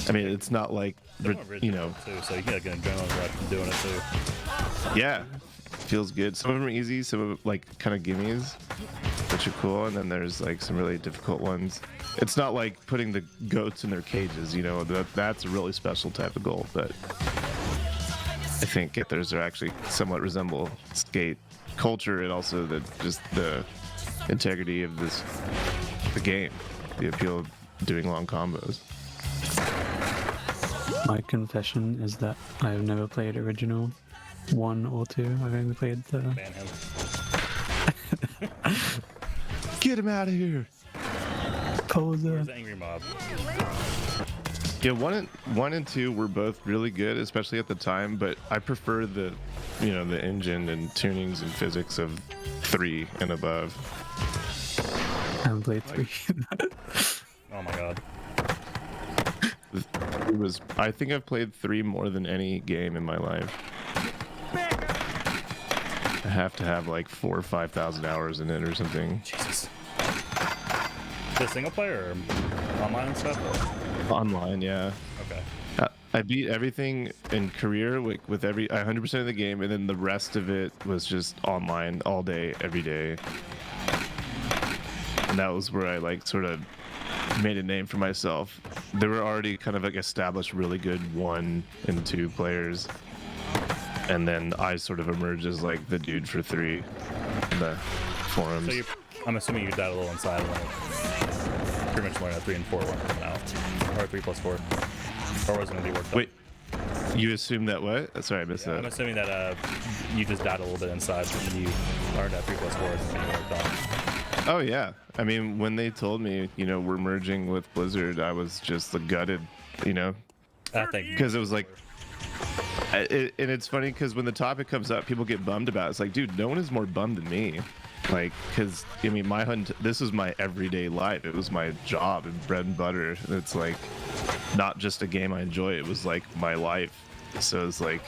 Speaker 3: I mean, it's not like you know.
Speaker 5: Too, so you get an adrenaline rush from doing it too.
Speaker 3: Yeah. Feels good. Some of them are easy, some of them like kind of gimmies, which are cool, and then there's like some really difficult ones. It's not like putting the goats in their cages, you know. That's a really special type of goal, but I think get theirs are actually somewhat resemble skate culture, and also the integrity of the game, the appeal of doing long combos.
Speaker 6: My confession is that I have never played original 1 or 2. I've only played the...
Speaker 5: Ban him.
Speaker 3: Get him out of here!
Speaker 6: Poser.
Speaker 5: Where's the angry mob?
Speaker 3: Yeah, 1 and 2 were both really good, especially at the time. But I prefer the engine and tunings and physics of 3 and above.
Speaker 6: I haven't played 3.
Speaker 5: Oh my god.
Speaker 3: I think I've played 3 more than any game in my life. I have to have like 4,000 or 5,000 hours in it or something.
Speaker 5: Jesus. The single player or online and stuff? Or?
Speaker 3: Online, yeah.
Speaker 5: Okay.
Speaker 3: I beat everything in career with every 100% of the game, and then the rest of it was just online all day, every day. And that was where I like sort of made a name for myself. There were already kind of like established really good 1 and 2 players, and then I sort of emerged as like the dude for 3 in the forums.
Speaker 5: So I'm assuming you died a little inside and like, pretty much learned that 3 and 4 weren't coming out, or 3+4, or wasn't gonna be worked on.
Speaker 3: Wait, you assume that what? Sorry, I missed that.
Speaker 5: I'm assuming that you just died a little bit inside when you learned that 3+4 isn't being worked on.
Speaker 3: Oh yeah, I mean, when they told me, we're merging with Blizzard, I was just gutted, because it was like, and it's funny because when the topic comes up, people get bummed about it. It's like, dude, no one is more bummed than me. Like, because I mean, this was my everyday life. It was my job and bread and butter. And it's like not just a game I enjoy. It was like my life. So it's like,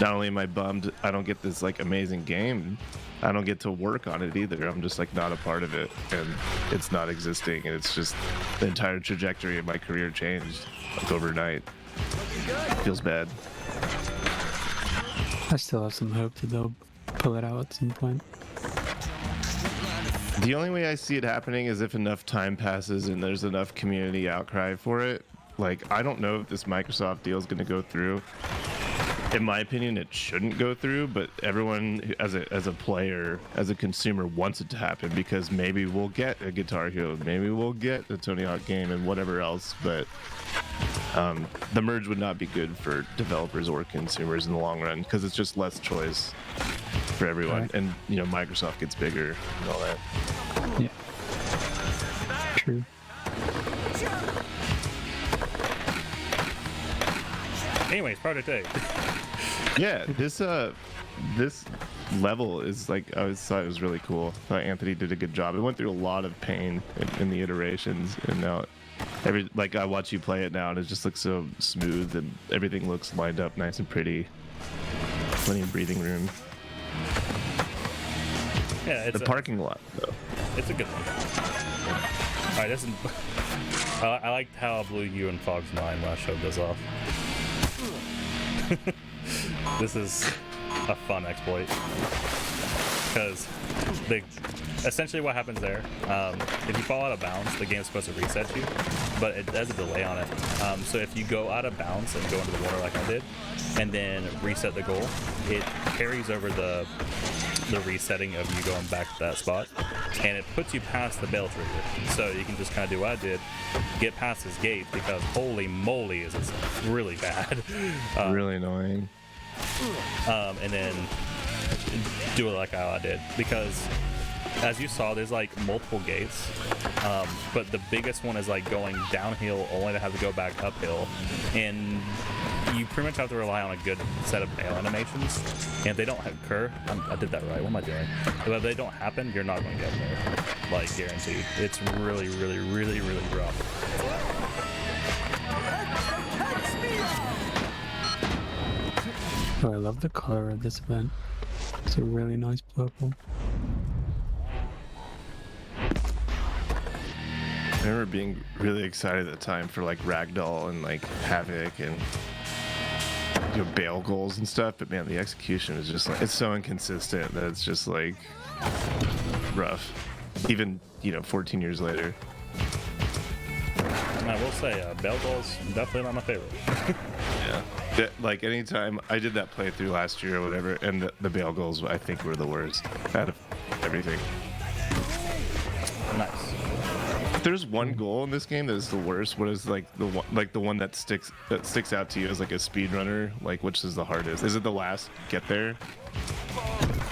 Speaker 3: not only am I bummed I don't get this like amazing game, I don't get to work on it either. I'm just like not a part of it, and it's not existing. And it's just the entire trajectory of my career changed like overnight. Feels bad.
Speaker 6: I still have some hope that they'll pull it out at some point.
Speaker 3: The only way I see it happening is if enough time passes and there's enough community outcry for it. Like, I don't know if this Microsoft deal is going to go through. In my opinion, it shouldn't go through, but everyone as a player, as a consumer, wants it to happen because maybe we'll get a Guitar Hero, maybe we'll get a Tony Hawk game and whatever else, but the merge would not be good for developers or consumers in the long run because it's just less choice for everyone.
Speaker 6: Right.
Speaker 3: And, you know, Microsoft gets bigger and all that.
Speaker 6: Yeah. True.
Speaker 5: Anyways, Project 8.
Speaker 3: Yeah, this level is like, I always thought it was really cool. I thought Anthony did a good job. It went through a lot of pain in the iterations, and now I watch you play it now and it just looks so smooth and everything looks lined up nice and pretty. Plenty of breathing room.
Speaker 5: Yeah, it's
Speaker 3: The parking lot though.
Speaker 5: It's a good one. Alright, this is... I liked how I blew you and Fog's mind when I showed this off. This is a fun exploit. Because essentially what happens there, if you fall out of bounds, the game's supposed to reset you, but it has a delay on it. So if you go out of bounds and go into the water like I did, and then reset the goal, it carries over the resetting of you going back to that spot, and it puts you past the bail trigger. So you can just kind of do what I did, get past this gate, because holy moly is this really bad.
Speaker 3: Really annoying.
Speaker 5: And then do it like how I did, because as you saw, there's like multiple gates, but the biggest one is like going downhill only to have to go back uphill, and you pretty much have to rely on a good set of bail animations, and if they don't occur, I did that right, what am I doing? If they don't happen, you're not going to get there, like guaranteed. It's really, really, really, really rough.
Speaker 6: Oh, I love the color of this event. It's a really nice purple.
Speaker 3: I remember being really excited at the time for like Ragdoll and like Havoc and, you know, bail goals and stuff, but man, the execution is just like, it's so inconsistent that it's just like rough, even, you know, 14 years later.
Speaker 5: And I will say, bail goals definitely not my favorite.
Speaker 3: Yeah. Like anytime I did that playthrough last year or whatever, and the bail goals I think were the worst out of everything.
Speaker 5: Nice.
Speaker 3: If there's one goal in this game that is the worst, what is like the one that sticks out to you as like a speedrunner? Like, which is the hardest? Is it the last get there?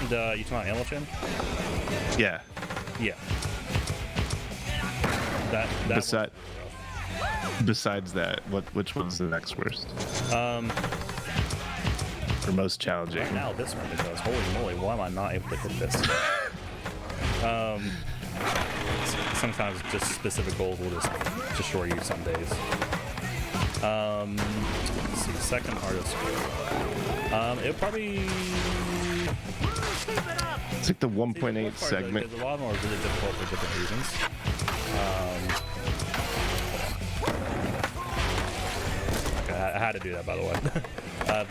Speaker 5: You talking about Hamilton?
Speaker 3: Yeah.
Speaker 5: Yeah. That
Speaker 3: Besides that, which one's the next worst? Or most challenging?
Speaker 5: Right now this one, because holy moly, why am I not able to hit this? Sometimes just specific goals will just destroy you some days. Let's see, second hardest goal. It'll probably...
Speaker 3: It's like the 1.8 segment.
Speaker 5: Because a lot of them are really difficult for different reasons. I had to do that, by the way.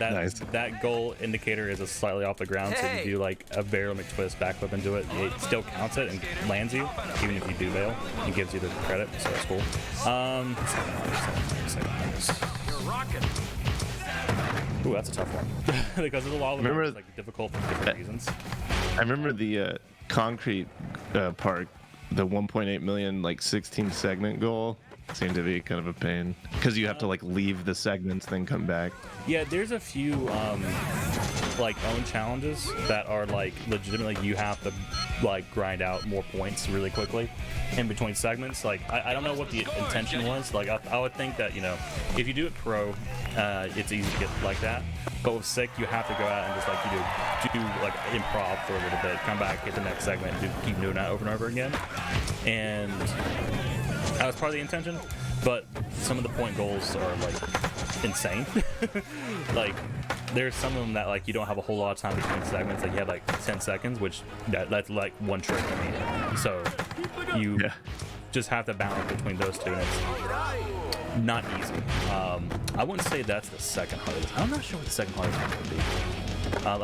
Speaker 3: Nice.
Speaker 5: That goal indicator is a slightly off the ground, so if you do like a barrel McTwist backflip into it, it still counts it and lands you, even if you do bail. It gives you the credit, so that's cool.
Speaker 9: You're rocking.
Speaker 5: Ooh, that's a tough one. Because there's a lot of them
Speaker 3: Remember,
Speaker 5: that's like difficult for different reasons.
Speaker 3: I remember the concrete park, the 1.8 million like 16 segment goal. seem to be kind of a pain because you have to like leave the segments then come back.
Speaker 5: Yeah, there's a few like own challenges that are like legitimately you have to like grind out more points really quickly in between segments. Like I don't know what the intention was. Like I would think that, you know, if you do it pro, it's easy to get like that. But with sick, you have to go out and just like do like improv for a little bit, come back, get the next segment, and keep doing that over and over again. And that was part of the intention. But some of the point goals are like insane. Like there's some of them that like you don't have a whole lot of time between segments. Like you have like 10 seconds, which that's like one trick to me. So you just have to balance between those two, and it's not easy. I wouldn't say that's the second hardest. I'm not sure what the second hardest one would be.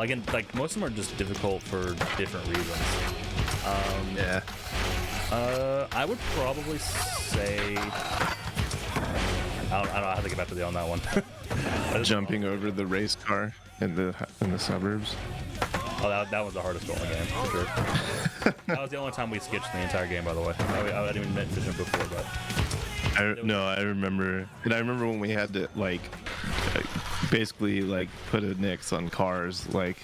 Speaker 5: Again, like most of them are just difficult for different reasons. I would probably say I don't know how to get back to the on that one.
Speaker 3: Jumping over the race car in the suburbs.
Speaker 5: Oh, that was the hardest goal in the game, for sure. That was the only time we sketched the entire game, by the way. I didn't even mention it before, but...
Speaker 3: I remember. And I remember when we had to, like, basically, like, put a nix on cars. Like,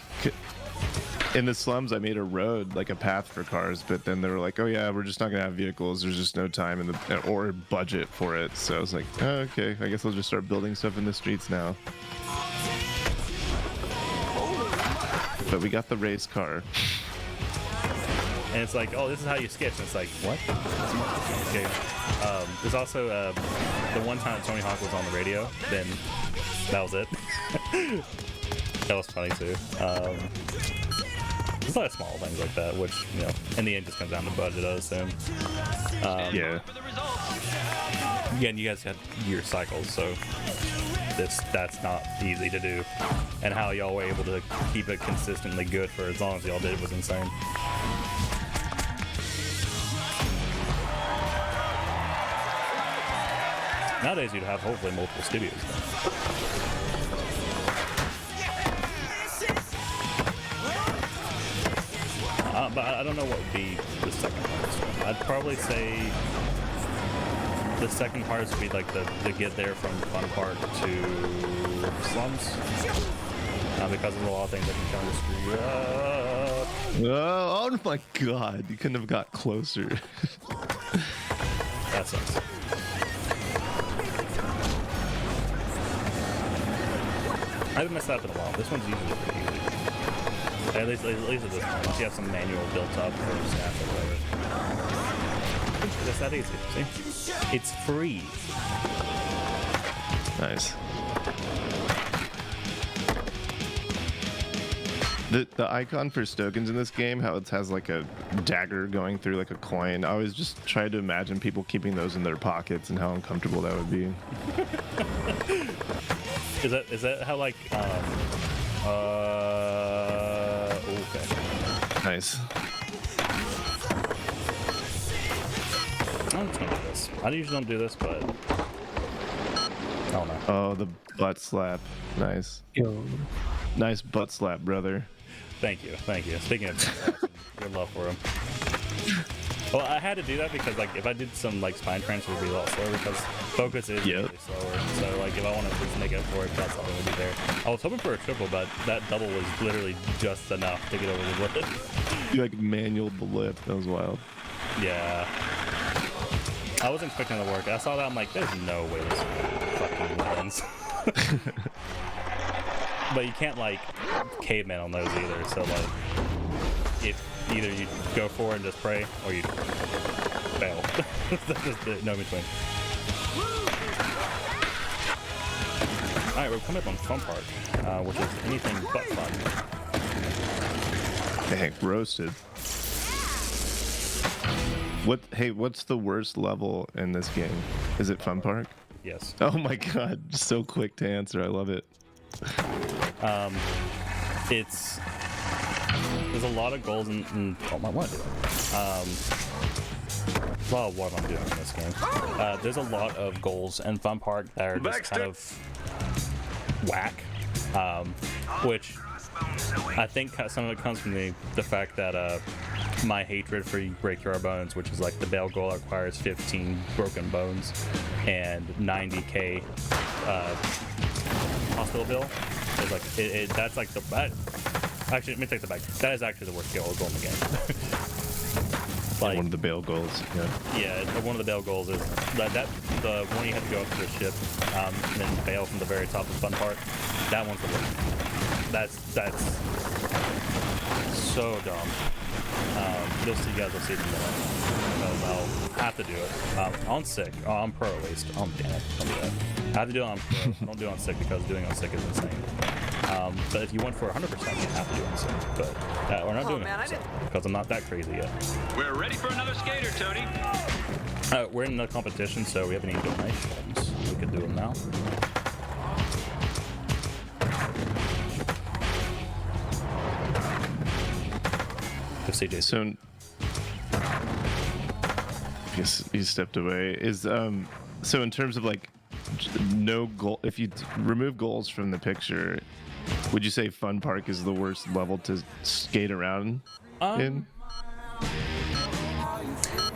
Speaker 3: in the slums, I made a road, like a path for cars, but then they were like, oh, yeah, we're just not going to have vehicles. There's just no time or budget for it. So I was like, oh, okay, I guess I'll just start building stuff in the streets now. But we got the race car.
Speaker 5: And it's like, oh, this is how you sketch. And it's like, what? Okay. There's also the one time Tony Hawk was on the radio, then that was it. That was funny too. There's a lot of small things like that, which, you know, in the end just comes down to budget, I assume.
Speaker 3: Yeah.
Speaker 5: Again, you guys had year cycles, so that's not easy to do. And how y'all were able to keep it consistently good for as long as y'all did was insane. Nowadays, you'd have hopefully multiple studios. But I don't know what would be the second hardest one. I'd probably say the second hardest would be like the get there from Fun Park to Slums. Because of a lot of things that can kind of screw you up.
Speaker 3: Oh my god, you couldn't have got closer.
Speaker 5: That sucks. I haven't messed that up in a while. This one's usually pretty easy. At least at this point, once you have some manual built up for stats or whatever. It's that easy, see? It's free.
Speaker 3: Nice. The icon for Stokens in this game, how it has like a dagger going through like a coin. I always just try to imagine people keeping those in their pockets and how uncomfortable that would be.
Speaker 5: Is that how like okay.
Speaker 3: Nice.
Speaker 5: I'm just gonna do this. I usually don't do this, but oh no.
Speaker 3: Oh, the butt slap. Nice.
Speaker 6: Yo.
Speaker 3: Nice butt slap, brother.
Speaker 5: Thank you. Speaking of your love for him. Well, I had to do that because like if I did some like spine transfer, it would be a lot slower because focus is really slower. So like if I want to just make it for it, that's all would be there. I was hoping for a triple, but that double was literally just enough to get over the lip.
Speaker 3: You like manualed the lip. That was wild.
Speaker 5: Yeah. I wasn't expecting it to work. I saw that. I'm like, there's no way this fucking wins. But you can't like caveman on those either. So like, if either you go for it and just pray, or you fail. That's just no between. All right, we're coming up on Fun Park, which is anything but fun.
Speaker 3: Dang, roasted. What's the worst level in this game? Is it Fun Park?
Speaker 5: Yes.
Speaker 3: Oh my god, so quick to answer. I love it.
Speaker 5: There's a lot of goals in oh, I want to do it. There's a lot of what I'm doing in this game. There's a lot of goals in Fun Park that are just kind of whack, which I think some of it comes from the fact that my hatred for Break Your Bones, which is like the bail goal requires 15 broken bones and 90k hospital bill. It's like that's like the actually let me take that back. That is actually the worst goal in the game. Like,
Speaker 3: one of the bail goals.
Speaker 5: Yeah, one of the bail goals is that the one you have to go up to the ship and then bail from the very top of the fun part. That one's the worst. That's so dumb. You guys will see it in a minute. I'll have to do it. On sick. Oh, I'm pro at least. Oh, damn it. Don't do that. I have to do it on pro. I don't do it on sick because doing it on sick is insane. But if you went for 100%, you have to do it on sick. But we're not doing it because I'm not that crazy yet.
Speaker 10: We're ready for another skater, Tony.
Speaker 5: We're in the competition, so we haven't any donations. We could do them now. CJ.
Speaker 3: So, I guess he stepped away. Is so in terms of like no goal, if you remove goals from the picture, would you say Fun Park is the worst level to skate around in?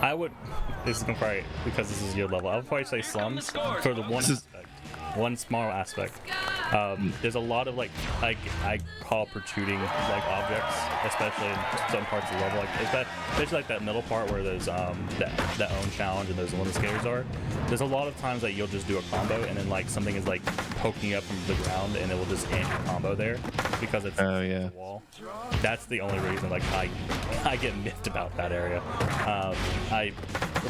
Speaker 5: I would. This is probably because this is your level. I would probably say Slums for the one small aspect. There's a lot of like I call protruding like objects, especially in some parts of the level. Like especially like that middle part where there's that own challenge and there's one of the skaters are. There's a lot of times that you'll just do a combo and then like something is like poking you up from the ground and it will just end your combo there because it's the wall. That's the only reason like I get miffed about that area. I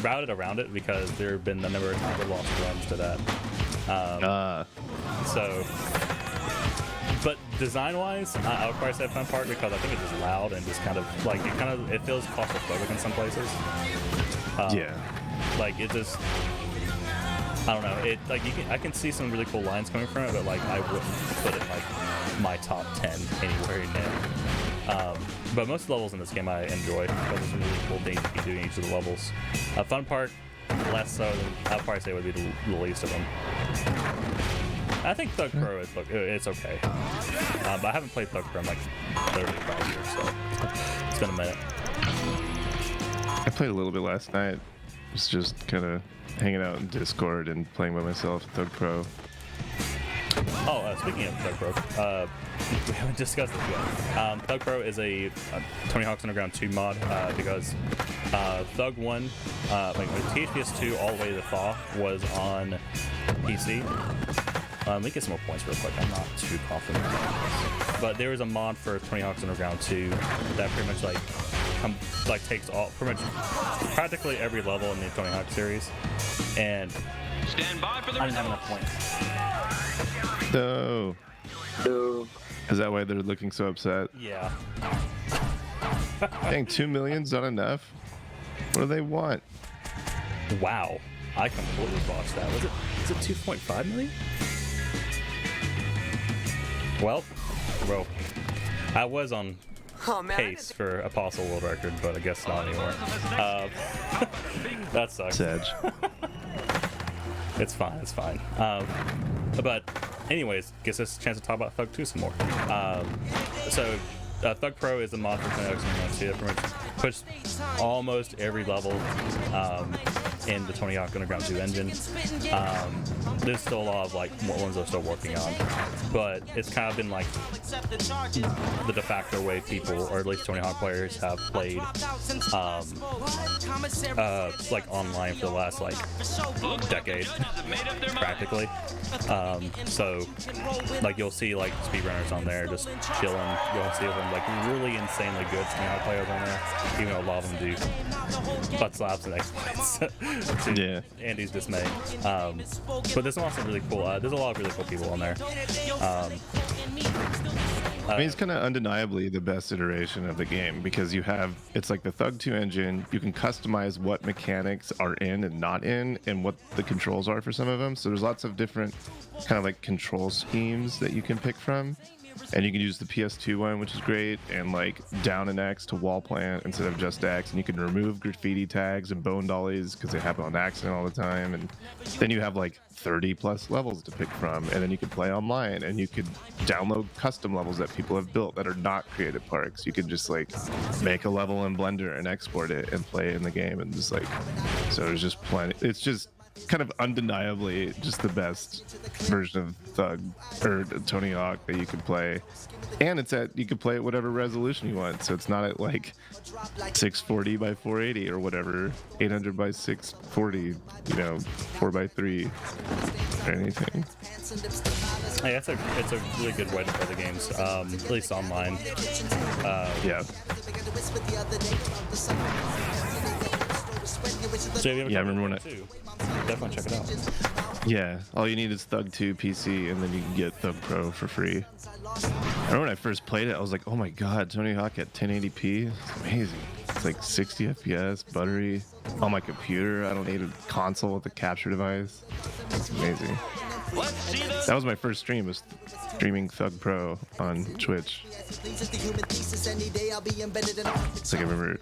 Speaker 5: routed around it because there have been a number of times I've lost runs to that. So, but design-wise, I would probably say Fun Park because I think it's just loud and just kind of like it feels claustrophobic in some places. Like it just, I don't know. It like I can see some really cool lines coming from it, but like I wouldn't put it like my top 10 anywhere near. But most levels in this game I enjoy because there's some really cool things you can do in each of the levels. Fun Park, less so than I'd probably say would be the least of them. I think Thug Pro is it's okay, but I haven't played Thug Pro in like 35 years, so it's been a minute.
Speaker 3: I played a little bit last night. Was just kind of hanging out in Discord and playing by myself. Thug Pro.
Speaker 5: Oh, speaking of Thug Pro, we haven't discussed this yet. Thug Pro is a Tony Hawk's Underground 2 mod because Thug 1, like THPS 2 all the way to the Thaw was on PC. Let me get some more points real quick. I'm not too confident about this. But there is a mod for Tony Hawk's Underground 2 that pretty much like takes all pretty much practically every level in the Tony Hawk series. And
Speaker 10: stand by for the
Speaker 5: I didn't have enough points.
Speaker 3: No. Is that why they're looking so upset?
Speaker 5: Yeah.
Speaker 3: Dang, 2 million's not enough. What do they want?
Speaker 5: Wow. I completely botched that. Is it 2.5 million? Well, I was on pace for Apostle World Record, but I guess not anymore. That sucks.
Speaker 3: Sedge.
Speaker 5: It's fine. But anyways, gives us a chance to talk about Thug 2 some more. So Thug Pro is a mod for Tony Hawk's Underground 2 that pretty much puts almost every level in the Tony Hawk Underground 2 engine. There's still a lot of like ones they're still working on, but it's kind of been like the de facto way people, or at least Tony Hawk players, have played like online for the last like decade, practically. So like you'll see like speedrunners on there just chilling. You'll see them like really insanely good Tony Hawk players on there, even though a lot of them do butt slaps and exploits to Andy's dismay. But this one's also really cool. There's a lot of really cool people on there.
Speaker 3: I mean, it's kind of undeniably the best iteration of the game because it's like the Thug 2 engine. You can customize what mechanics are in and not in and what the controls are for some of them. So there's lots of different kind of like control schemes that you can pick from. and you can use the PS2 one, which is great, and like down an X to wall plant instead of just X, and you can remove graffiti tags and bone dollies because they happen on accident all the time, and then you have like 30 plus levels to pick from, and then you can play online, and you could download custom levels that people have built that are not creative parks. You could just like make a level in Blender and export it and play it in the game, and just like, so there's just plenty. It's just kind of undeniably just the best version of Thug or Tony Hawk that you could play, and you can play at whatever resolution you want, so it's not at like 640 by 480 or whatever, 800 by 640, 4 by 3 or anything.
Speaker 5: Hey, it's a really good way to play the games, at least online.
Speaker 3: Yeah.
Speaker 5: So if you
Speaker 3: Yeah, I remember when
Speaker 5: definitely check it out.
Speaker 3: Yeah, all you need is Thug 2 PC, and then you can get Thug Pro for free. I remember when I first played it, I was like, oh my god, Tony Hawk at 1080p? It's amazing. It's like 60 FPS, buttery, on my computer. I don't need a console with a capture device. It's amazing. That was my first stream, was streaming Thug Pro on Twitch. It's like I remember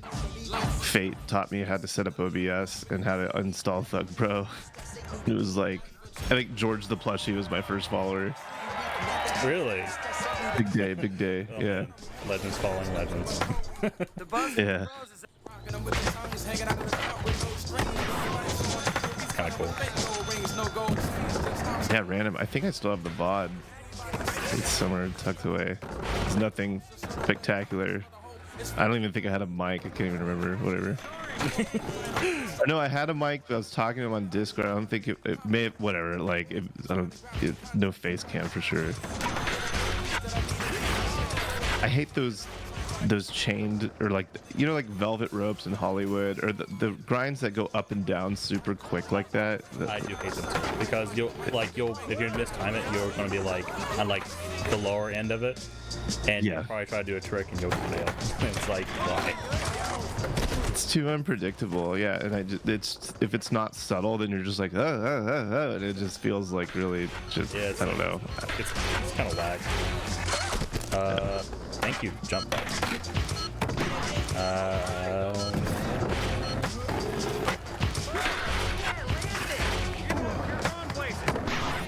Speaker 3: Fate taught me how to set up OBS and how to install Thug Pro. It was like, I think George the Plushie was my first follower.
Speaker 5: Really?
Speaker 3: Big day,
Speaker 5: Oh,
Speaker 3: yeah.
Speaker 5: man. Legends following legends.
Speaker 3: Yeah.
Speaker 5: It's kind of cool.
Speaker 3: Yeah, random. I think I still have the VOD. It's somewhere tucked away. It's nothing spectacular. I don't even think I had a mic. I can't even remember. Whatever. No, I had a mic, but I was talking to him on Discord. I don't think it may have, whatever. Like, no face cam for sure. I hate those chained, or like, like velvet ropes in Hollywood, or the grinds that go up and down super quick like that.
Speaker 5: I do hate them too, because if you mistime it, you're going to be like on like the lower end of it, and you'll probably try to do a trick and you'll fail. It's like, why?
Speaker 3: It's too unpredictable, yeah. And if it's not subtle, then you're just like, and it just feels like really just, I don't know.
Speaker 5: It's kind of lag. Thank you, jump back.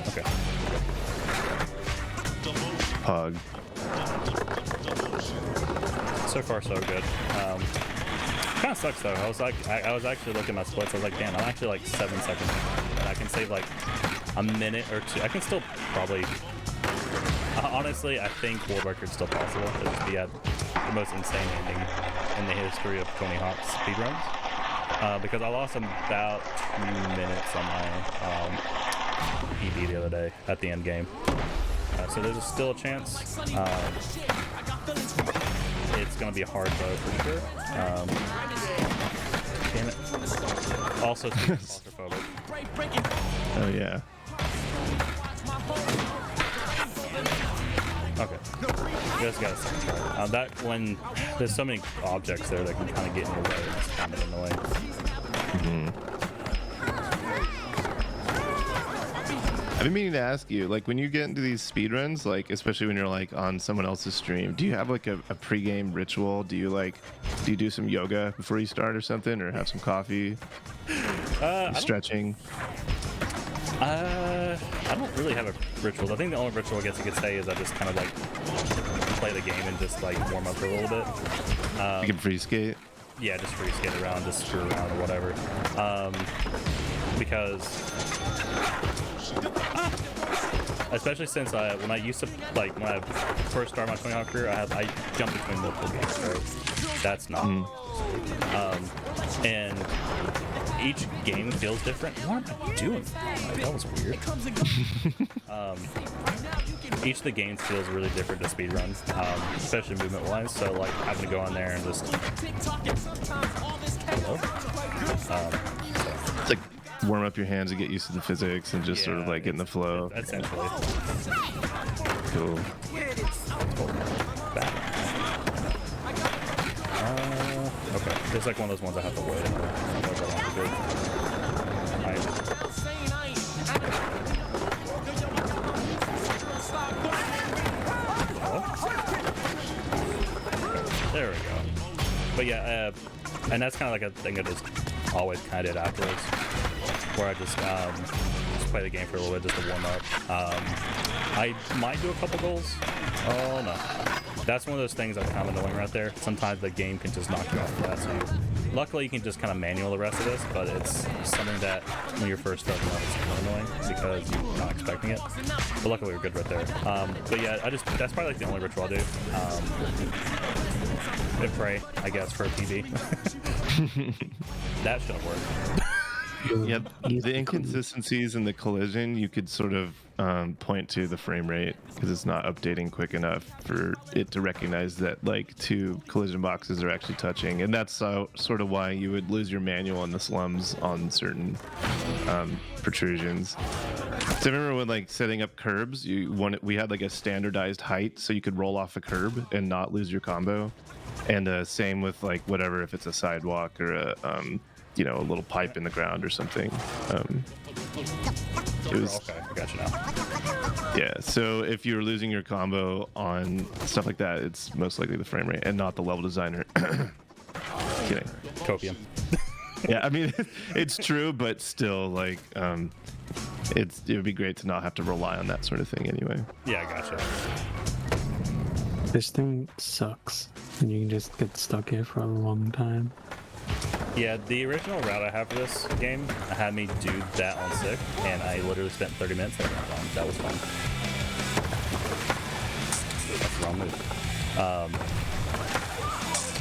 Speaker 5: Okay.
Speaker 3: Pug.
Speaker 5: So far, so good. Kind of sucks though. I was actually looking at my splits. I was like, damn, I'm actually like 7 seconds, and I can save like a minute or two. I can still probably. Honestly, I think world record's still possible. It'll just be at the most insane ending in the history of Tony Hawk's speedruns. Because I lost about 2 minutes on my ED the other day at the end game. So there's still a chance. It's going to be hard though, for sure. Damn it. Also, claustrophobic.
Speaker 3: Oh, yeah.
Speaker 5: Okay. You just gotta second try. That when there's so many objects there that can kind of get in the way, it's kind of annoying.
Speaker 3: I've been meaning to ask you, like, when you get into these speedruns, like, especially when you're like on someone else's stream, do you have like a pre-game ritual? Do you do some yoga before you start or something, or have some coffee? Stretching?
Speaker 5: I don't really have a ritual. I think the only ritual I guess you could say is I just kind of like play the game and just like warm up a little bit.
Speaker 3: You can free skate?
Speaker 5: Yeah, just free skate around, just screw around or whatever. Because especially since when I first started my Tony Hawk career, I jumped between multiple games, right? That's not. And each game feels different. What am I doing? That was weird. Each of the games feels really different to speedruns, especially movement-wise. So like having to go on there and just
Speaker 3: It's like warm up your hands and get used to the physics and just sort of like get in the flow.
Speaker 5: Essentially.
Speaker 3: Cool.
Speaker 5: Okay, there's like one of those ones I have to wait. But yeah, and that's kind of like a thing I just always kind of did afterwards, where I just play the game for a little bit just to warm up. I might do a couple goals. Oh no, that's one of those things that's kind of annoying right there. Sometimes the game can just knock you off of that. So luckily you can just kind of manual the rest of this, but it's something that when you're first starting out it's kind of annoying because you're not expecting it. But luckily we're good right there. But yeah, that's probably like the only ritual I'll do. And pray, I guess, for a TV. That shouldn't work.
Speaker 3: Yeah, the inconsistencies in the collision, you could sort of point to the frame rate because it's not updating quick enough for it to recognize that like two collision boxes are actually touching, and that's sort of why you would lose your manual in the slums on certain protrusions. So I remember when like setting up curbs, we had like a standardized height so you could roll off a curb and not lose your combo, and same with like whatever, if it's a sidewalk or a you know, a little pipe in the ground or something. It was
Speaker 5: Okay, I got you now.
Speaker 3: yeah. So if you're losing your combo on stuff like that, it's most likely the frame rate and not the level designer. Kidding.
Speaker 5: Copium.
Speaker 3: Yeah, I mean it's true, but still, like, it would be great to not have to rely on that sort of thing anyway.
Speaker 5: Yeah, I gotcha.
Speaker 6: This thing sucks, and you can just get stuck here for a long time.
Speaker 5: Yeah, the original route I have for this game had me do that on sick, and I literally spent 30 minutes there. That was fun. That's the wrong move.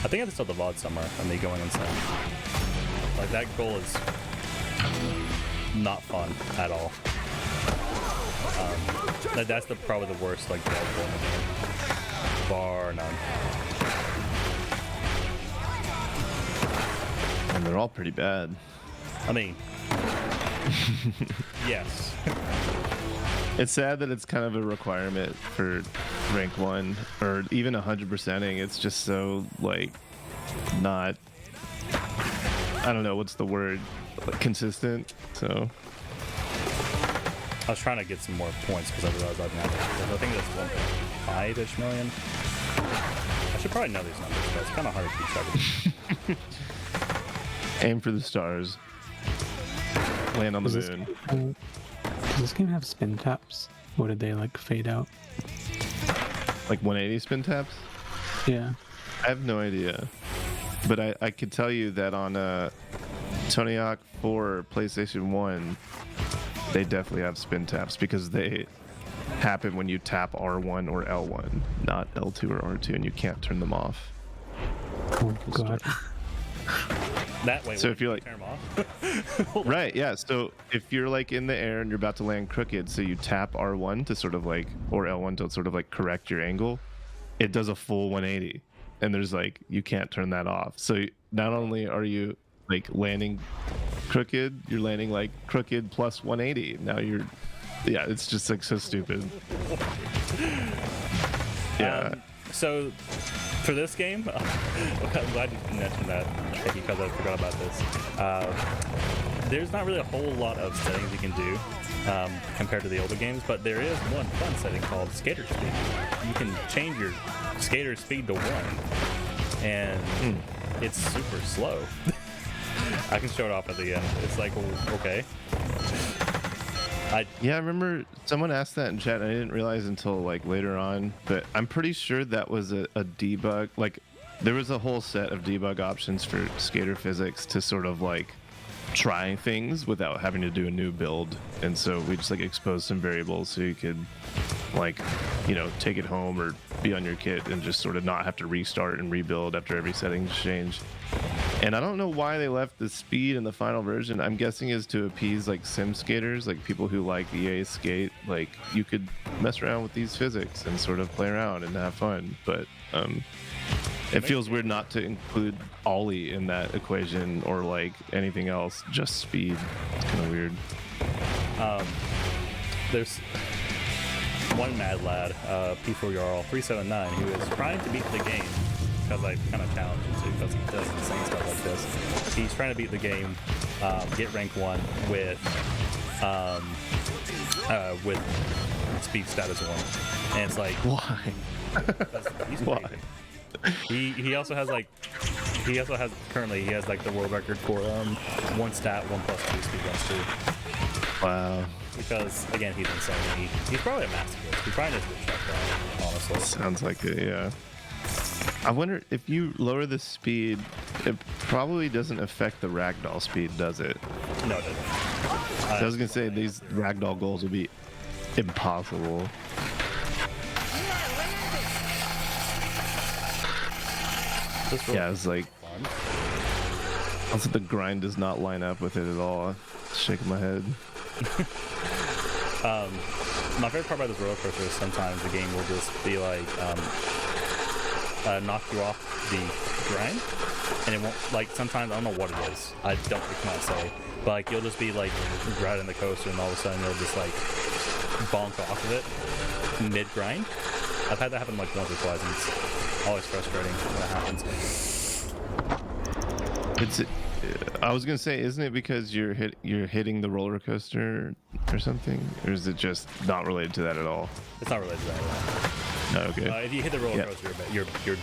Speaker 5: I think I just saw the VOD somewhere of me going insane. Like, that goal is not fun at all. That's probably the worst, like, goal in the game. Bar none.
Speaker 3: And they're all pretty bad.
Speaker 5: I mean, yes.
Speaker 3: It's sad that it's kind of a requirement for rank 1 or even 100%ing. It's just so, like, not, I don't know, what's the word, like, consistent. So
Speaker 5: I was trying to get some more points because I realized I'd never. I think that's 1.5-ish million. I should probably know these numbers, but it's kind of hard to keep track of.
Speaker 3: Aim for the stars. Land on the moon.
Speaker 6: Does this game have spin taps? Or did they like fade out?
Speaker 3: Like 180 spin taps?
Speaker 6: Yeah.
Speaker 3: I have no idea. But I could tell you that on Tony Hawk 4 PlayStation 1, they definitely have spin taps because they happen when you tap R1 or L1, not L2 or R2, and you can't turn them off.
Speaker 6: Oh god.
Speaker 5: That way,
Speaker 3: so if you're like,
Speaker 5: turn them off.
Speaker 3: right, yeah. So if you're like in the air and you're about to land crooked, so you tap R1 to sort of like, or L1 to sort of like correct your angle, it does a full 180, and there's like, you can't turn that off. So not only are you like landing crooked, you're landing like crooked plus 180. Now you're, yeah, it's just like so stupid. Yeah.
Speaker 5: So for this game, I'm glad you mentioned that because I forgot about this. There's not really a whole lot of settings you can do compared to the older games, but there is one fun setting called skater speed. You can change your skater speed to 1, and it's super slow. I can show it off at the end. It's like, okay.
Speaker 3: Yeah, I remember someone asked that in chat, and I didn't realize until like later on, but I'm pretty sure that was a debug. Like, there was a whole set of debug options for skater physics to sort of like try things without having to do a new build. And so we just like exposed some variables so you could like, you know, take it home or be on your kit and just sort of not have to restart and rebuild after every settings change. And I don't know why they left the speed in the final version. I'm guessing is to appease like sim skaters, like people who like EA Skate. Like, you could mess around with these physics and sort of play around and have fun. But it feels weird not to include ollie in that equation or like anything else, just speed. It's kind of weird.
Speaker 5: There's one mad lad, P4Yarl379, who is trying to beat the game because I kind of challenge him to because he does insane stuff like this. He's trying to beat the game, get rank 1 with speed status 1, and it's like,
Speaker 3: why?
Speaker 5: He's crazy. He also has like He also has he has like the world record for one stat 1+2 speed runs too.
Speaker 3: Wow.
Speaker 5: Because again, he's insane. He's probably a masochist. He probably knows good stuff, honestly.
Speaker 3: Sounds like it, yeah. I wonder if you lower the speed, it probably doesn't affect the ragdoll speed, does it?
Speaker 5: No, it doesn't.
Speaker 3: I was gonna say these ragdoll goals will be impossible. Yeah, it's like also the grind does not line up with it at all. Shaking my head.
Speaker 5: My favorite part about this roller coaster is sometimes the game will just be like knock you off the grind, and it won't, like, sometimes I don't know what it is. I cannot say, but like you'll just be like riding the coaster, and all of a sudden you'll just like bonk off of it mid grind. I've had that happen like once or twice, and it's always frustrating when that happens.
Speaker 3: I was gonna say, isn't it because you're hitting the roller coaster or something, or is it just not related to that at all?
Speaker 5: It's not related to that at all.
Speaker 3: No, okay.
Speaker 5: If you hit the roller coaster, you're bailed.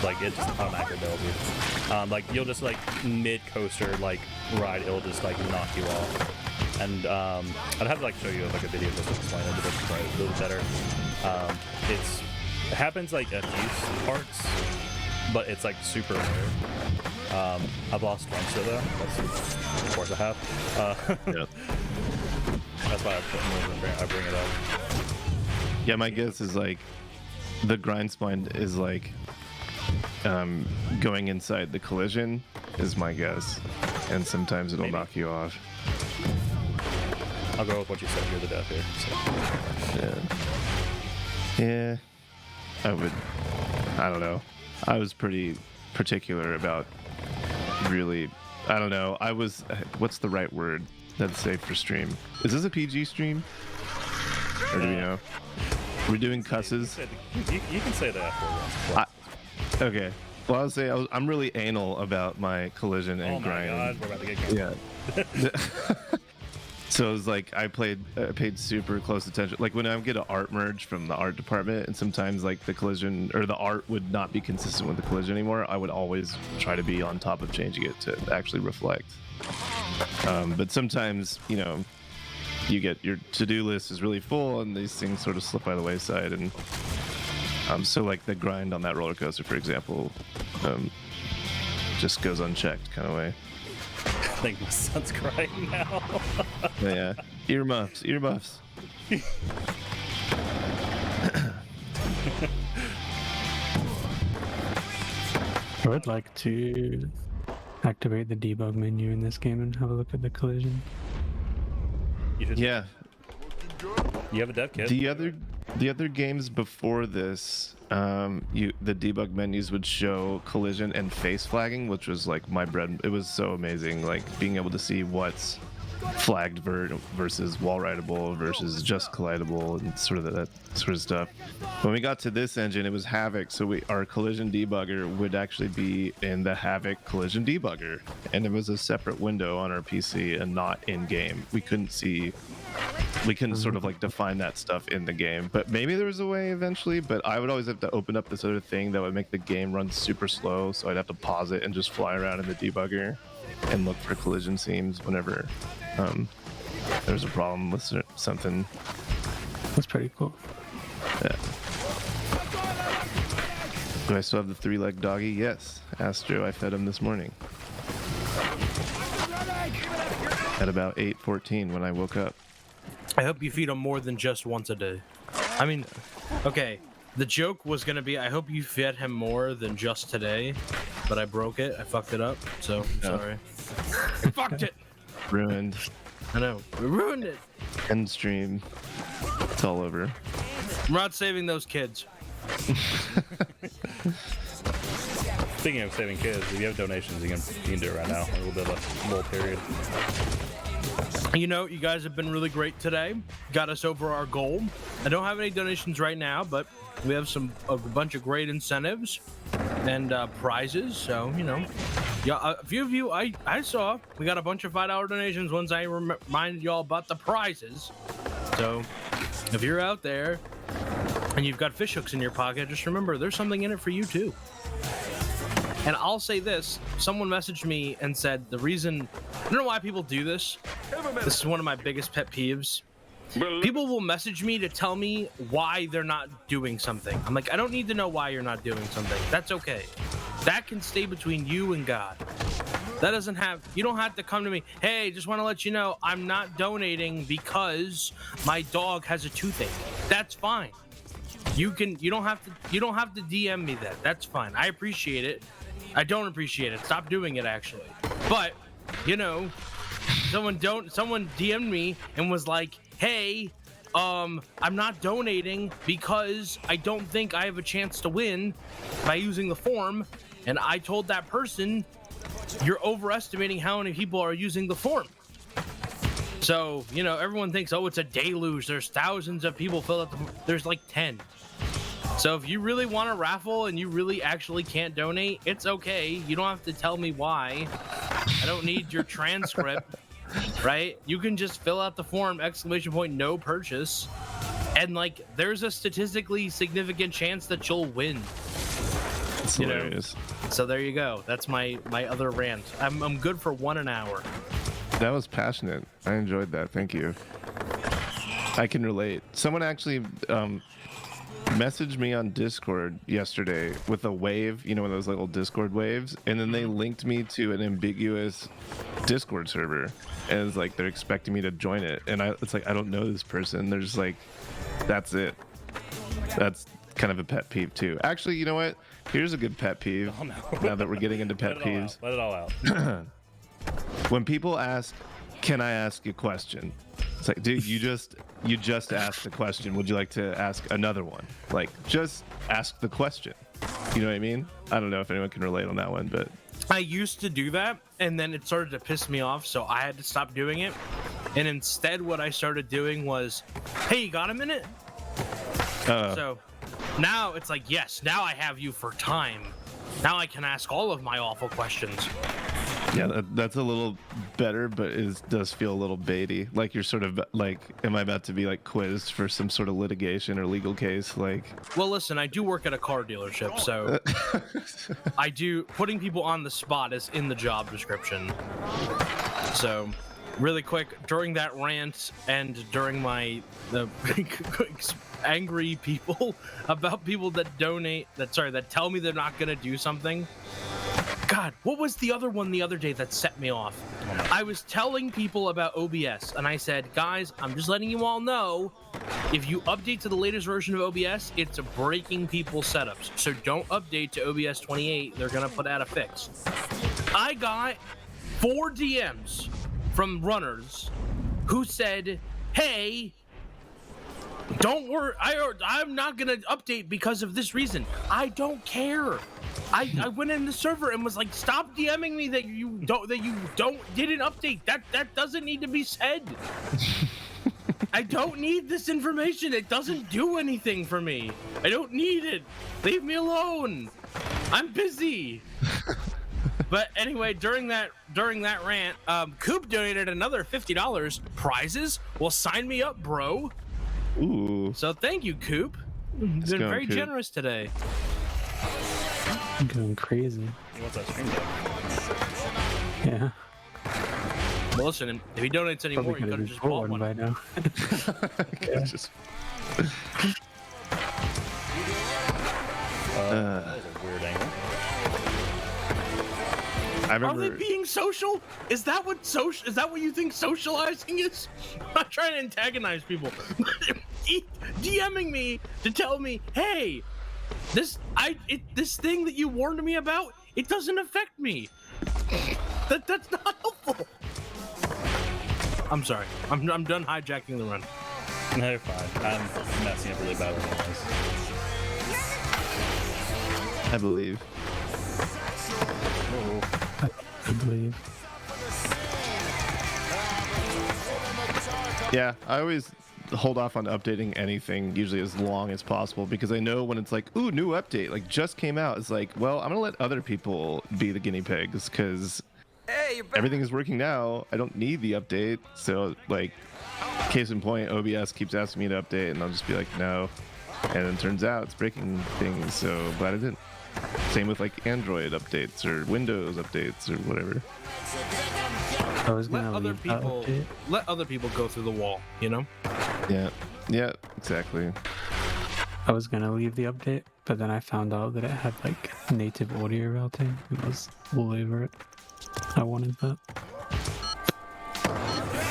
Speaker 5: Like, it just automatically bails you. Like, you'll just like mid coaster like ride, it'll just like knock you off. And I'd have to like show you like a video just to explain it a little better. It happens like at few parts, but it's like super rare. I've lost once though. Of course I have.
Speaker 3: Yeah.
Speaker 5: That's why I bring it up.
Speaker 3: Yeah, my guess is like the grind spine is like going inside the collision is my guess, and sometimes it'll knock you off.
Speaker 5: I'll go with what you said. You're the death here. So.
Speaker 3: Yeah. I don't know. I was pretty particular about really. I don't know. What's the right word that's safe for stream? Is this a PG stream? Or do we know? We're doing cusses.
Speaker 5: You can say that after.
Speaker 3: Okay. Well, I'll say I'm really anal about my collision and grind.
Speaker 5: Oh my god, we're about to get canceled.
Speaker 3: Yeah. So it was like I paid super close attention. Like when I would get an art merge from the art department, and sometimes like the collision or the art would not be consistent with the collision anymore, I would always try to be on top of changing it to actually reflect. But sometimes, you know, you get your to-do list is really full and these things sort of slip by the wayside, and so like the grind on that roller coaster, for example, just goes unchecked kind of way.
Speaker 5: I think my son's crying now.
Speaker 3: Yeah, earmuffs.
Speaker 6: I would like to activate the debug menu in this game and have a look at the collision.
Speaker 3: Yeah.
Speaker 5: You have a dev kit.
Speaker 3: The other games before this, the debug menus would show collision and face flagging, which was like my bread. It was so amazing, like being able to see what's flagged versus wall rideable versus just collidable and sort of that sort of stuff. When we got to this engine, it was Havoc, so our collision debugger would actually be in the Havoc collision debugger, and it was a separate window on our PC and not in game. We couldn't sort of like define that stuff in the game, but maybe there was a way eventually. But I would always have to open up this other thing that would make the game run super slow, so I'd have to pause it and just fly around in the debugger and look for collision seams whenever there's a problem with something.
Speaker 6: That's pretty cool.
Speaker 3: Yeah. Do I still have the 3-leg doggy? Yes. Asked Joe. I fed him this morning at about 8:14 when I woke up.
Speaker 4: I hope you feed them more than just once a day. I mean, okay, the joke was gonna be, I hope you fed him more than just today, but I broke it. I fucked it up, so sorry. Fucked it.
Speaker 3: Ruined.
Speaker 4: I know. We ruined it.
Speaker 3: End stream. It's all over.
Speaker 4: We're not saving those kids.
Speaker 5: Speaking of saving kids, if you have donations, you can do it right now. A little bit of a little period.
Speaker 4: You know, you guys have been really great today. Got us over our goal. I don't have any donations right now, but we have a bunch of great incentives and prizes. So, you know, yeah, a few of you I saw. We got a bunch of $5 donations once I reminded y'all about the prizes. So, if you're out there and you've got fish hooks in your pocket, just remember there's something in it for you too. And I'll say this, someone messaged me and said the reason, I don't know why people do this. This is one of my biggest pet peeves. People will message me to tell me why they're not doing something. I'm like, I don't need to know why you're not doing something. That's okay. That can stay between you and God. That doesn't have, you don't have to come to me, hey, just want to let you know I'm not donating because my dog has a toothache. That's fine. You don't have to DM me that. That's fine. I appreciate it. I don't appreciate it. Stop doing it, actually. But, you know, someone DM'd me and was like, hey, I'm not donating because I don't think I have a chance to win by using the form. And I told that person, you're overestimating how many people are using the form. So, you know, everyone thinks, oh, it's a deluge. There's thousands of people filled out the form. There's like 10. So if you really want to raffle and you really actually can't donate, it's okay. You don't have to tell me why. I don't need your transcript, right? You can just fill out the form, ! No purchase. And like, there's a statistically significant chance that you'll win.
Speaker 3: It's
Speaker 4: You know?
Speaker 3: hilarious.
Speaker 4: So there you go. That's my other rant. I'm good for an hour.
Speaker 3: That was passionate. I enjoyed that. Thank you. I can relate. Someone actually messaged me on Discord yesterday with a wave, you know, one of those little Discord waves, and then they linked me to an ambiguous Discord server, and it's like they're expecting me to join it, and it's like I don't know this person. They're just like, that's it. That's kind of a pet peeve too. Actually, you know what? Here's a good pet peeve.
Speaker 5: Oh, no.
Speaker 3: Now that we're getting into pet peeves.
Speaker 5: Let it all out.
Speaker 3: When people ask, can I ask a question? It's like, dude, you just asked the question. Would you like to ask another one? Like, just ask the question. You know what I mean? I don't know if anyone can relate on that one, but
Speaker 4: I used to do that, and then it started to piss me off, so I had to stop doing it. And instead, what I started doing was, hey, you got a minute? So now it's like, yes, now I have you for time. Now I can ask all of my awful questions.
Speaker 3: yeah, that's a little better, but it does feel a little baity. Like you're sort of like, am I about to be like quizzed for some sort of litigation or legal case? Like,
Speaker 4: Well, listen, I do work at a car dealership, so I do, putting people on the spot is in the job description. So, really quick, during that rant and during the angry people about people that that tell me they're not gonna do something. God, what was the other one the other day that set me off? I was telling people about OBS, and I said, guys, I'm just letting you all know, if you update to the latest version of OBS, it's breaking people's setups. So don't update to OBS 28. They're going to put out a fix. I got 4 DMs from runners who said, hey, don't worry, I'm not gonna update because of this reason. I don't care. I went in the server and was like, stop DMing me that you didn't update. That doesn't need to be said. I don't need this information. It doesn't do anything for me. I don't need it. Leave me alone. I'm busy. But anyway, during that rant, Coop donated another $50. Prizes? Well, sign me up, bro.
Speaker 3: ooh,
Speaker 4: So thank you, Coop. You've been
Speaker 3: going,
Speaker 4: very
Speaker 3: Coop.
Speaker 4: generous today.
Speaker 6: I'm going crazy.
Speaker 5: What's that stream deck?
Speaker 6: Yeah.
Speaker 4: Well, listen, if he donates any more,
Speaker 6: Probably
Speaker 4: you
Speaker 6: could
Speaker 4: could
Speaker 6: have
Speaker 4: have
Speaker 6: just
Speaker 4: just
Speaker 6: bought
Speaker 4: bought
Speaker 6: one
Speaker 4: one.
Speaker 6: by now.
Speaker 3: It's just
Speaker 5: That was a weird angle.
Speaker 3: I
Speaker 4: Are they
Speaker 3: remember.
Speaker 4: being social? Is that what you think socializing is? I'm not trying to antagonize people. DMing me to tell me, hey, this thing that you warned me about, it doesn't affect me. That's not helpful. I'm sorry. I'm done hijacking the run.
Speaker 5: No, you're fine. I'm messing up really bad with
Speaker 3: I believe.
Speaker 6: I believe.
Speaker 3: Yeah, I always hold off on updating anything usually as long as possible because I know when it's like, ooh, new update, like just came out, it's like, well, I'm gonna let other people be the guinea pigs because
Speaker 9: Hey, you're back.
Speaker 3: everything is working now. I don't need the update. So like, case in point, OBS keeps asking me to update and I'll just be like, no. And it turns out it's breaking things, so glad I didn't. Same with like Android updates or Windows updates or whatever.
Speaker 6: I was
Speaker 4: Let
Speaker 6: gonna
Speaker 4: other
Speaker 6: leave that
Speaker 4: people
Speaker 6: update.
Speaker 4: let other people go through the wall, you know?
Speaker 3: Yeah, exactly.
Speaker 6: I was gonna leave the update, but then I found out that it had like native audio routing. It was all over it. I wanted that.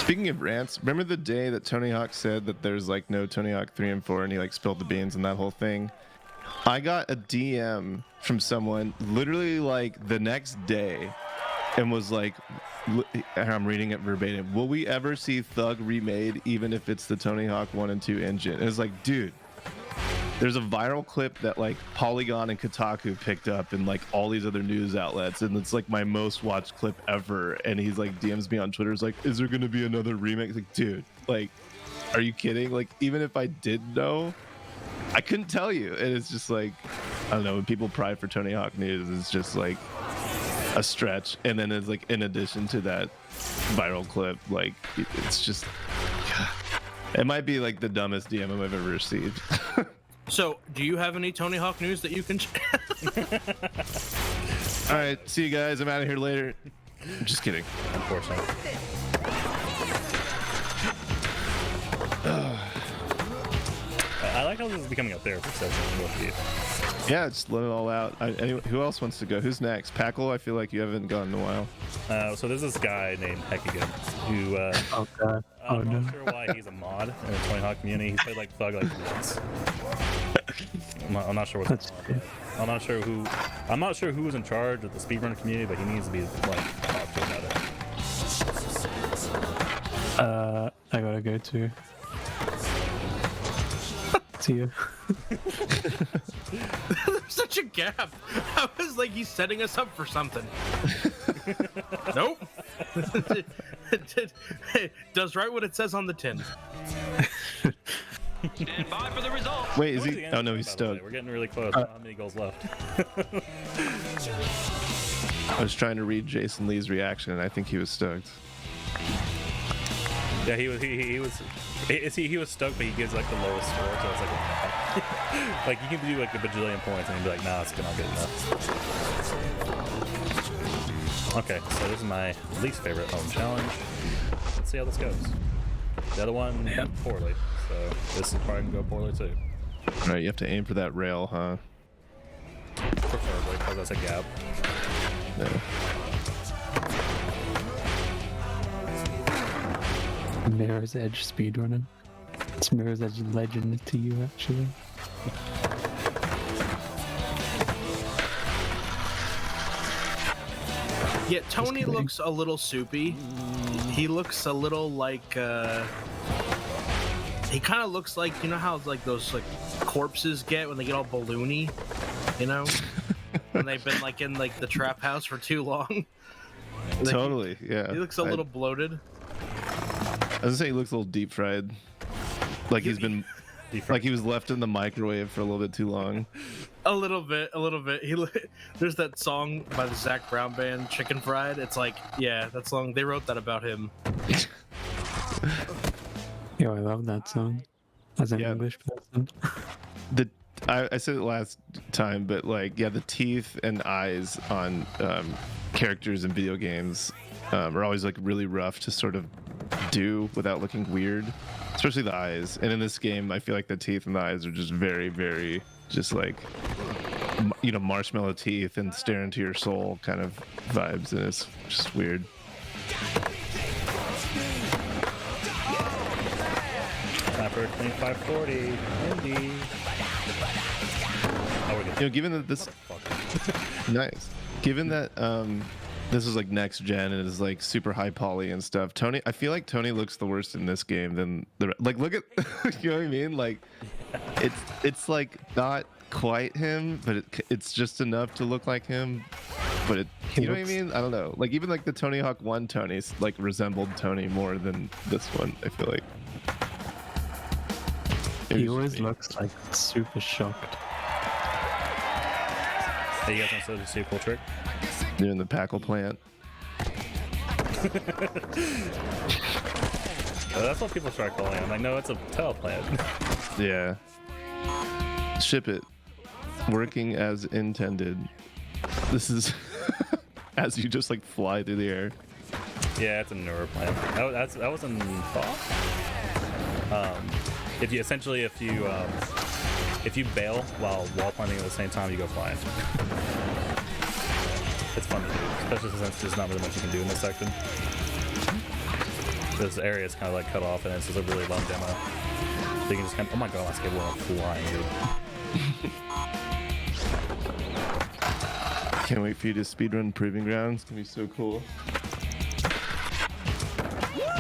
Speaker 3: Speaking of rants, remember the day that Tony Hawk said that there's like no Tony Hawk 3 and 4 and he like spilled the beans and that whole thing? I got a DM from someone literally like the next day and was like, I'm reading it verbatim, will we ever see Thug remade even if it's the Tony Hawk 1 and 2 engine? And it's like, dude, there's a viral clip that like Polygon and Kotaku picked up and like all these other news outlets, and it's like my most watched clip ever. And he's like DMs me on Twitter, is like, is there gonna be another remake? It's like, dude, like, are you kidding? Like, even if I did know, I couldn't tell you. And it's just like, I don't know, when people pry for Tony Hawk news, it's just like a stretch. And then it's like, in addition to that viral clip, like it's just, it might be like the dumbest DM I've ever received.
Speaker 4: So, do you have any Tony Hawk news that you can
Speaker 3: All right, see you guys. I'm out of here later. I'm just kidding.
Speaker 5: Unfortunately. I like how this is becoming a therapy session with you.
Speaker 3: Yeah, just let it all out. Who else wants to go? Who's next? Packle, I feel like you haven't gone in a while.
Speaker 5: So there's this guy named Heckigan who
Speaker 6: Oh god. Oh
Speaker 5: I'm
Speaker 6: no.
Speaker 5: not sure why he's a mod in the Tony Hawk community. He's played like Thug like once. I'm not sure what.
Speaker 6: That's good.
Speaker 5: I'm not sure who was in charge of the speedrunner community, but he needs to be like talked to about it.
Speaker 6: I gotta go too. See you.
Speaker 4: There's such a gap. I was like, he's setting us up for something. Nope. Does right what it says on the tin.
Speaker 10: Stand by for the result.
Speaker 3: Wait, is
Speaker 5: Towards
Speaker 3: he?
Speaker 5: the end,
Speaker 3: Oh no, he's
Speaker 5: by the way.
Speaker 3: stoked.
Speaker 5: We're getting really close. How many goals left?
Speaker 3: I was trying to read Jason Lee's reaction, and I think he was stoked.
Speaker 5: Yeah, he was stoked, but he gives like the lowest score, so it's like like you can do like a bajillion points and he'd be like, nah, it's not good enough. Okay, so this is my least favorite home challenge. Let's see how this goes. The other one went poorly, so this is probably gonna go poorly too.
Speaker 3: All right, you have to aim for that rail, huh?
Speaker 5: Preferably, because that's a gap.
Speaker 3: No.
Speaker 6: Mirror's Edge speedrunning. It's Mirror's Edge legend to you, actually.
Speaker 4: Yeah, Tony
Speaker 6: kidding.
Speaker 4: looks a little soupy. He looks a little like he kind of looks like, you know how like those like corpses get when they get all balloony, you know, when they've been like in like the trap house for too long. Like,
Speaker 3: Totally, yeah.
Speaker 4: he looks a little bloated.
Speaker 3: I was gonna say he looks a little deep fried, like he's been, like he was left in the microwave for a little bit too long.
Speaker 4: A little bit. There's that song by the Zach Brown band, Chicken Fried. It's like, yeah, that song. They wrote that about him.
Speaker 6: Yo, I love that song. As an
Speaker 3: Yeah.
Speaker 6: English person.
Speaker 3: I said it last time, but like, yeah, the teeth and eyes on characters in video games are always like really rough to sort of do without looking weird, especially the eyes. And in this game, I feel like the teeth and the eyes are just very, very just like, you know, marshmallow teeth and stare into your soul kind of vibes, and it's just weird.
Speaker 5: Snapper 2540, Indy. Oh, we're good.
Speaker 3: You know, given that this nice, given that this is like next gen and is like super high poly and stuff, Tony, I feel like Tony looks the worst in this game than the like. Look at, you know what I mean? Like, it's like not quite him, but it's just enough to look like him. But it, you know what I mean? I don't know. Like even like the Tony Hawk 1 Tony's like resembled Tony more than this one. I feel like.
Speaker 6: He always looks like super shocked.
Speaker 5: Hey, you guys want to see a cool trick?
Speaker 3: Doing the Packle plant.
Speaker 5: Oh, that's what people start calling it. I'm like, no, it's a tail plant.
Speaker 3: Yeah. Ship it. Working as intended. This is as you just like fly through the air.
Speaker 5: Yeah, it's a newer plan. That was in thought. If you bail while wall climbing at the same time, you go flying. It's fun to do, especially since there's not really much you can do in this section. This area is kind of like cut off, and it's just a really long demo. So you can just kind of, oh my god, my skateboard flying, dude.
Speaker 3: Can't wait for you to speedrun Proving Grounds. It's gonna be so cool.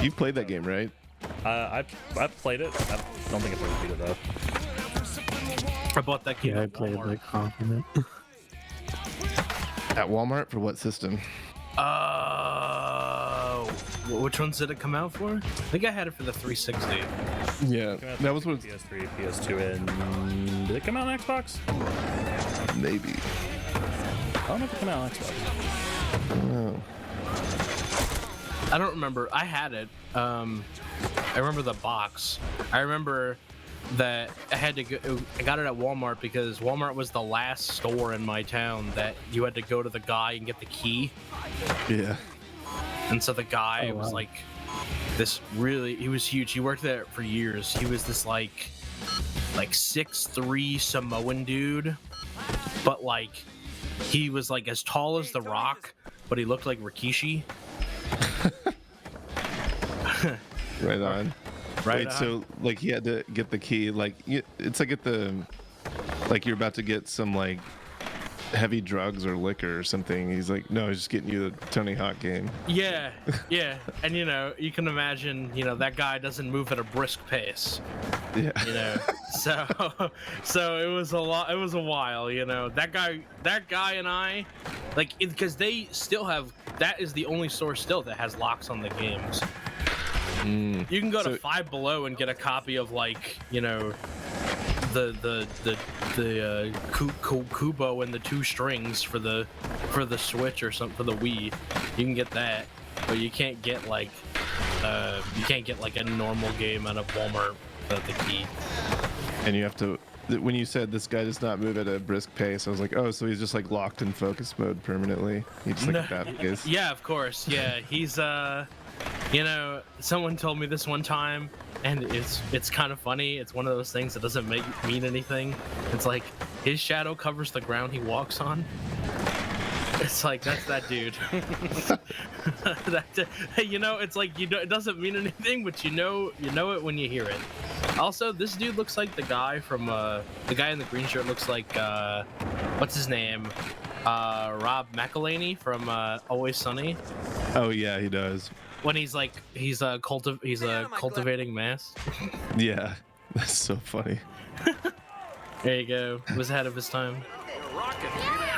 Speaker 3: You played that game, right?
Speaker 5: I've played it. I don't think I've ever beat it though.
Speaker 4: I bought that game.
Speaker 6: Yeah, I
Speaker 4: at
Speaker 6: played
Speaker 4: Walmart.
Speaker 6: like half of it.
Speaker 3: At Walmart for what system?
Speaker 4: Which ones did it come out for? I think I had it for the 360.
Speaker 3: Yeah, that was what.
Speaker 5: PS3, PS2, and did it come out on Xbox?
Speaker 3: Maybe.
Speaker 5: I don't know if it came out on Xbox.
Speaker 3: Oh.
Speaker 4: I don't remember. I had it. I remember the box. I remember that I had to go. I got it at Walmart because Walmart was the last store in my town that you had to go to the guy and get the key.
Speaker 3: Yeah.
Speaker 4: And so the guy was
Speaker 6: wow.
Speaker 4: like this really. He was huge. He worked there for years. He was this like 6'3" Samoan dude, but like he was like as tall as The Rock, but he looked like Rikishi.
Speaker 3: Right on.
Speaker 4: Right
Speaker 3: Wait,
Speaker 4: on.
Speaker 3: so like he had to get the key, like it's like at the, like you're about to get some like heavy drugs or liquor or something. He's like, no, he's just getting you the Tony Hawk game.
Speaker 4: Yeah, yeah, and you know, you can imagine, you know, that guy doesn't move at a brisk pace,
Speaker 3: Yeah.
Speaker 4: you know, so it was a lot. It was a while, you know. That guy and I, like, because they still have. That is the only store still that has locks on the games.
Speaker 3: Mm.
Speaker 4: You can go to
Speaker 3: So-
Speaker 4: Five Below and get a copy of, like, you know, the Kubo and the 2 strings for the Switch or something, for the Wii. You can get that, but you can't get like a normal game out of Walmart without the key.
Speaker 3: And you have to. When you said this guy does not move at a brisk pace, I was like, oh, so he's just like locked in focus mode permanently. He just like that is.
Speaker 4: Yeah, of course. Yeah, he's you know, someone told me this one time, and it's kind of funny. It's one of those things that doesn't mean anything. It's like his shadow covers the ground he walks on. It's like, that's that dude. You know, it's like, it doesn't mean anything, but you know it when you hear it. Also, this dude looks like the guy from the guy in the green shirt looks like what's his name? Rob McElhaney from Always Sunny.
Speaker 3: Oh yeah, he does.
Speaker 4: When he's cultivating mass.
Speaker 3: Yeah, that's so funny.
Speaker 4: There you go. It was ahead of his time.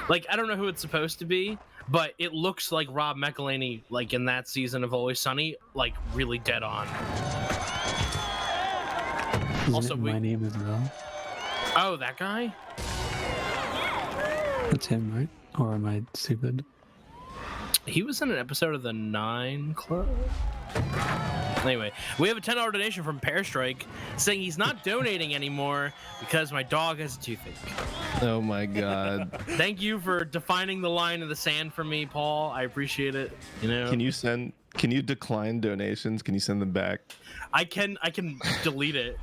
Speaker 4: Like, I don't know who it's supposed to be, but it looks like Rob McElhaney, like in that season of Always Sunny, like really dead on.
Speaker 6: Isn't
Speaker 4: Also,
Speaker 6: it My Name as well?
Speaker 4: Oh, that guy?
Speaker 6: That's him, right? Or am I stupid?
Speaker 4: He was in an episode of the 9 Club. Anyway, we have a $10 donation from Pear Strike saying he's not donating anymore because my dog has a toothache.
Speaker 3: Oh my god.
Speaker 4: Thank you for defining the line in the sand for me, Paul. I appreciate it. You know,
Speaker 3: Can you decline donations? Can you send them back?
Speaker 4: I can delete it.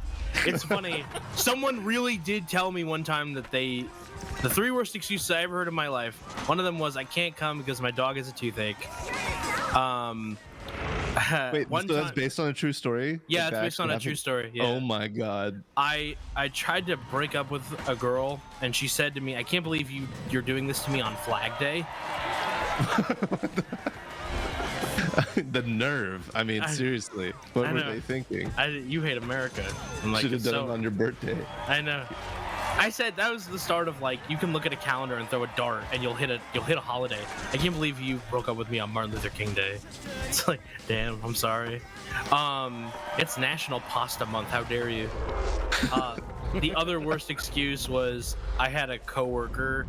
Speaker 4: It's funny. Someone really did tell me one time that the 3 worst excuses I ever heard in my life. One of them was, I can't come because my dog has a toothache.
Speaker 3: Wait,
Speaker 4: one
Speaker 3: so that's
Speaker 4: time-
Speaker 3: based on a true story?
Speaker 4: Yeah,
Speaker 3: Like,
Speaker 4: it's
Speaker 3: that
Speaker 4: based on
Speaker 3: actually
Speaker 4: a true
Speaker 3: happened?
Speaker 4: story. Yeah.
Speaker 3: Oh my god.
Speaker 4: I tried to break up with a girl, and she said to me, I can't believe you're doing this to me on Flag Day.
Speaker 3: The nerve. I mean, seriously. What
Speaker 4: I
Speaker 3: were
Speaker 4: know.
Speaker 3: they thinking?
Speaker 4: You hate America. I'm like,
Speaker 3: Should have
Speaker 4: it's
Speaker 3: done
Speaker 4: so-
Speaker 3: it on your birthday.
Speaker 4: I know. I said that was the start of, like, you can look at a calendar and throw a dart and you'll hit a holiday. I can't believe you broke up with me on Martin Luther King Day. It's like, damn, I'm sorry. It's National Pasta Month. How dare you? The other worst excuse was I had a coworker.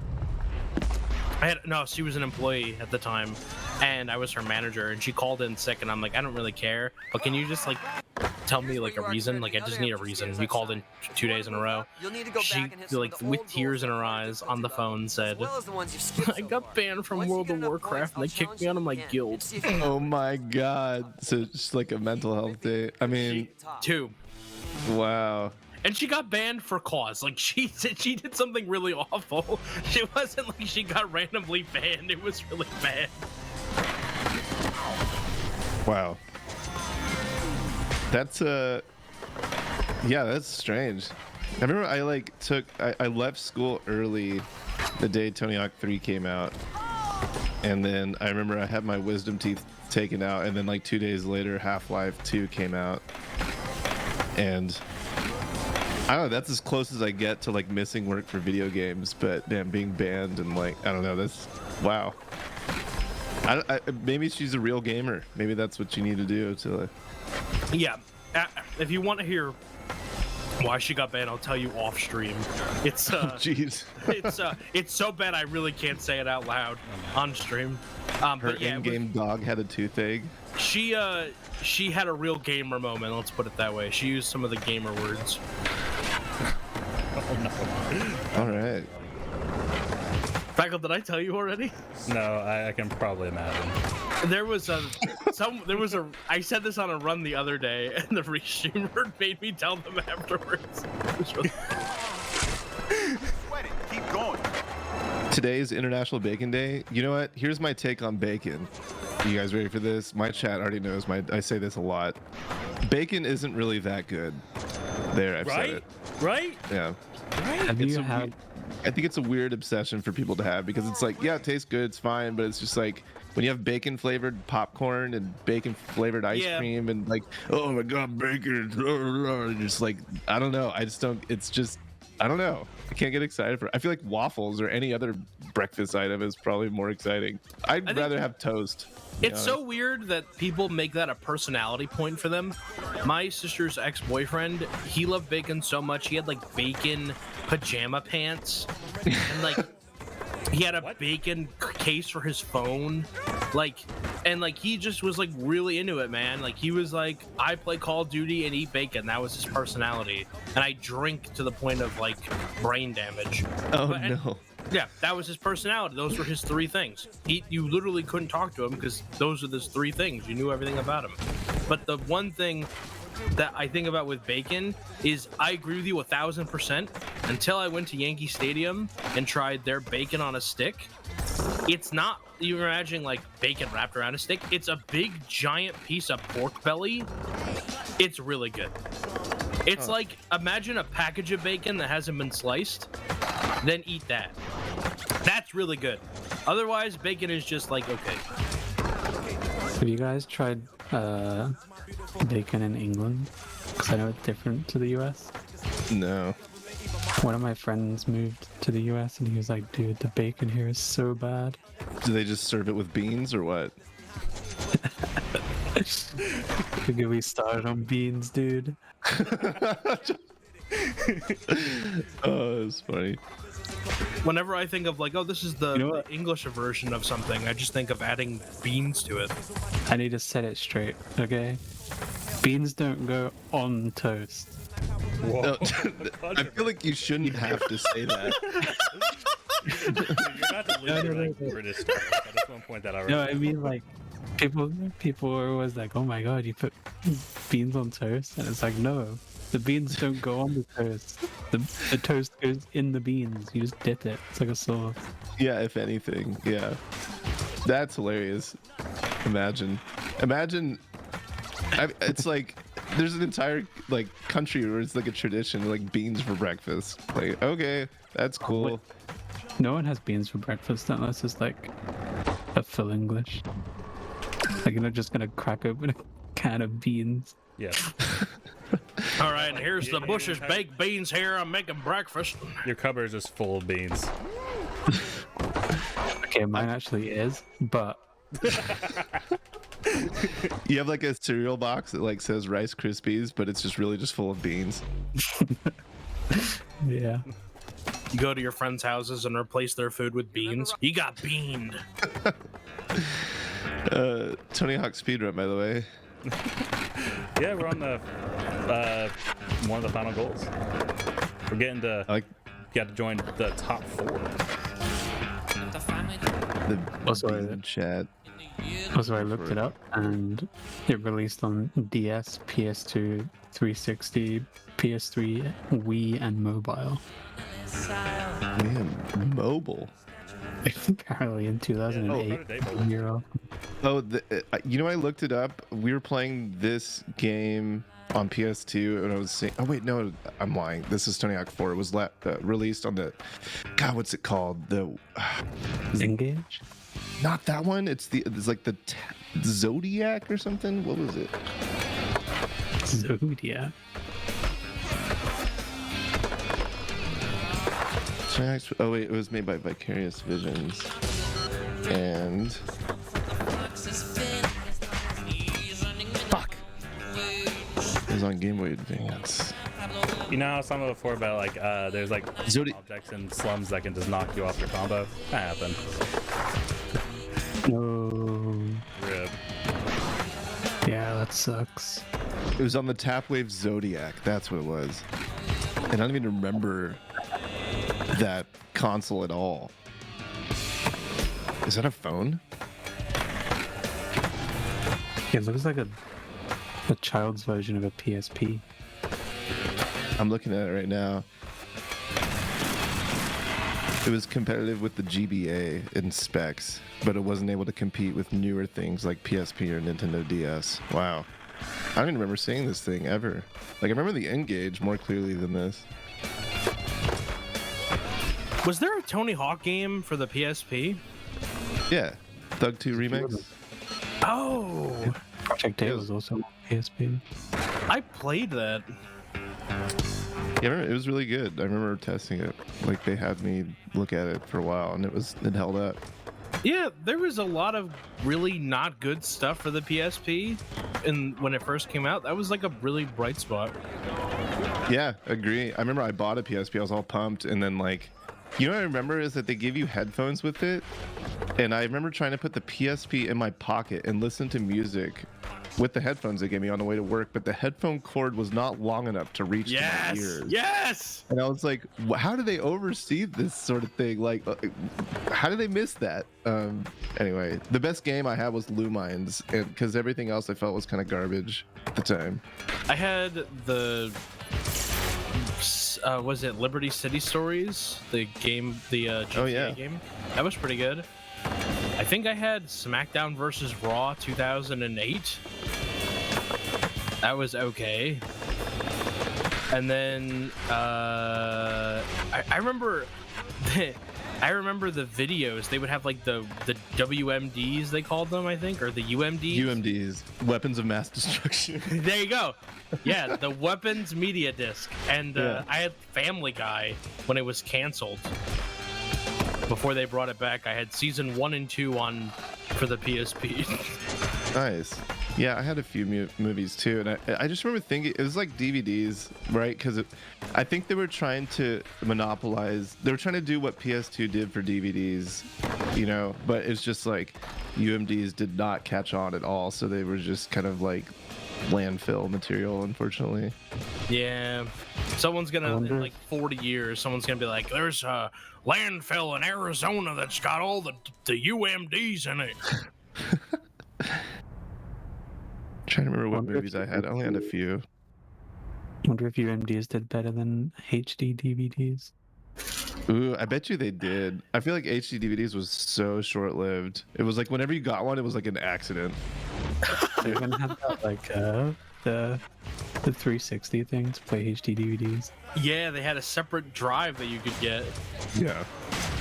Speaker 4: She was an employee at the time, and I was her manager, and she called in sick, and I'm like, I don't really care, but can you just, like, tell me like a reason. Like I just need a reason. We called in 2 days in a row.
Speaker 8: You'll need to go
Speaker 4: She
Speaker 8: back and hit some
Speaker 4: like
Speaker 8: of the
Speaker 4: with
Speaker 8: old
Speaker 4: tears in
Speaker 8: goals
Speaker 4: her
Speaker 8: from
Speaker 4: eyes
Speaker 8: 20
Speaker 4: on the
Speaker 8: ago,
Speaker 4: phone said,
Speaker 8: as well as the ones you've skipped
Speaker 4: I
Speaker 8: so
Speaker 4: got
Speaker 8: far.
Speaker 4: banned from
Speaker 8: Once you
Speaker 4: World
Speaker 8: get
Speaker 4: of
Speaker 8: enough
Speaker 4: Warcraft and
Speaker 8: points,
Speaker 4: they
Speaker 8: I'll
Speaker 4: kicked me out of my
Speaker 8: challenge you again
Speaker 4: guild.
Speaker 8: and see if you can
Speaker 3: Oh my god. So it's just like a mental health day. I mean,
Speaker 4: Two.
Speaker 3: wow.
Speaker 4: And she got banned for cause. Like she said she did something really awful. It wasn't like she got randomly banned. It was really bad.
Speaker 3: Wow. That's yeah, that's strange. I remember I left school early the day Tony Hawk 3 came out. And then I remember I had my wisdom teeth taken out, and then like 2 days later Half-Life 2 came out. And I don't know, that's as close as I get to like missing work for video games, but damn, being banned and like, I don't know, that's, wow. Maybe she's a real gamer. Maybe that's what you need to do to.
Speaker 4: Yeah, if you want to hear why she got banned, I'll tell you off stream. It's
Speaker 3: Jeez.
Speaker 4: it's so bad I really can't say it out loud on stream.
Speaker 3: Her
Speaker 4: But yeah,
Speaker 3: in-game dog had a toothache.
Speaker 4: she had a real gamer moment. Let's put it that way. She used some of the gamer words.
Speaker 3: All right.
Speaker 4: Packle, did I tell you already?
Speaker 5: No, I can probably imagine.
Speaker 4: There was a I said this on a run the other day, and the restreamer made me tell them afterwards.
Speaker 10: Sweat it. Keep going.
Speaker 3: Today is International Bacon Day. You know what? Here's my take on bacon. You guys ready for this? My chat already knows I say this a lot. Bacon isn't really that good. There, I've said it.
Speaker 5: Right?
Speaker 3: Yeah. I think it's a weird obsession for people to have, because it's like, yeah, it tastes good, it's fine, but it's just like when you have bacon flavored popcorn and bacon flavored ice cream and like, oh my god, bacon, and just like, I don't know, I don't know, I can't get excited for it. I feel like waffles or any other breakfast item is probably more exciting. I'd rather have toast.
Speaker 4: It's so weird that people make that a personality point for them. My sister's ex-boyfriend, he loved bacon so much, he had like bacon pajama pants, and like he had a bacon case for his phone, and he just was like really into it, man. Like he was like, I play Call of Duty and eat bacon. That was his personality, and I drink to the point of like brain damage.
Speaker 3: No.
Speaker 4: Yeah, that was his personality. Those were his three things. You literally couldn't talk to him because those are the three things. You knew everything about him. But the one thing that I think about with bacon is I agree with you 1,000%. Until I went to Yankee Stadium and tried their bacon on a stick, it's not, you imagine like bacon wrapped around a stick. It's a big giant piece of pork belly. It's really good. It's like, imagine a package of bacon that hasn't been sliced, then eat that. That's really good. Otherwise, bacon is just like, okay.
Speaker 6: Have you guys tried bacon in England? Because I know it's different to the US.
Speaker 3: No.
Speaker 6: One of my friends moved to the US and he was like, dude, the bacon here is so bad.
Speaker 3: Do they just serve it with beans or what?
Speaker 6: Could get me started on beans, dude.
Speaker 3: Oh, it's funny.
Speaker 4: Whenever I think of like, oh, this is the English version of something, I just think of adding beans to it.
Speaker 6: I need to set it straight, okay? Beans don't go on toast.
Speaker 3: No, I feel like you shouldn't have to say that.
Speaker 5: You're not to lose your like British stuff. I just want to point that out.
Speaker 6: No, I mean like people are always like, oh my god, you put beans on toast, and it's like, no, the beans don't go on the toast. The toast goes in the beans. You just dip it. It's like a sauce.
Speaker 3: Yeah, if anything, yeah. That's hilarious. Imagine. It's like there's an entire like country where it's like a tradition, like beans for breakfast. Like, okay, that's cool.
Speaker 6: No one has beans for breakfast unless it's like a full English. Like you're not just gonna crack open a can of beans.
Speaker 5: Yeah.
Speaker 4: All right, here's the Bush's baked beans here. I'm making breakfast.
Speaker 5: Your cupboard is just full of beans.
Speaker 6: Okay, mine actually is, but
Speaker 3: You have like a cereal box that like says Rice Krispies, but it's just really just full of beans.
Speaker 6: yeah.
Speaker 4: You go to your friends' houses and replace their food with beans. You got beaned.
Speaker 3: Tony Hawk speedrun, by the way.
Speaker 5: Yeah, we're on the one of the final goals. We're getting to got to join the top 4.
Speaker 3: The
Speaker 6: Also,
Speaker 3: chat.
Speaker 6: Also, I looked it up, and it released on DS, PS2, 360, PS3, Wii, and mobile.
Speaker 3: Man, mobile.
Speaker 6: Apparently in 2008.
Speaker 3: Oh, you know, I looked it up. We were playing this game on PS2, and I was saying, oh wait, no, I'm lying. This is Tony Hawk 4. It was released on the, God, what's it called? The
Speaker 6: Engage?
Speaker 3: Not that one. It's like the Zodiac or something. What was it?
Speaker 6: Zodiac.
Speaker 3: Oh wait, it was made by Vicarious Visions, and fuck, it was on Game Boy Advance.
Speaker 5: You know how some of before about like there's like objects in slums that can just knock you off your combo? That happened.
Speaker 6: No.
Speaker 5: Rip.
Speaker 6: Yeah, that sucks.
Speaker 3: It was on the Tapwave Zodiac. That's what it was. And I don't even remember that console at all. Is that a phone?
Speaker 6: Yeah, it looks like a child's version of a PSP.
Speaker 3: I'm looking at it right now. It was competitive with the GBA in specs, but it wasn't able to compete with newer things like PSP or Nintendo DS. Wow. I don't even remember seeing this thing ever. Like, I remember the N-Gage more clearly than this.
Speaker 4: Was there a Tony Hawk game for the PSP?
Speaker 3: Yeah. Thug 2 Remix.
Speaker 4: Oh!
Speaker 6: Project 8 was also on PSP.
Speaker 4: I played that.
Speaker 3: Yeah, I remember, it was really good. I remember testing it. Like, they had me look at it for a while, and it held up.
Speaker 4: Yeah, there was a lot of really not good stuff for the PSP, and when it first came out, that was like a really bright spot.
Speaker 3: Yeah, agree. I remember I bought a PSP. I was all pumped, and then like, you know what I remember is that they give you headphones with it, and I remember trying to put the PSP in my pocket and listen to music with the headphones they gave me on the way to work, but the headphone cord was not long enough to reach to my ears.
Speaker 4: Yes!
Speaker 3: And I was like, how do they oversee this sort of thing? Like, how do they miss that? Anyway, the best game I had was Lumines, and because everything else I felt was kind of garbage at the time.
Speaker 4: I had the was it Liberty City Stories, the game, the GTA game? That was pretty good. I think I had SmackDown vs. Raw 2008. That was okay. And then I remember I remember the videos. They would have like the WMDs, they called them, I think, or the UMDs.
Speaker 3: UMDs, Weapons of Mass Destruction.
Speaker 4: There you go. Yeah, the Weapons Media Disc. And I had Family Guy when it was canceled. Before they brought it back, I had season 1 and 2 for the PSP. Nice.
Speaker 3: Yeah, I had a few movies too, and I just remember thinking it was like DVDs, right? Because I think they were trying to monopolize. They were trying to do what PS2 did for DVDs, you know. But it's just like UMDs did not catch on at all, so they were just kind of like landfill material, unfortunately.
Speaker 4: Yeah, someone's gonna in like 40 years, someone's gonna be like, "There's a landfill in Arizona that's got all the UMDs in it."
Speaker 3: Trying to remember what movies I had. I only had a few.
Speaker 6: Wonder if UMDs did better than HD DVDs.
Speaker 3: Ooh, I bet you they did. I feel like HD DVDs was so short-lived. It was like whenever you got one, it was like an accident.
Speaker 6: They're gonna have that, like the 360 thing to play HD DVDs.
Speaker 4: Yeah, they had a separate drive that you could get.
Speaker 3: Yeah.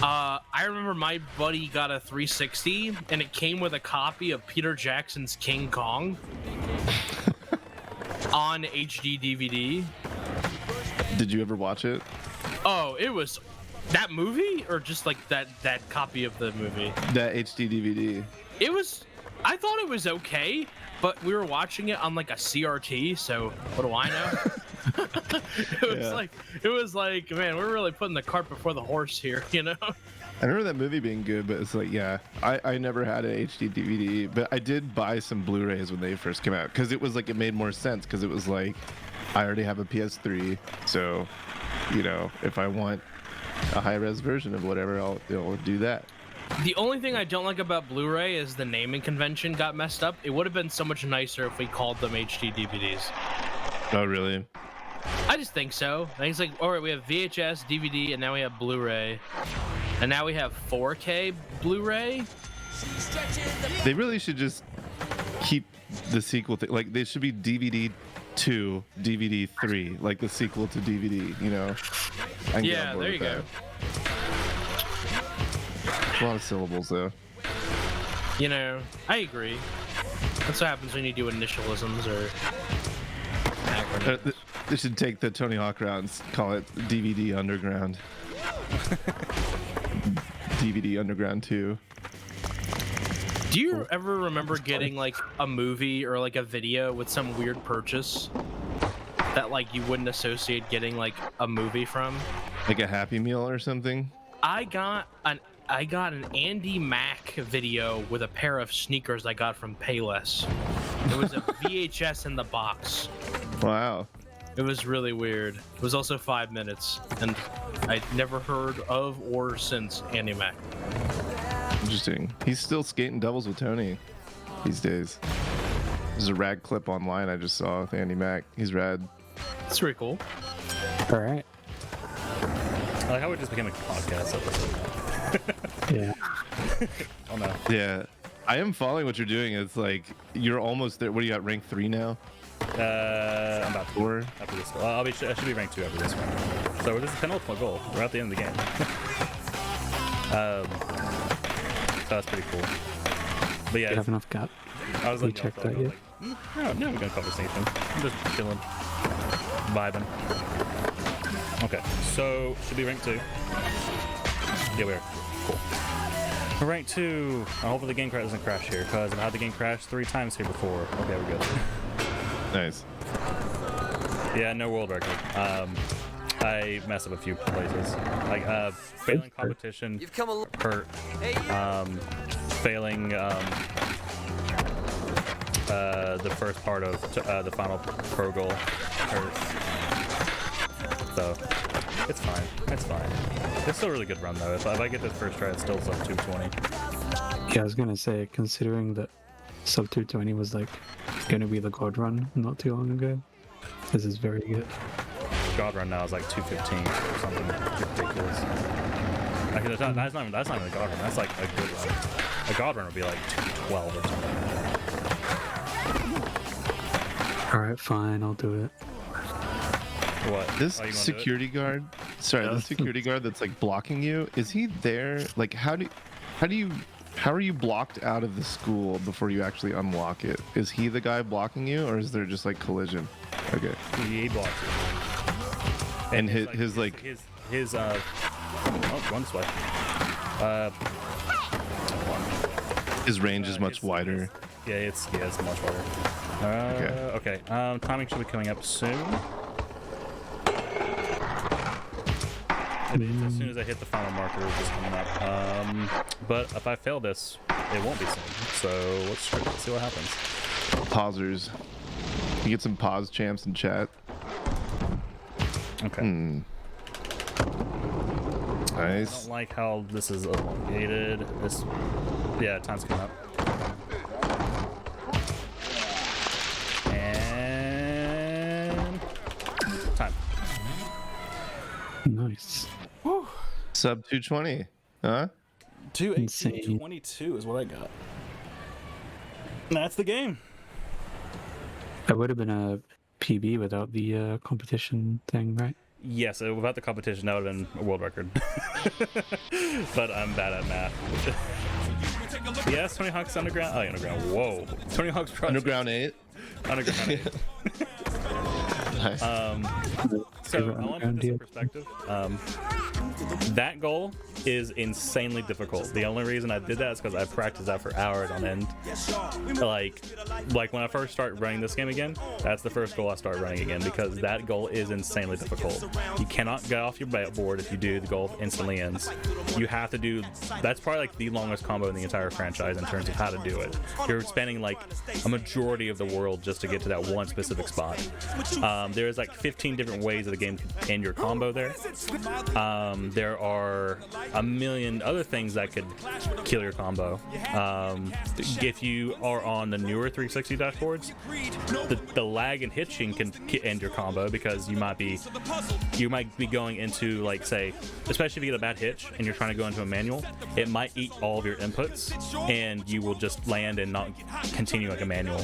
Speaker 4: I remember my buddy got a 360, and it came with a copy of Peter Jackson's King Kong on HD DVD.
Speaker 3: Did you ever watch it?
Speaker 4: Oh, it was that movie, or just like that copy of the movie?
Speaker 3: That HD DVD.
Speaker 4: It was. I thought it was okay, but we were watching it on like a CRT, so what do I know? It was like, man, we're really putting the cart before the horse here, you know?
Speaker 3: I remember that movie being good, but it's like, yeah, I never had an HD DVD, but I did buy some Blu-rays when they first came out because it was like, it made more sense because it was like, I already have a PS3, so, you know, if I want a high-res version of whatever, I'll do that.
Speaker 4: The only thing I don't like about Blu-ray is the naming convention got messed up. It would have been so much nicer if we called them HD DVDs.
Speaker 3: Oh, really?
Speaker 4: I just think so. I think it's like, all right, we have VHS, DVD, and now we have Blu-ray. And now we have 4K Blu-ray.
Speaker 3: They really should just keep the sequel thing. Like, they should be DVD 2, DVD 3, like the sequel to DVD, you know?
Speaker 4: Yeah, there you go.
Speaker 3: A lot of syllables, though.
Speaker 4: You know, I agree. That's what happens when you do initialisms or acronyms.
Speaker 3: They should take the Tony Hawk route and call it DVD Underground. DVD Underground 2.
Speaker 4: Do you ever remember getting like a movie or like a video with some weird purchase that like you wouldn't associate getting like a movie from?
Speaker 3: Like a Happy Meal or something?
Speaker 4: I got an Andy Mack video with a pair of sneakers I got from Payless. It was a VHS in the box.
Speaker 3: Wow.
Speaker 4: It was really weird. It was also 5 minutes, and I'd never heard of or since Andy Mack.
Speaker 3: Interesting. He's still skating doubles with Tony these days. There's a rad clip online I just saw with Andy Mack. He's rad.
Speaker 4: It's pretty cool.
Speaker 6: All right.
Speaker 5: I like how it just became a podcast episode.
Speaker 6: Yeah.
Speaker 5: Oh no.
Speaker 3: Yeah. I am following what you're doing. It's like you're almost there. What do you got? Rank 3 now?
Speaker 5: I'm about
Speaker 3: 4
Speaker 5: after this. Well, I should be ranked 2 after this one. So this is penultimate goal. We're at the end of the game. So that's pretty cool. But yeah,
Speaker 6: Do you have enough gap?
Speaker 5: I was
Speaker 6: We
Speaker 5: like,
Speaker 6: checked that yet?
Speaker 5: no, we're gonna conversation. I'm just chilling, vibing. Okay, so should be rank 2. Yeah, we are. Cool. We're rank 2. I hope the game doesn't crash here, because I've had the game crash 3 times here before. Okay, we're good.
Speaker 3: Nice.
Speaker 5: Yeah, no world record. I messed up a few places. Like failing competition
Speaker 8: You've come a
Speaker 5: hurt. Failing the first part of the final pro goal hurt. So it's fine. It's fine. It's still a really good run though. If I get this first try, it's still sub 220.
Speaker 6: Yeah, I was gonna say, considering that sub 220 was like gonna be the god run not too long ago, this is very good.
Speaker 5: God run now is like 215 or something ridiculous. Actually, that's not even a god run. That's like a good run. A god run would be like 212 or something.
Speaker 6: All right, fine, I'll do it.
Speaker 5: What?
Speaker 3: This
Speaker 5: Oh, you wanna do it?
Speaker 3: security guard, sorry,
Speaker 6: Yeah.
Speaker 3: the security guard that's like blocking you, is he there? Like, how are you blocked out of the school before you actually unlock it? Is he the guy blocking you, or is there just like collision? Okay.
Speaker 5: He blocks you.
Speaker 3: And
Speaker 5: it's
Speaker 3: his
Speaker 5: one this way.
Speaker 3: his range is much wider.
Speaker 5: Yeah, it's much wider. Okay. Timing should be coming up soon. As soon as I hit the final marker, it's just coming up. But if I fail this, it won't be soon. So let's see what happens.
Speaker 3: Pausers. You get some pause champs in chat.
Speaker 5: Okay.
Speaker 3: Nice.
Speaker 5: I don't like how this is elongated. Yeah, time's coming up. And time.
Speaker 6: Nice.
Speaker 3: Sub 220. Huh?
Speaker 5: 218.22 is what I got. That's the game.
Speaker 6: That would have been a PB without the competition thing, right?
Speaker 5: Yes, without the competition, that would have been a world record. But I'm bad at math. Yes, Tony Hawk's Underground. Oh, Underground. Whoa. Tony Hawk's Project.
Speaker 3: Underground 8.
Speaker 5: Underground 8.
Speaker 3: Nice.
Speaker 5: So I want to put this in perspective. That goal is insanely difficult. The only reason I did that is because I practiced that for hours on end. Like when I first start running this game again, that's the first goal I start running again, because that goal is insanely difficult. You cannot get off your board. If you do, the goal instantly ends. You have to do, that's probably like the longest combo in the entire franchise in terms of how to do it. You're spending like a majority of the world just to get to that one specific spot. There's like 15 different ways that the game can end your combo there. There are a million other things that could kill your combo. If you are on the newer 360 dashboards, the lag and hitching can end your combo, because you might be going into, like, say, especially if you get a bad hitch and you're trying to go into a manual, it might eat all of your inputs and you will just land and not continue like a manual.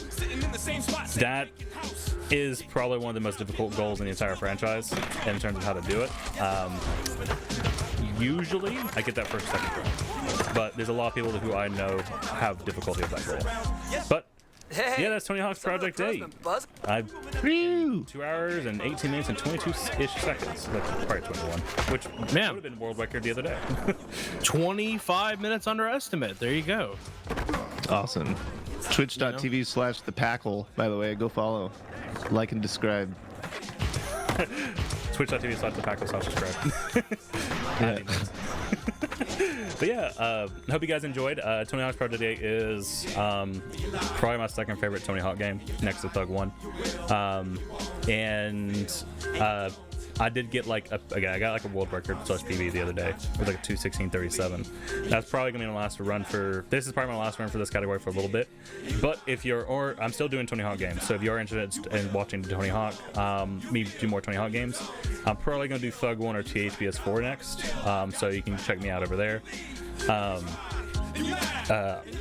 Speaker 5: That is probably one of the most difficult goals in the entire franchise in terms of how to do it. Usually I get that first, second try, but there's a lot of people who I know have difficulty with that goal. But yeah, that's Tony Hawk's Project 8. I've 2 hours and 18 minutes and 22-ish seconds. Like, probably 21, which would have been world record the other day.
Speaker 4: 25 minutes under estimate. There you go.
Speaker 3: Awesome. Twitch.tv/ThePackle, by the way. Go follow, like, and subscribe.
Speaker 5: Twitch.tv/ThePackle/subscribe.
Speaker 3: Yeah.
Speaker 5: But yeah, I hope you guys enjoyed. Tony Hawk's Project 8 is probably my second favorite Tony Hawk game, next to Thug 1. I did get like I got like a world record /PB the other day with like a 2:16:37. That's probably gonna be my last run for. This is probably my last run for this category for a little bit. But if you're, I'm still doing Tony Hawk games. So if you're interested in watching Tony Hawk, me do more Tony Hawk games, I'm probably gonna do Thug 1 or THPS 4 next. So you can check me out over there.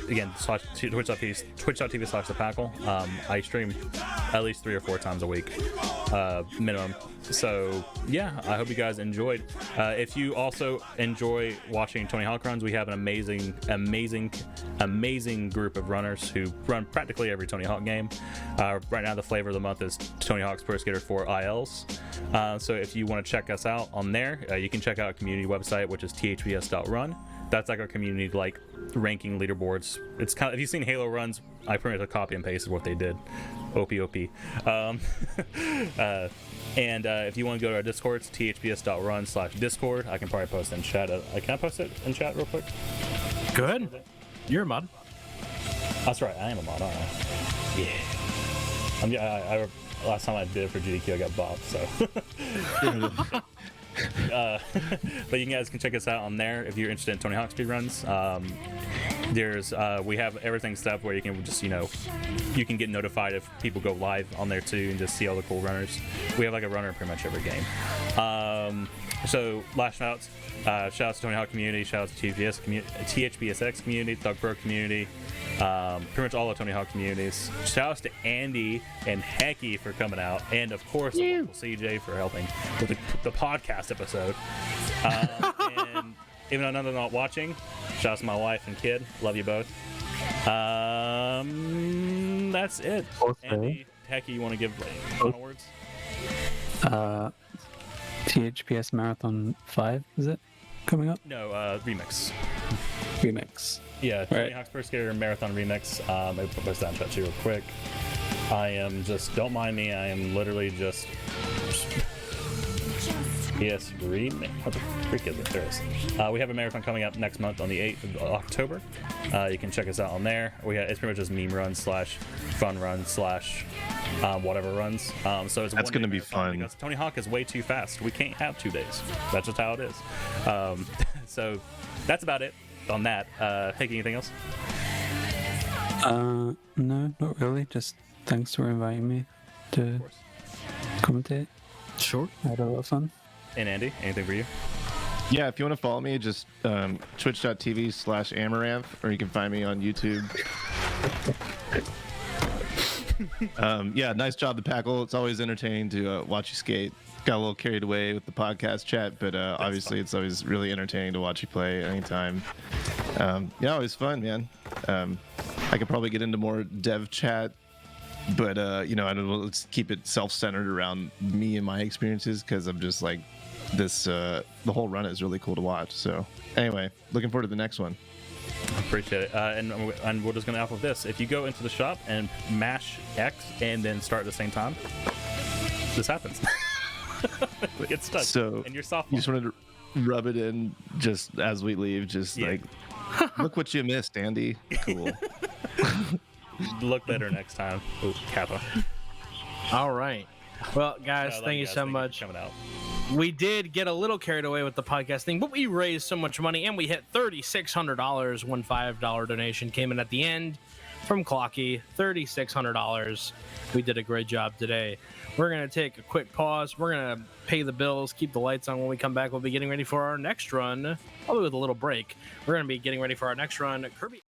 Speaker 5: Again, twitch.tv/ThePackle. I stream at least 3 or 4 times a week, minimum. So yeah, I hope you guys enjoyed. If you also enjoy watching Tony Hawk runs, we have an amazing group of runners who run practically every Tony Hawk game. Right now the flavor of the month is Tony Hawk's Pro Skater 4 ILs. So if you want to check us out on there, you can check out our community website, which is thps.run. That's like our community, like, ranking leaderboards. It's kind of, if you've seen Halo runs, I pretty much copy and pasted what they did. OP. And if you want to go to our Discord, it's thps.run/discord. I can probably post in chat. Can I post it in chat real quick?
Speaker 4: Good. You're a mod.
Speaker 5: That's right, I am a mod, aren't I? Yeah. Last time I did it for GDQ, I got bopped, so. But you guys can check us out on there if you're interested in Tony Hawk speedruns. We have everything set up where you can just, you can get notified if people go live on there too, and just see all the cool runners. We have like a runner in pretty much every game. So last shout outs to Tony Hawk community, shout outs to THPSX community, Thug Pro community, pretty much all the Tony Hawk communities. Shout outs to Andy and Hecky for coming out, and of course the local CJ for helping with the podcast episode. And even though none of them are not watching, shout out to my wife and kid. Love you both. That's it.
Speaker 6: Okay.
Speaker 5: Andy, Hecky, you want to give final words?
Speaker 6: THPS Marathon 5, is it coming up?
Speaker 5: No, remix.
Speaker 6: Remix.
Speaker 5: Yeah, Tony
Speaker 6: Right.
Speaker 5: Hawk's Pro Skater Marathon Remix. I'll post that in chat too real quick. I am just, don't mind me, I am literally just PS Remix. What the freak is it? There is. We have a marathon coming up next month on the 8th of October. You can check us out on there. It's pretty much just meme runs / fun runs / whatever runs. So it's
Speaker 3: That's going to be fun.
Speaker 5: because Tony Hawk is way too fast. We can't have 2 days. That's just how it is. So that's about it on that. Hey, anything else?
Speaker 6: No, not really. Just thanks for inviting me to commentate.
Speaker 4: Sure.
Speaker 6: I had a lot of fun.
Speaker 5: And Andy, anything for you?
Speaker 3: Yeah, if you want to follow me, just twitch.tv/Amaranth, or you can find me on YouTube. Yeah, nice job, ThePackle. It's always entertaining to watch you skate. Got a little carried away with the podcast chat, but obviously it's always really entertaining to watch you play anytime. Yeah, always fun, man. I could probably get into more dev chat, but I don't know, let's keep it self-centered around me and my experiences, because I'm just like this the whole run is really cool to watch. So anyway, looking forward to the next one.
Speaker 5: Appreciate it. And we're just going to off of this. If you go into the shop and mash X and then start at the same time, this happens. It gets stuck.
Speaker 3: So
Speaker 5: and you're soft.
Speaker 3: you just wanted to rub it in just as we leave, just like, look what you missed, Andy. Cool.
Speaker 5: Look better next time. Oh, Kappa.
Speaker 4: All right. Well, guys, thank you so much.
Speaker 5: Coming out.
Speaker 4: We did get a little carried away with the podcast thing, but we raised so much money and we hit $3,600. One $5 donation came in at the end from Clocky. $3,600. We did a great job today. We're going to take a quick pause. We're going to pay the bills, keep the lights on. When we come back, we'll be getting ready for our next run, probably with a little break. We're going to be getting ready for our next run. Kirby.